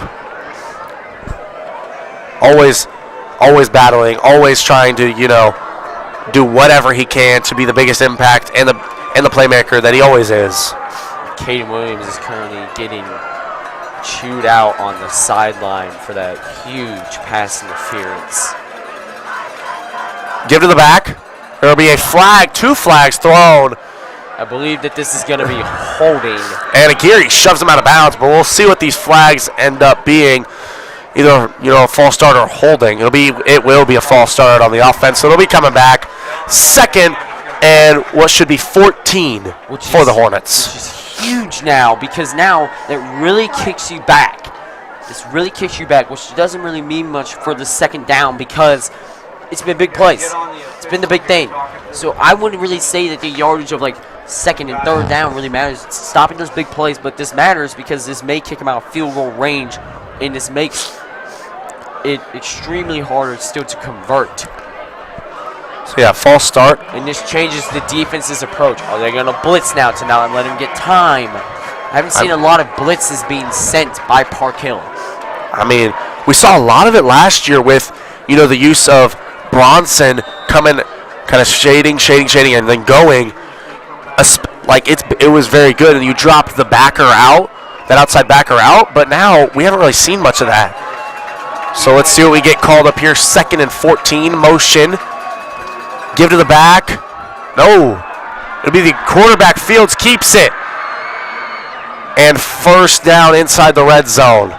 Always battling, always trying to, do whatever he can to be the biggest impact and the playmaker that he always is. Caden Williams is currently getting chewed out on the sideline for that huge pass interference. Give to the back. There will be a flag, 2 flags thrown. I believe that this is going to be holding. And Aguirre shoves him out of bounds, but we'll see what these flags end up being. Either, a false start or holding. It will be a false start on the offense, so it'll be coming back. Second and what should be 14 for the Hornets. Which is huge now, because now it really kicks you back. This really kicks you back, which doesn't really mean much for the second down because it's been big plays. It's been the big thing. So I wouldn't really say that the yardage of second and third down really matters. It's stopping those big plays, but this matters because this may kick them out of field goal range, and this makes it extremely harder still to convert. So yeah, false start. And this changes the defense's approach. Are they going to blitz now to not let him get time? I haven't seen a lot of blitzes being sent by Park Hill. I mean, we saw a lot of it last year with, the use of Bronson coming, kind of shading, and then going. It was very good, and you dropped the backer out, that outside backer out, but now we haven't really seen much of that. So let's see what we get called up here. 2nd and 14, motion. Give to the back. No. It'll be the quarterback. Fields keeps it. And first down inside the red zone.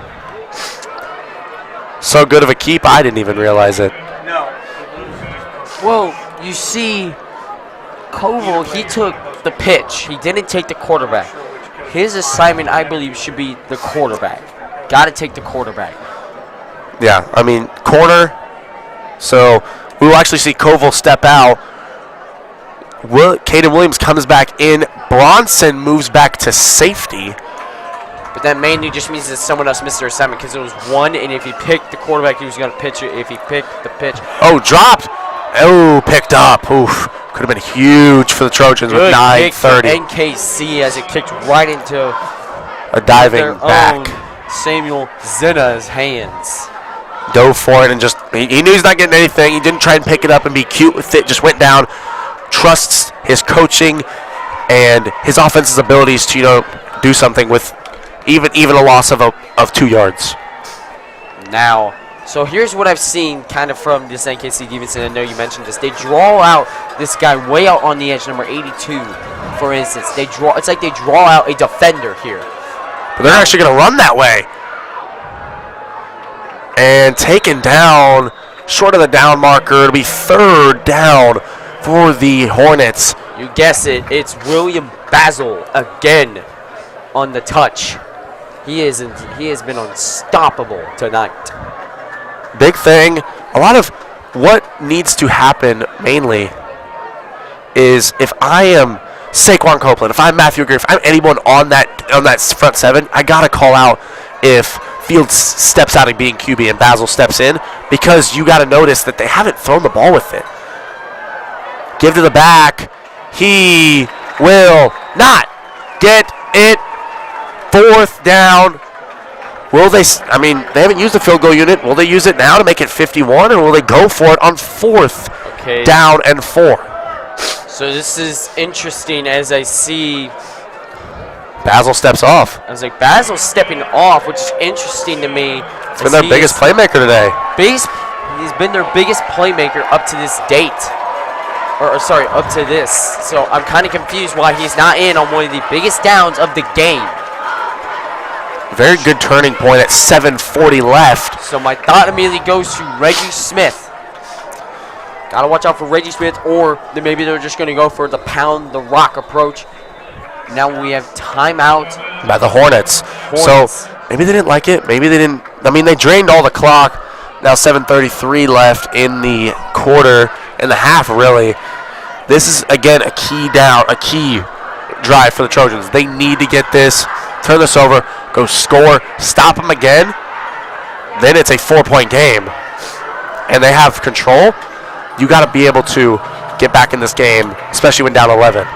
So good of a keep, I didn't even realize it. Well, you see, Koval, he took the pitch. He didn't take the quarterback. His assignment, I believe, should be the quarterback. Got to take the quarterback. Yeah, I mean, corner. So we will actually see Koval step out. Caden Williams comes back in. Bronson moves back to safety. But that mainly just means that someone else missed their assignment because it was one, and if he picked the quarterback, he was going to pitch it. If he picked the pitch. Oh, dropped. Oh, picked up. Oof. Could have been huge for the Trojans with 9:30. NKC as it kicked right into a diving back. Samuel Zinna's hands. Dove for it and just, he knew he's not getting anything. He didn't try and pick it up and be cute with it. Just went down. Trusts his coaching and his offense's abilities to, do something with even a loss of 2 yards. Now, so here's what I've seen kind of from this NKC defense, and I know you mentioned this. They draw out this guy way out on the edge, number 82, for instance. It's like they draw out a defender here. But they're actually going to run that way. And taken down, short of the down marker. It'll be 3rd down for the Hornets. You guess it. It's William Basil again on the touch. He has been unstoppable tonight. Big thing. A lot of what needs to happen mainly is if I am Saquon Copeland, if I'm Matthew Griff, if I'm anyone on that front 7, I got to call out if Fields steps out of being QB and Basil steps in, because you got to notice that they haven't thrown the ball with it. Give to the back. He will not get it. 4th down. Will they? I mean, they haven't used the field goal unit. Will they use it now to make it 51, or will they go for it on 4th down and 4? So this is interesting as I see Basil steps off. I was like, Basil's stepping off, which is interesting to me. He's been their biggest playmaker today. He's been their biggest playmaker up to this date. Sorry, up to this. So I'm kind of confused why he's not in on one of the biggest downs of the game. Very good turning point at 7:40 left. So my thought immediately goes to Reggie Smith. Got to watch out for Reggie Smith, or maybe they're just going to go for the pound the rock approach. Now we have timeout by the Hornets. So Maybe they didn't like it. Maybe they didn't. I mean, they drained all the clock. Now 7:33 left in the quarter, in the half, really. This is, again, a key drive for the Trojans. They need to get this, turn this over, go score, stop them again. Then it's a 4-point game. And they have control. You got to be able to get back in this game, especially when down 11.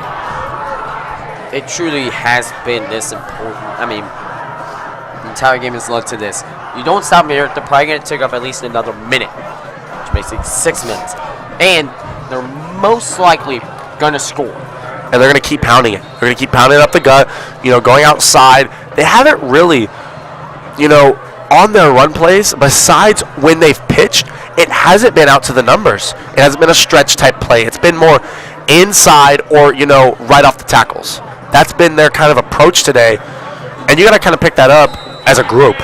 It truly has been this important. I mean, the entire game has led to this. You don't stop here, they're probably going to take up at least another minute, which makes it 6 minutes. And they're most likely going to score. And they're going to keep pounding it. They're going to keep pounding it up the gut, going outside. They haven't really, on their run plays, besides when they've pitched, it hasn't been out to the numbers. It hasn't been a stretch type play. It's been more inside or, right off the tackles. That's been their kind of approach today. And you got to kind of pick that up as a group.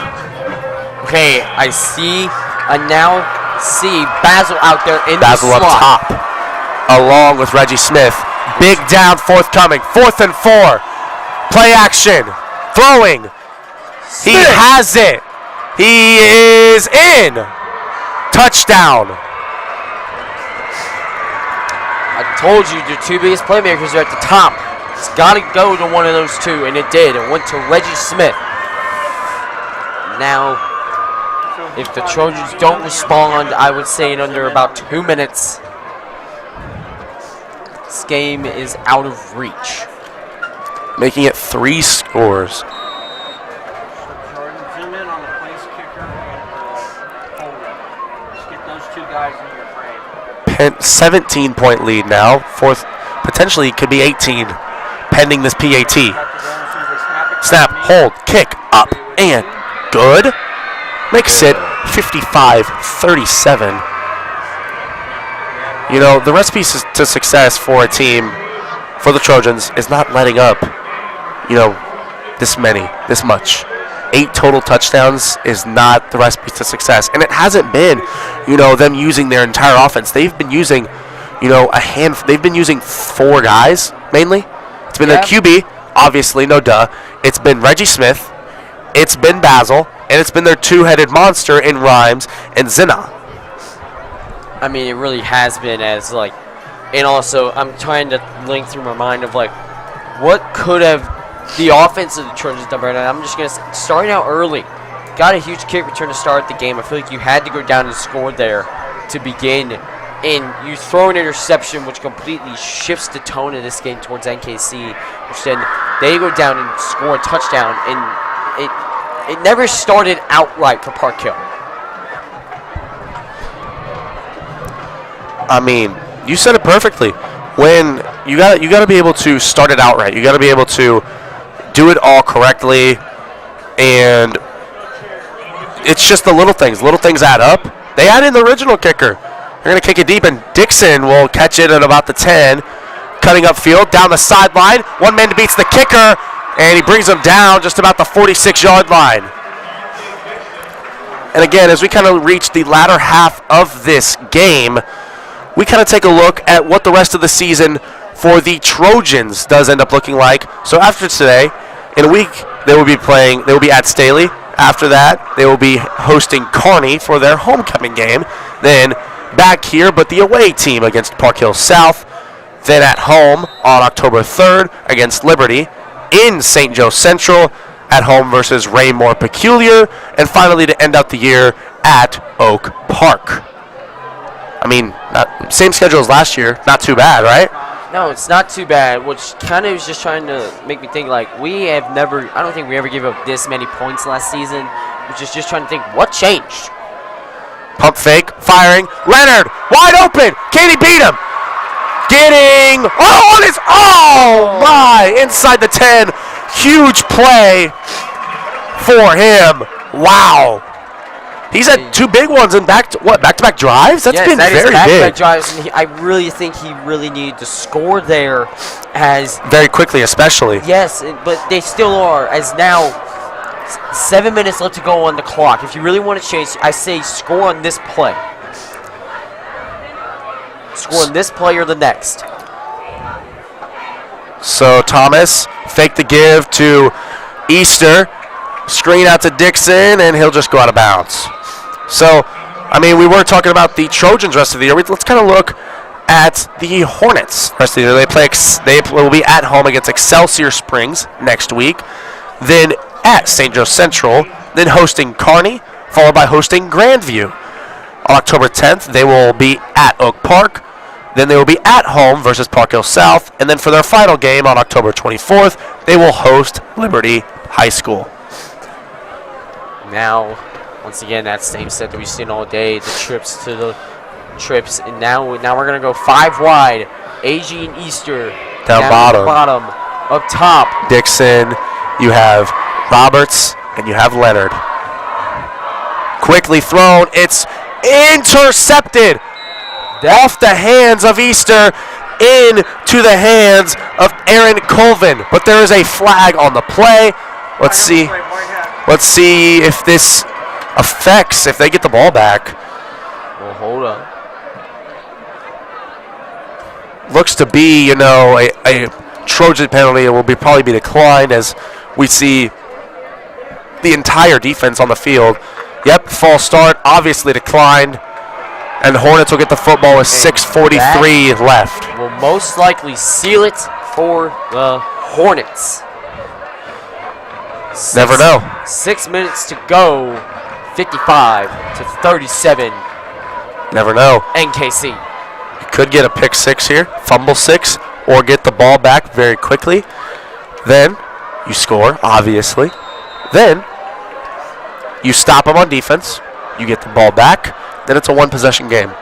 Okay, I now see Basil out there in Basil the slot. up top, along with Reggie Smith. Big down, forthcoming. 4th and 4. Play action. Throwing. He has it. He is in. Touchdown. I told you the two biggest playmakers are at the top. It's got to go to one of those two, and it did. It went to Reggie Smith. Now, if the Trojans don't respond, I would say in under about 2 minutes, this game is out of reach. Making it 3 scores. So Jordan, zoom in on the place kicker and Hornet. Just get those two guys in your frame. 17-point lead now. Fourth, potentially could be 18, pending this PAT. Snap, hold, kick, up, and good. Makes it 55-37. The recipe to success for a team, for the Trojans, is not letting up, this much. 8 total touchdowns is not the recipe to success. And it hasn't been, them using their entire offense. They've been using, they've been using 4 guys, mainly. It's been their QB, obviously, no duh. It's been Reggie Smith. It's been Basil. And it's been their 2-headed monster in Rhymes and Zina. I mean, it really has been and also I'm trying to link through my mind of what could have the offense of the Trojans done better. I'm just going to start out early. Got a huge kick return to start the game. I feel like you had to go down and score there to begin. And you throw an interception, which completely shifts the tone of this game towards NKC, which then they go down and score a touchdown. And it never started outright for Park Hill. I mean, you said it perfectly. When you got to be able to start it out right. You got to be able to do it all correctly, and it's just the little things. Little things add up. They add in the original kicker. They're going to kick it deep, and Dixon will catch it at about the 10, cutting upfield down the sideline. One man beats the kicker, and he brings him down just about the 46-yard line. And again, as we kind of reach the latter half of this game, we kind of take a look at what the rest of the season for the Trojans does end up looking like. So after today, in a week, they will be at Staley. After that, they will be hosting Kearney for their homecoming game. Then back here, but the away team against Park Hill South. Then at home on October 3rd against Liberty. In St. Joe Central, at home versus Raymore Peculiar. And finally, to end out the year, at Oak Park. I mean, same schedule as last year. Not too bad, right? No, it's not too bad, which kind of is just trying to make me think I don't think we ever gave up this many points last season, which is just trying to think, what changed? Pump fake, firing, Leonard, wide open, Katie beat him. Inside the 10, huge play for him. Wow. He's had 2 big ones in back-to-back drives? That's been very big. Back-to-back drives, and I really think he really needed to score there very quickly, especially. Yes, but they still are, as now 7 minutes left to go on the clock. If you really want to change, I say score on this play. Score on this play or the next. So Thomas, fake the give to Easter. Screen out to Dixon, and he'll just go out of bounds. So, I mean, we were talking about the Trojans rest of the year. Let's kind of look at the Hornets rest of the year. They will be at home against Excelsior Springs next week, then at St. Joe Central, then hosting Kearney, followed by hosting Grandview. On October 10th, they will be at Oak Park. Then they will be at home versus Park Hill South. And then for their final game on October 24th, they will host Liberty High School. Now, once again, that same set that we've seen all day, the trips. And now we're going to go 5 wide. AG and Easter. Down bottom. Up top. Dixon, you have Roberts, and you have Leonard. Quickly thrown. It's intercepted off the hands of Easter into the hands of Aaron Colvin. But there is a flag on the play. Let's see if this affects, if they get the ball back. Well, hold up. Looks to be, a Trojan penalty. It will probably be declined as we see the entire defense on the field. Yep, false start, obviously declined. And the Hornets will get the football with 6:43 left. Will most likely seal it for the Hornets. Never know. 6 minutes to go. 55-37. Never know. NKC. You could get a pick 6 here, fumble 6, or get the ball back very quickly. Then you score, obviously. Then you stop them on defense. You get the ball back. Then it's a 1-possession game.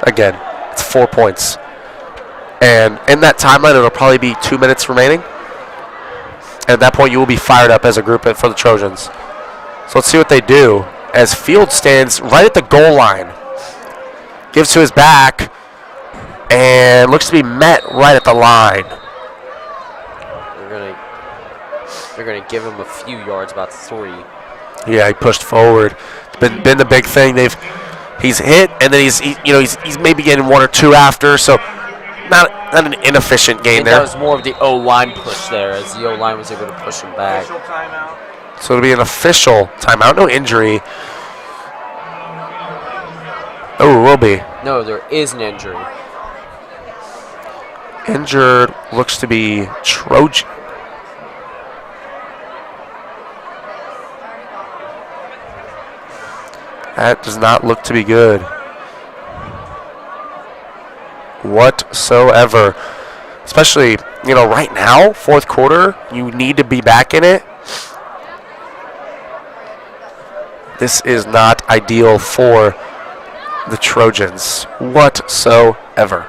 Again, it's 4 points. And in that timeline, it'll probably be 2 minutes remaining. And at that point, you will be fired up as a group for the Trojans. So let's see what they do as Field stands right at the goal line. Gives to his back and looks to be met right at the line. They're gonna give him a few yards, about 3. Yeah, he pushed forward. It's been the big thing. He's hit, and then he's maybe getting 1 or 2 after, so not an inefficient game there. That was more of the O-line push there, as the O-line was able to push him back. Official timeout. So it'll be an official timeout, no injury. Oh, it will be. No, there is an injury. Injured looks to be Trojan. That does not look to be good whatsoever. Especially, right now, 4th quarter, you need to be back in it. This is not ideal for the Trojans whatsoever.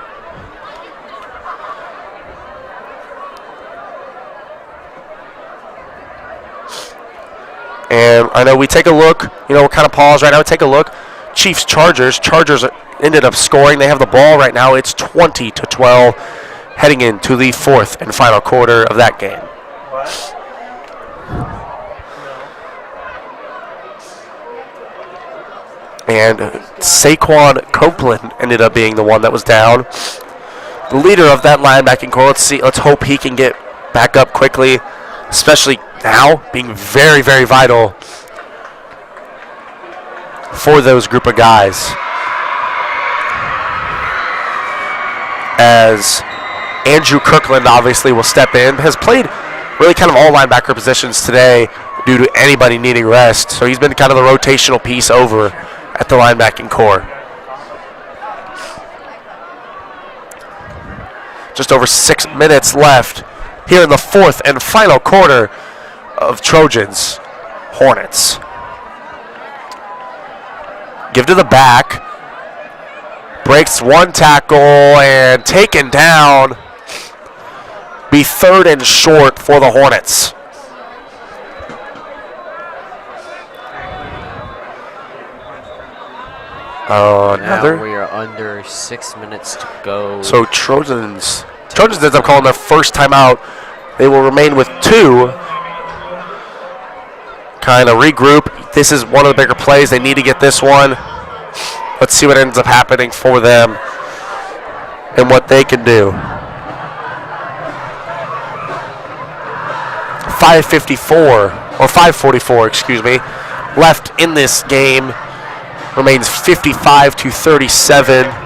And I know we take a look, we're kind of paused right now. Take a look. Chiefs, Chargers. Chargers ended up scoring. They have the ball right now. It's 20-12 heading into the 4th and final quarter of that game. And Saquon Copeland ended up being the one that was down. The leader of that linebacking core. Let's hope he can get back up quickly, especially now, being very, very vital for those group of guys. As Andrew Kirkland obviously will step in, has played really kind of all linebacker positions today due to anybody needing rest. So he's been kind of the rotational piece over at the linebacking core. Just over 6 minutes left here in the 4th and final quarter of Trojans Hornets. Give to the back. Breaks 1 tackle and taken down. Be 3rd and short for the Hornets. Another. Now we are under 6 minutes to go. So Trojans ends up calling their first timeout. They will remain with 2. Kind of regroup. This is one of the bigger plays. They need to get this one. Let's see what ends up happening for them and what they can do. 5:54 or 5:44, excuse me, left in this game. Remains 55-37.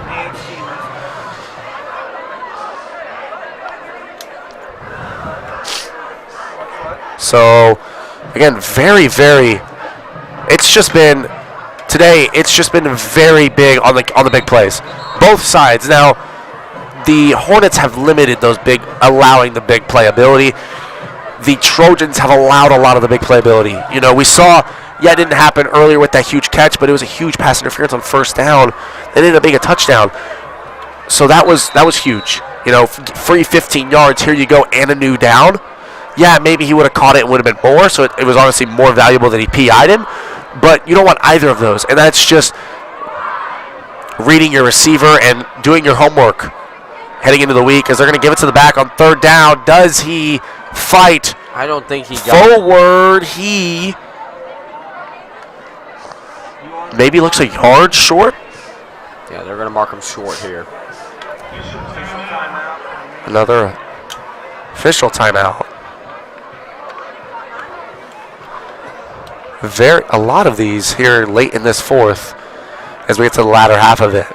So, again, very, very. It's just been today. It's just been very big on the big plays, both sides. Now, the Hornets have limited allowing the big playability. The Trojans have allowed a lot of the big playability. You know, we saw, it didn't happen earlier with that huge catch, but it was a huge pass interference on first down. It ended up being a touchdown. So that was huge. You know, free 15 yards. Here you go, and a new down. Yeah, maybe he would have caught it and would have been more, so it was honestly more valuable that he PI'd him. But you don't want either of those, and that's just reading your receiver and doing your homework heading into the week, as they're going to give it to the back on third down. Does he fight? I don't think he got forward. He maybe looks a yard short. Yeah, they're going to mark him short here. Another official timeout. A lot of these here late in this fourth as we get to the latter half of it.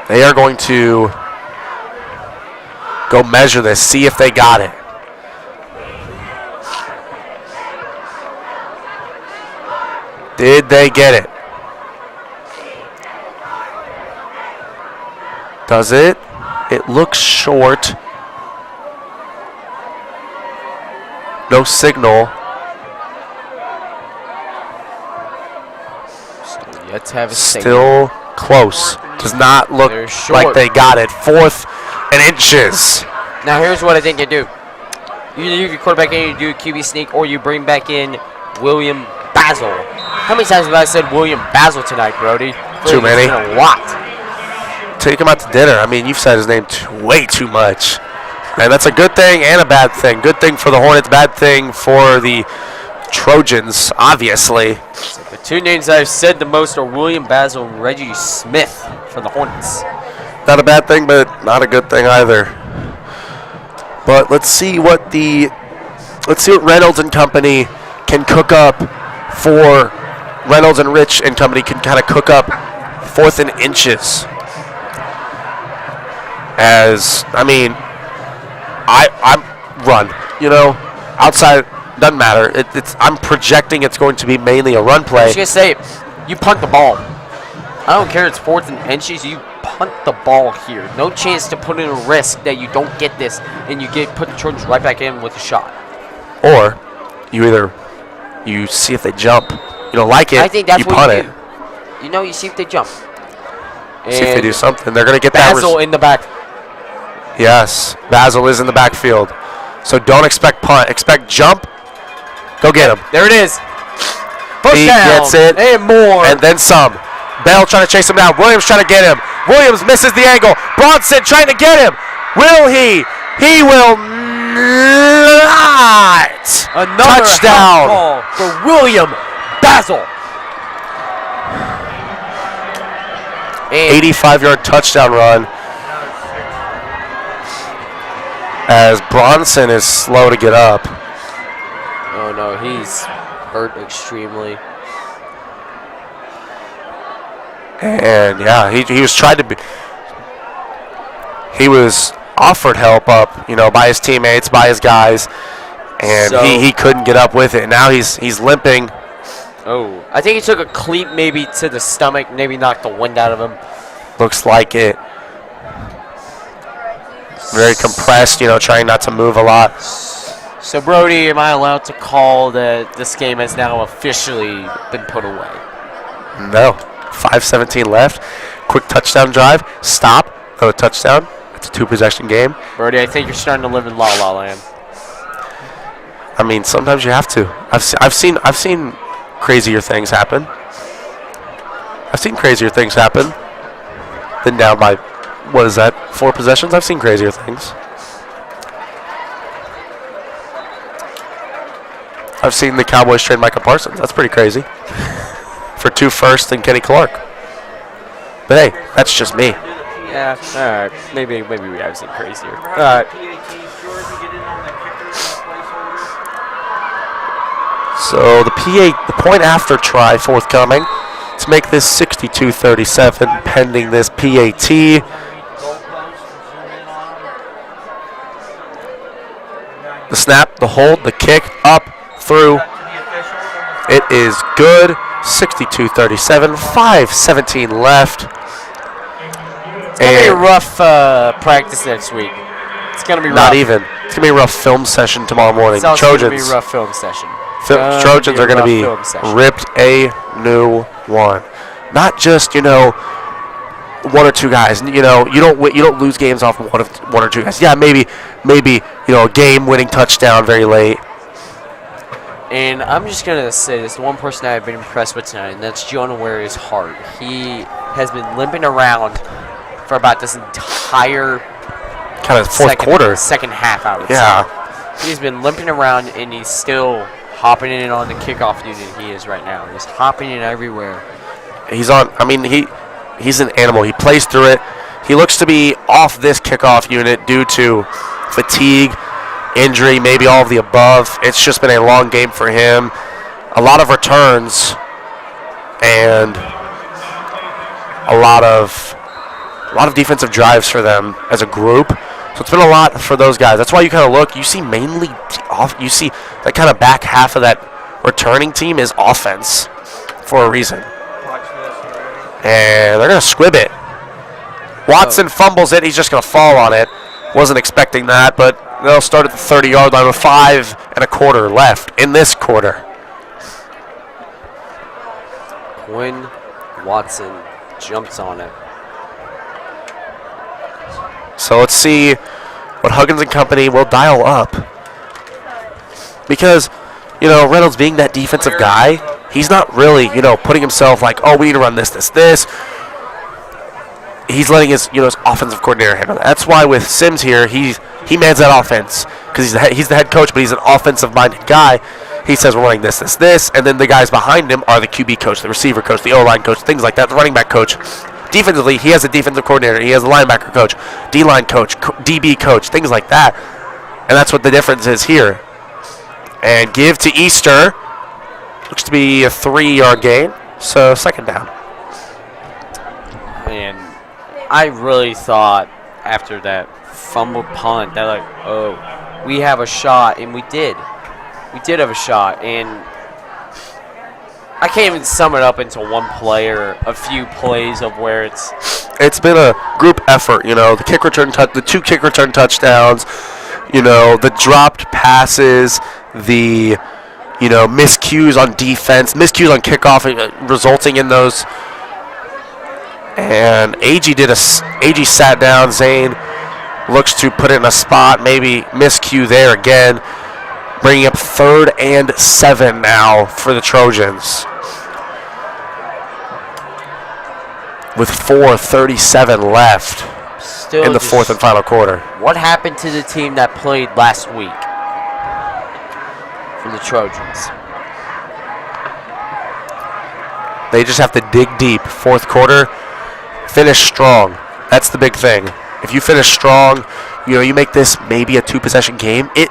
They are going to go measure this, see if they got it. Did they get it? Does it? It looks short. No signal. Still yet to have a Still close. Does not look like they got it. 4th and inches. Now here's what I think you do. You leave your quarterback in, you do a QB sneak, or you bring back in William Basil. How many times have I said William Basil tonight, Brody? Too many. A lot. Take him out to dinner. I mean, you've said his name way too much. And that's a good thing and a bad thing. Good thing for the Hornets, bad thing for the Trojans, obviously. The two names I've said the most are William Basil and Reggie Smith for the Hornets. Not a bad thing, but not a good thing either. But let's see what Reynolds and company can cook up for Reynolds and Rich and company can kind of cook up 4th and inches. As I mean, I'm run. You know, outside doesn't matter. I'm projecting it's going to be mainly a run play. I was gonna say, you punt the ball. I don't care. It's 4th and inches. You punt the ball here. No chance to put in a risk that you don't get this and you put the Trojans right back in with a shot. Or you see if they jump. You don't like it. I think that's you what punt you it. do. You know, you see if they jump. See if they do something. They're going to get Basil in the back. Yes, Basil is in the backfield. So don't expect punt. Expect jump. Go get him. There it is. First He down. gets it. And more. And then some. Bell trying to chase him down. Williams trying to get him. Williams misses the angle. Bronson trying to get him. Will he? He will not. Another touchdown call for William Basil. 85-yard touchdown run. As Bronson is slow to get up. Oh no, he's hurt extremely. And yeah, he was trying to be. He was offered help up, by his teammates, by his guys, and So- he couldn't get up with it. Now he's limping. Oh, I think he took a cleat maybe to the stomach, maybe knocked the wind out of him. Looks like it. Very compressed, trying not to move a lot. So Brody, am I allowed to call that this game has now officially been put away? No. 5:17 left. Quick touchdown drive. Stop. Throw a touchdown. It's a 2-possession game. Brody, I think you're starting to live in La La Land. I mean, sometimes you have to. I've seen crazier things happen. I've seen crazier things happen than down by, 4 possessions? I've seen crazier things. I've seen the Cowboys trade Micah Parsons. That's pretty crazy. For 2 firsts and Kenny Clark. But hey, that's just me. Yeah, all right. Maybe we have something crazier. All All right. PATs, Jordan, get in on the kickers and placeholder. So the the point after try forthcoming to make this 62-37 pending this PAT. Goalpost, zoom in on them. The snap, the hold, the kick, up, through. Cut to the officials on the It is good. 62-37, 5:17 left. It's gonna be a rough practice next week. It's gonna be rough. Not even. It's gonna be a rough film session tomorrow morning. It's also gonna be Trojans. a rough film session. Trojans are going to rough be film session. ripped a new one. Not just one or two guys. You don't lose games off of one or two guys. Yeah, maybe a game-winning touchdown very late. And I'm just gonna say this: the one person I've been impressed with tonight, and that's Jonah Ware's heart. He has been limping around for about this entire Kind of fourth quarter. second half, I would Yeah. say. He's been limping around, and he's still hopping in on the kickoff unit. He is right now. He's hopping in everywhere. He's on. I mean, he's an animal. He plays through it. He looks to be off this kickoff unit due to fatigue, injury, maybe all of the above. It's just been a long game for him. A lot of returns and a lot of defensive drives for them as a group. So it's been a lot for those guys. That's why you kind of look. You see mainly off. You see that kind of back half of that returning team is offense for a reason. watch this already. And they're going to squib it. Watson fumbles it. He's just going to fall on it. Wasn't expecting that, but they'll start at the 30-yard line with 5 1/4 left in this quarter. Quinn Watson jumps on it. So let's see what Huggins and company will dial up. Because, Reynolds being that defensive guy, he's not really, putting himself like, oh, we need to run this. He's letting his offensive coordinator handle that. That's why with Sims here, he mans that offense because he's the head coach, but he's an offensive-minded guy. He says we're running this, and then the guys behind him are the QB coach, the receiver coach, the O-line coach, things like that, the running back coach. Defensively, he has a defensive coordinator. He has a linebacker coach, D-line coach, DB coach, things like that. And that's what the difference is here. And give to Easter. Looks to be a 3-yard gain, so second down. And I really thought after that fumble punt that we have a shot, and we did. We did have a shot, and I can't even sum it up into one play or a few plays of where It's been a group effort, the 2 kick return touchdowns, the dropped passes, the miscues on defense, miscues on kickoff, resulting in those. And AG sat down. Zane looks to put it in a spot, maybe miscue there again, bringing up 3rd and 7 now for the Trojans. With 4:37 left still in the just- fourth and final quarter. What happened to the team that played last week for the Trojans? They just have to dig deep. Fourth quarter, finish strong. That's the big thing. If you finish strong, you make this maybe a 2-possession game. It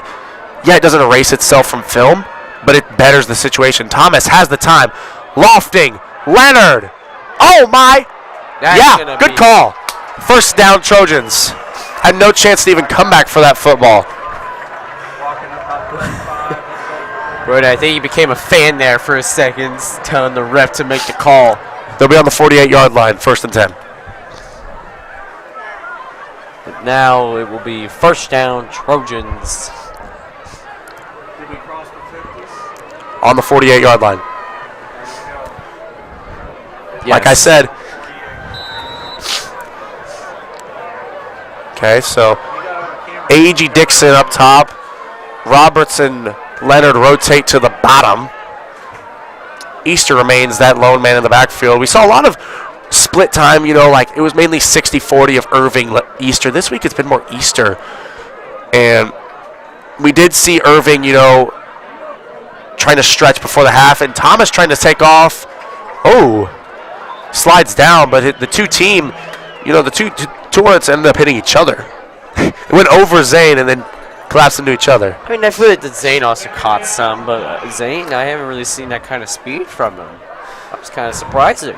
doesn't erase itself from film, but it betters the situation. Thomas has the time. Lofting. Leonard. Oh, my. Good call. First down, Trojans. Had no chance to even come back for that football. Walking up about 35. Brody, I think he became a fan there for a second, telling the ref to make the call. They'll be on the 48-yard line, 1st and 10. But now it will be first down, Trojans. Did we cross the 50? On the 48-yard line. Like I said. Okay, so A.G. Dixon up top. Robertson, Leonard rotate to the bottom. Easter remains that lone man in the backfield. We saw a lot of split time, it was mainly 60-40 of Irving Easter. This week it's been more Easter. And we did see Irving, trying to stretch before the half, and Thomas trying to take off. Oh, slides down, but the two Two Hornets ended up hitting each other. It went over Zane and then collapsed into each other. I mean, I feel like that Zane also caught some, but Zane, I haven't really seen that kind of speed from him. I was kind of surprised.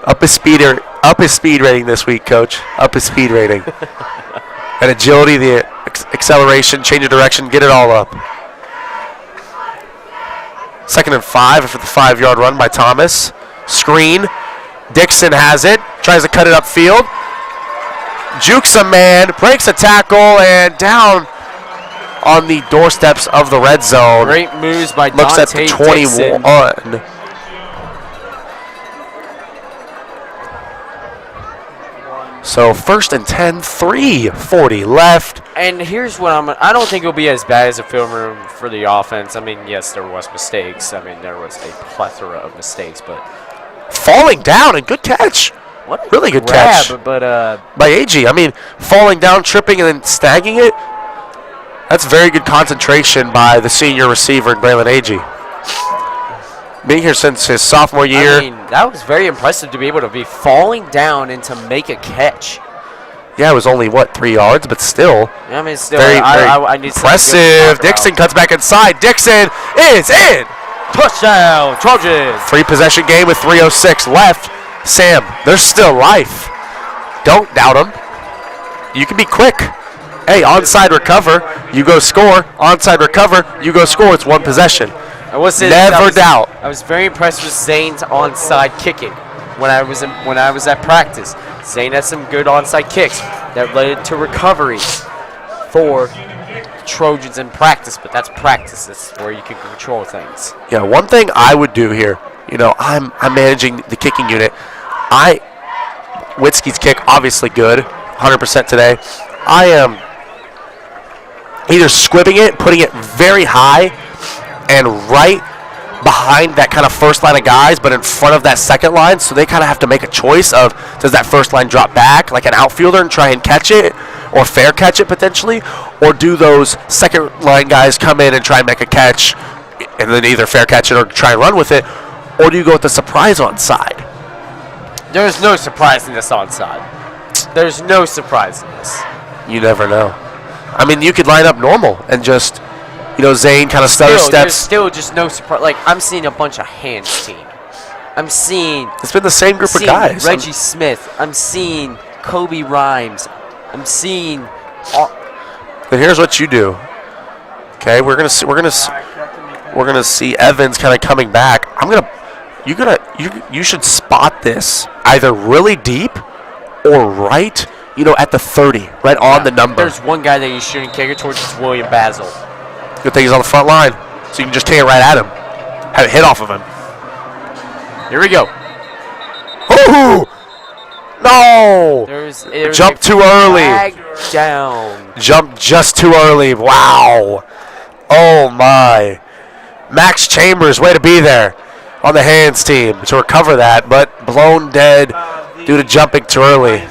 Up his speed rating this week, Coach. Up his speed rating. And agility, the acceleration, change of direction, get it all up. 2nd and 5 for the 5-yard run by Thomas. Screen. Dixon has it. Tries to cut it upfield. Jukes a man. Breaks a tackle. And down on the doorsteps of the red zone. Great moves by Looks at the 21. Dixon. So 1st and 10, 3:40 left. And here's what I don't think it'll be as bad as a film room for the offense. I mean, yes, there was mistakes. I mean, there was a plethora of mistakes, but Falling down and good catch. what a Really good grab, catch. But By AG. I mean, falling down, tripping, and then snagging it. That's very good concentration by the senior receiver, Braylon Agee. Being here since his sophomore year. I mean, that was very impressive to be able to be falling down and to make a catch. Yeah, it was only, 3 yards, but still. I mean, still, Very, very I need something good to impressive. talk Dixon about. cuts back inside. Dixon is in. Touchdown, Trojans. 3-possession game with 3:06 left. Sam, there's still life. Don't doubt them. You can be quick. Hey, onside recover, you go score. Onside recover, you go score. It's one possession. I will say Never doubt. I was very impressed with Zane's onside kicking when I was at practice. Zane had some good onside kicks that led to recoveries for Trojans in practice, but that's practice. That's where you can control things. Yeah, one thing I would do here, I'm managing the kicking unit. Witzke's kick, obviously good, 100% today. I am either squibbing it, putting it very high and right behind that kind of first line of guys, but in front of that second line, so they kind of have to make a choice of, does that first line drop back like an outfielder and try and catch it, or fair catch it potentially, or do those second line guys come in and try and make a catch and then either fair catch it or try and run with it, or do you go with the surprise onside? There's no surprise in this onside. There's no surprise in this. You never know. I mean, you could line up normal and just, Zane kind of stutter There's steps. still just no surprise. Like, I'm seeing a bunch of hands team. I'm seeing It's been the same group of guys. Reggie Smith. I'm seeing Kobe Rhymes. I'm seeing. But here's what you do. Okay, we're gonna see Evans kind of coming back. You should spot this either really deep or right, at the 30, right on the number. There's one guy that he's shooting kicker towards. It's William Basil. Good thing he's on the front line, so you can just take it right at him, have it hit off of him. Here we go. Ooh! No! There's Jump a too early. flag down. Jumped just too early. Wow. Oh, my. Max Chambers, way to be there on the hands team to recover that, but blown dead due to jumping too early.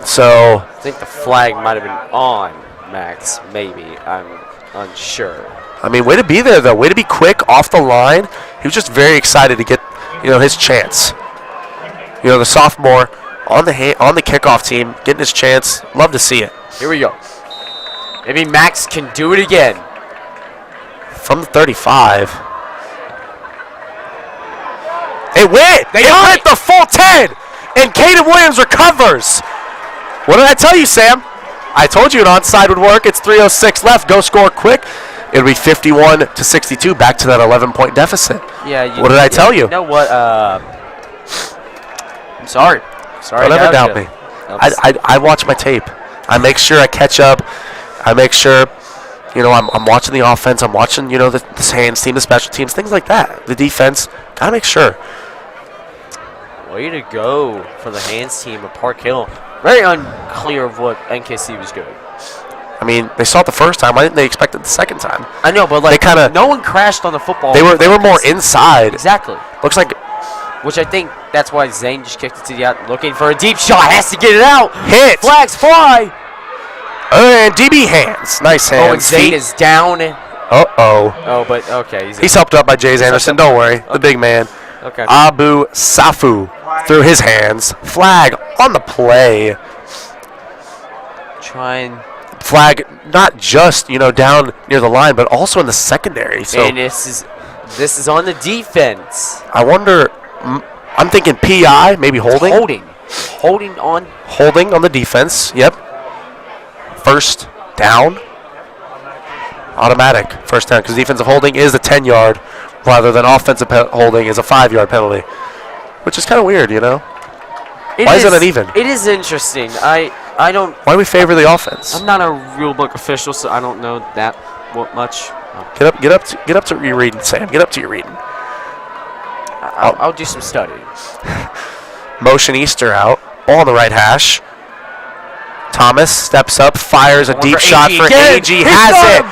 So, I think the flag might have been on Max, maybe. I'm unsure. I mean, way to be there, though. Way to be quick off the line. He was just very excited to get, his chance. The sophomore on the kickoff team, getting his chance. Love to see it. Here we go. Maybe Max can do it again. From the 35. It went! It went the full 10! And Caden Williams recovers! What did I tell you, Sam? I told you an onside would work. It's 3:06 left. Go score quick. It'll be 51-62, back to that 11-point deficit. Yeah. What did I tell you? You know what? I'm sorry. Sorry. Don't ever doubt me. I watch my tape. I make sure I catch up. I make sure, I'm watching the offense. I'm watching, the hands team, the special teams, things like that. The defense. Gotta make sure. Way to go for the hands team of Park Hill. Very unclear of what NKC was doing. I mean, they saw it the first time. Why didn't they expect it the second time? I know, but no one crashed on the football. They were more inside. Exactly. Looks like Which I think that's why Zane just kicked it to the out, looking for a deep shot. Has to get it out. Hit. Flags fly. And DB hands. Nice hands. Oh, and Zane is down. Uh-oh. Oh, but okay. He's helped up by Jays Anderson. Don't worry. The big man. Okay. Abu Safu through his hands. Flag on the play. Trying. Flag not just, down near the line, but also in the secondary. So And this is on the defense. I wonder, I'm thinking PI, maybe holding. Holding on. Holding on the defense, yep. First down. Automatic first down, because defensive holding is a 10-yard, rather than offensive holding is a 5-yard penalty, which is kind of weird, Why is it uneven? It is interesting. I don't. Why do we favor the offense? I'm not a rule book official, so I don't know that much. Get up to your reading, Sam. Get up to your reading. I'll do some studying. Motion Easter out. Ball on the right hash. Thomas steps up, fires a deep shot for AG. Has it.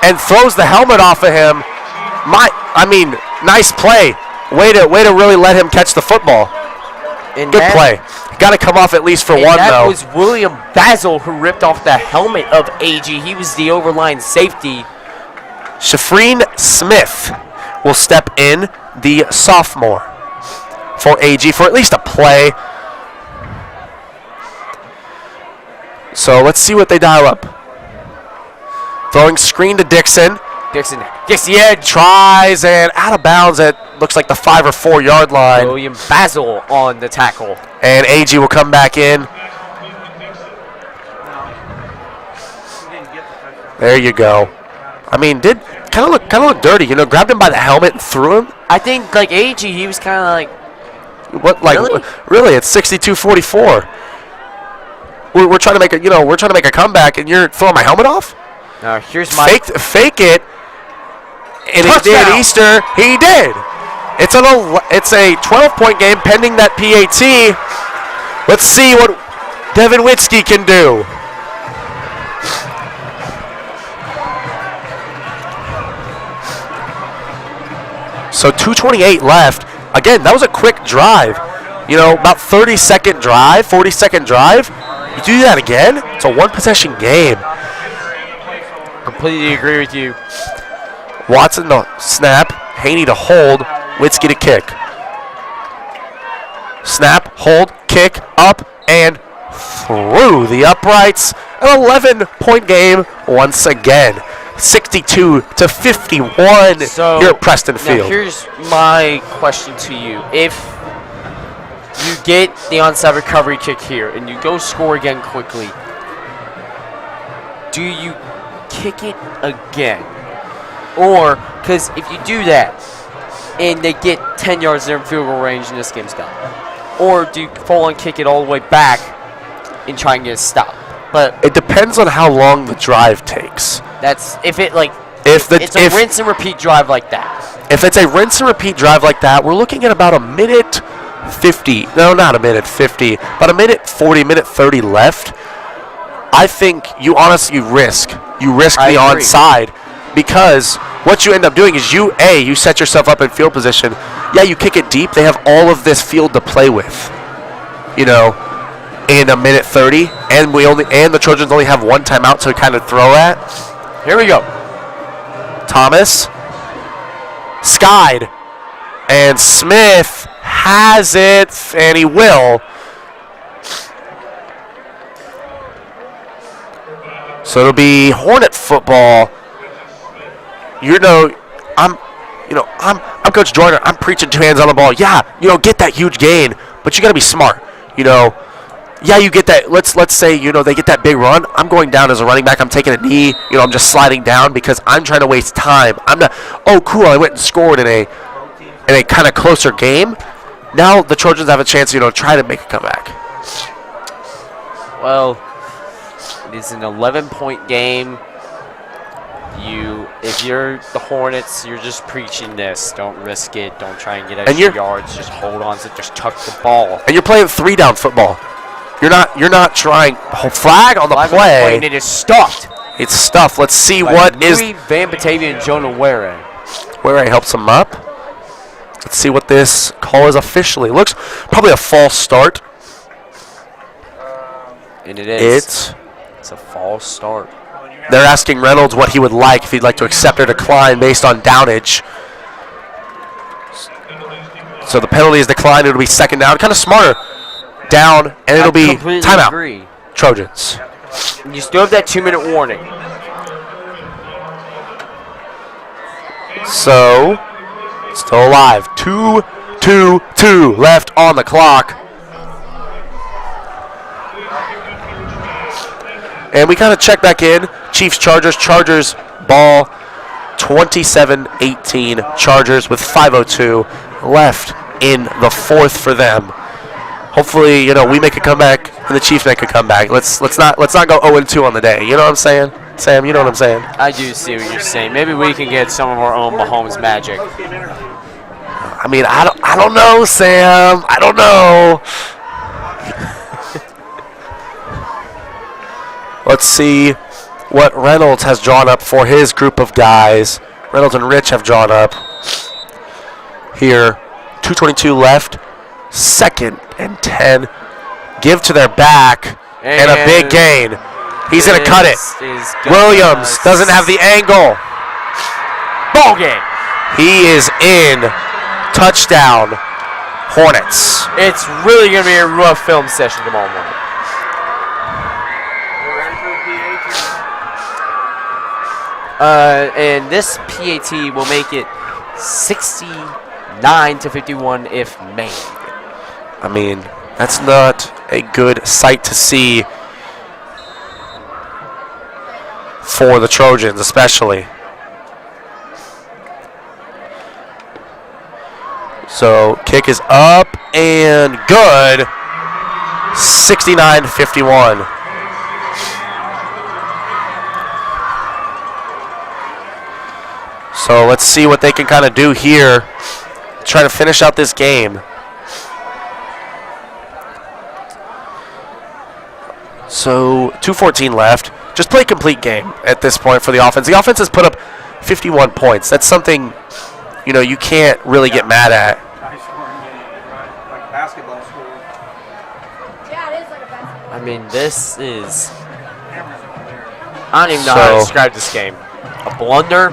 And throws the helmet off of him. Nice play. Way to really let him catch the football. And Good play. Got to come off at least for one, that though. That was William Basil who ripped off the helmet of AG. He was the overline safety. Shafreen Smith will step in, the sophomore, for AG for at least a play. So let's see what they dial up. Throwing screen to Dixon. Dixon gets the edge. Tries and out of bounds at looks like the 5 or 4 yard line. William Basil on the tackle. And AG will come back in. There you go. Did kind of look dirty, grabbed him by the helmet and threw him. I think AG, he was kind of what really it's 62-44. We're trying to make a comeback and you're throwing my helmet off? Now here's my fake it. And he did Easter. He did. It's a 12-point game pending that PAT. Let's see what Devin Witzke can do. So 2:28 left. Again, that was a quick drive. About 30-second drive, 40-second drive. You do that again? It's a one-possession game. Completely agree with you. Watson to snap. Haney to hold. Witzke to kick. Snap, hold, kick, up, and through the uprights. An 11-point game once again. 62-51 here at Preston Field. Now here's my question to you. If you get the onside recovery kick here and you go score again quickly, do you kick it again? Or, because if you do that and they get 10 yards in field goal range and this game's done, or do you full on kick it all the way back and try and get a stop? But it depends on how long the drive takes. That's if it's a rinse and repeat drive like that. If it's a rinse and repeat drive like that, we're looking at about a minute 50. No, not a minute 50, but a minute 40, minute 30 left. I think you honestly risk the onside, because what you end up doing is you set yourself up in field position. Yeah, you kick it deep. They have all of this field to play with, in a minute 30, and the Trojans only have one timeout to kind of throw at. Here we go. Thomas, skied, and Smith has it, and he will. So it'll be Hornet football. I'm Coach Joyner. I'm preaching 2 hands on the ball. Yeah, get that huge gain, but you got to be smart. Yeah, you get that. Let's say they get that big run. I'm going down as a running back. I'm taking a knee. I'm just sliding down because I'm trying to waste time. I'm not. Oh, cool! I went and scored in a kind of closer game. Now the Trojans have a chance, to try to make a comeback. Well, it is an 11-point game. If you're the Hornets, you're just preaching this. Don't risk it. Don't try and get extra yards. Just hold on to it. Just tuck the ball. And you're playing 3-down football. You're not trying. Flag on the play. And it is stuffed. It's stuffed. Let's see what is. Van Batavia and Jonah Ware. Ware helps him up. Let's see what this call is officially. Looks probably a false start. And it is. It's a false start. They're asking Reynolds what he would like, if he'd like to accept or decline based on downage. So the penalty is declined. It'll be second down. Kind of smarter. Down, and it'll be completely timeout. agree. Trojans. You still have that 2-minute warning. So, still alive. 2-2-2 left on the clock. And we kind of check back in. Chiefs, Chargers. Chargers ball 27-18. Chargers with 5:02 left in the fourth for them. Hopefully, we make a comeback and the Chiefs make a comeback. Let's not go 0-2 on the day. You know what I'm saying? Sam, you know what I'm saying? I do see what you're saying. Maybe we can get some of our own Mahomes magic. I mean, I don't know, Sam. I don't know. Let's see what Reynolds has drawn up for his group of guys. Reynolds and Rich have drawn up here. 2:22 left. 2nd and 10. Give to their back. And a big gain. He's going to cut it. Williams doesn't have the angle. Ball game. He is in. Touchdown, Hornets. It's really going to be a rough film session tomorrow morning. And this PAT will make it 69-51 if made. I mean, that's not a good sight to see for the Trojans, especially. So, kick is up and good. 69-51. So, let's see what they can kind of do here. Try to finish out this game. So, 2:14 left. Just play a complete game at this point for the offense. The offense has put up 51 points. That's something, you can't really get mad at. Like basketball score. Yeah, it is like a basketball. I mean, this is... I don't even know how to describe this game. A blunder.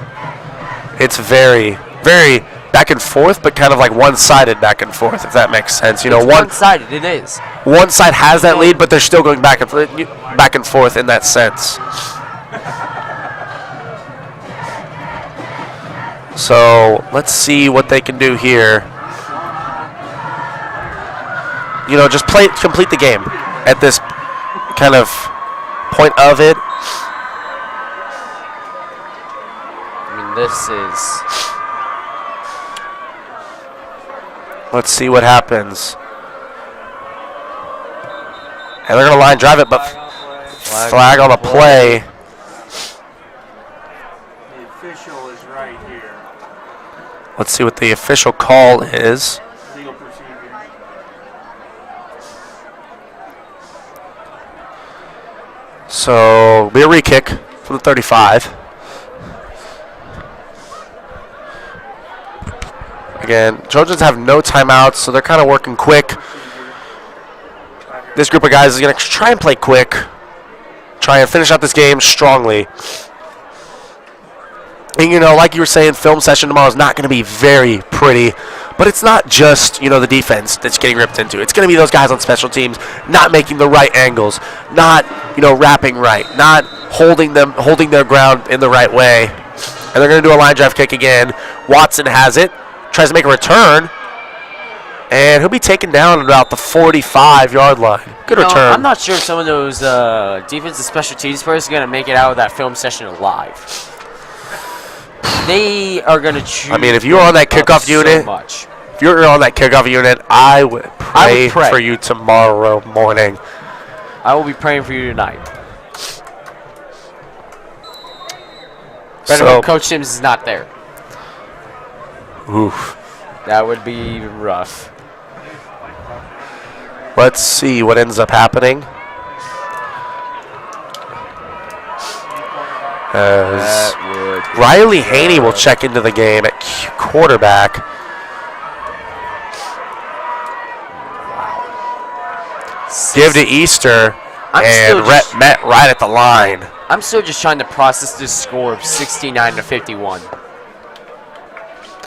It's very, very back and forth, but kind of like one-sided back and forth, if that makes sense. It's one-sided. It is. One side has that lead, but they're still going back and forth in that sense. So let's see what they can do here. Just complete the game at this kind of point of it. I mean, this is... Let's see what happens. And they're going to line drive it, but flag on the play. The official is right here. Let's see what the official call is. Legal procedure. So, be a re-kick from the 35. Again, Trojans have no timeouts, so they're kind of working quick. This group of guys is going to try and play quick. Try and finish out this game strongly. And, like you were saying, film session tomorrow is not going to be very pretty. But it's not just, the defense that's getting ripped into. It's going to be those guys on special teams not making the right angles, not, wrapping right, not holding their ground in the right way. And they're going to do a line drive kick again. Watson has it. Tries to make a return, and he'll be taken down at about the 45-yard line. Good return. I'm not sure if some of those defensive special teams players are going to make it out of that film session alive. They are going to choose. I mean, if you're on that kickoff unit, I would pray for you tomorrow morning. I will be praying for you tonight. Better hope Coach Sims is not there. Oof. That would be rough. Let's see what ends up happening. As Riley Haney will check into the game at quarterback. Wow. Give to Easter, and met right at the line. I'm still just trying to process this score of 69-51.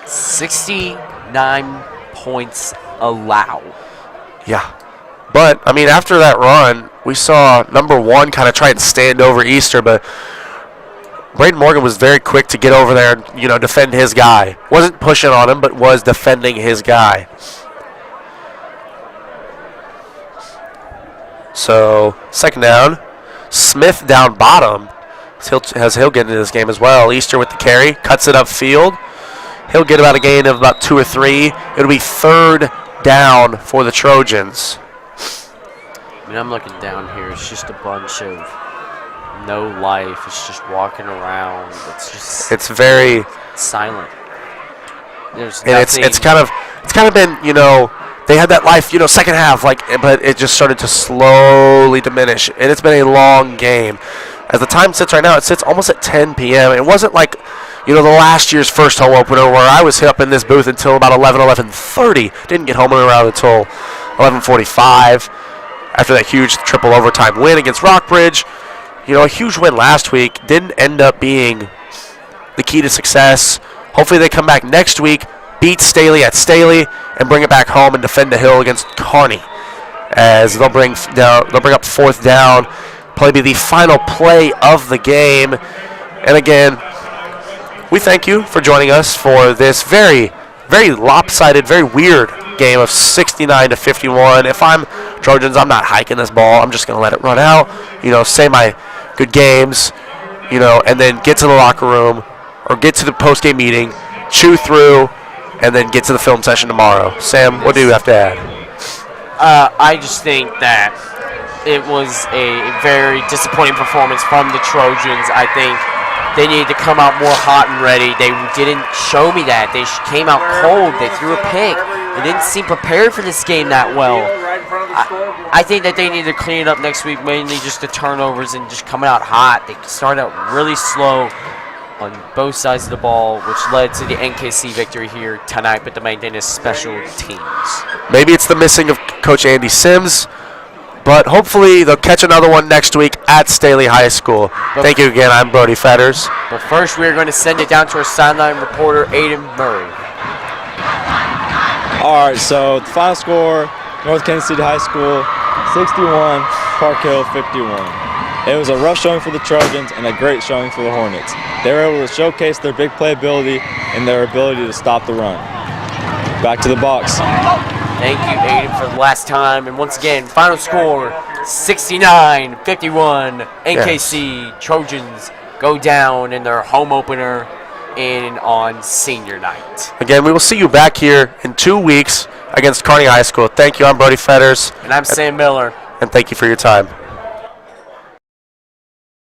69 points allowed. Yeah. But, I mean, after that run, we saw number 1 kind of try and stand over Easter, but Braden Morgan was very quick to get over there and, defend his guy. Wasn't pushing on him, but was defending his guy. So, second down. Smith down bottom. He'll get into this game as well. Easter with the carry. Cuts it upfield. He'll get about a gain of about 2 or 3. It'll be third down for the Trojans. I mean, I'm looking down here. It's just a bunch of no life. It's just walking around. It's very silent. There's and nothing. it's kind of been, they had that life, second half, but it just started to slowly diminish, and it's been a long game. As the time sits right now, it sits almost at 10 p.m. It wasn't like, the last year's first home opener where I was up in this booth until about 11:30. Didn't get home around until 11:45 after that huge triple overtime win against Rockbridge. A huge win last week didn't end up being the key to success. Hopefully they come back next week, beat Staley at Staley, and bring it back home and defend the hill against Kearney. As they'll bring up fourth down, probably be the final play of the game. And again, we thank you for joining us for this very, very lopsided, very weird game of 69-51. If I'm Trojans, I'm not hiking this ball. I'm just going to let it run out, say my good games, and then get to the locker room or get to the post-game meeting, chew through, and then get to the film session tomorrow. Sam, what do you have to add? I just think that it was a very disappointing performance from the Trojans. I think they needed to come out more hot and ready. They didn't show me that. They came out cold. They threw a pick. They didn't seem prepared for this game that well. I think that they need to clean it up next week, mainly just the turnovers and just coming out hot. They started out really slow on both sides of the ball, which led to the NKC victory here tonight, but the main thing is special teams. Maybe it's the missing of Coach Andy Sims, but hopefully they'll catch another one next week at Staley High School. Thank you again. I'm Brody Fetters. But first, we're going to send it down to our sideline reporter, Aiden Murray. All right, so the final score, North Kansas City High School, 61, Park Hill, 51. It was a rough showing for the Trojans and a great showing for the Hornets. They were able to showcase their big playability and their ability to stop the run. Back to the box. Thank you, Aiden, for the last time. And once again, final score, 69-51. NKC Trojans go down in their home opener on senior night. Again, we will see you back here in 2 weeks against Kearney High School. Thank you. I'm Brody Fetters. And I'm Sam Miller. And thank you for your time.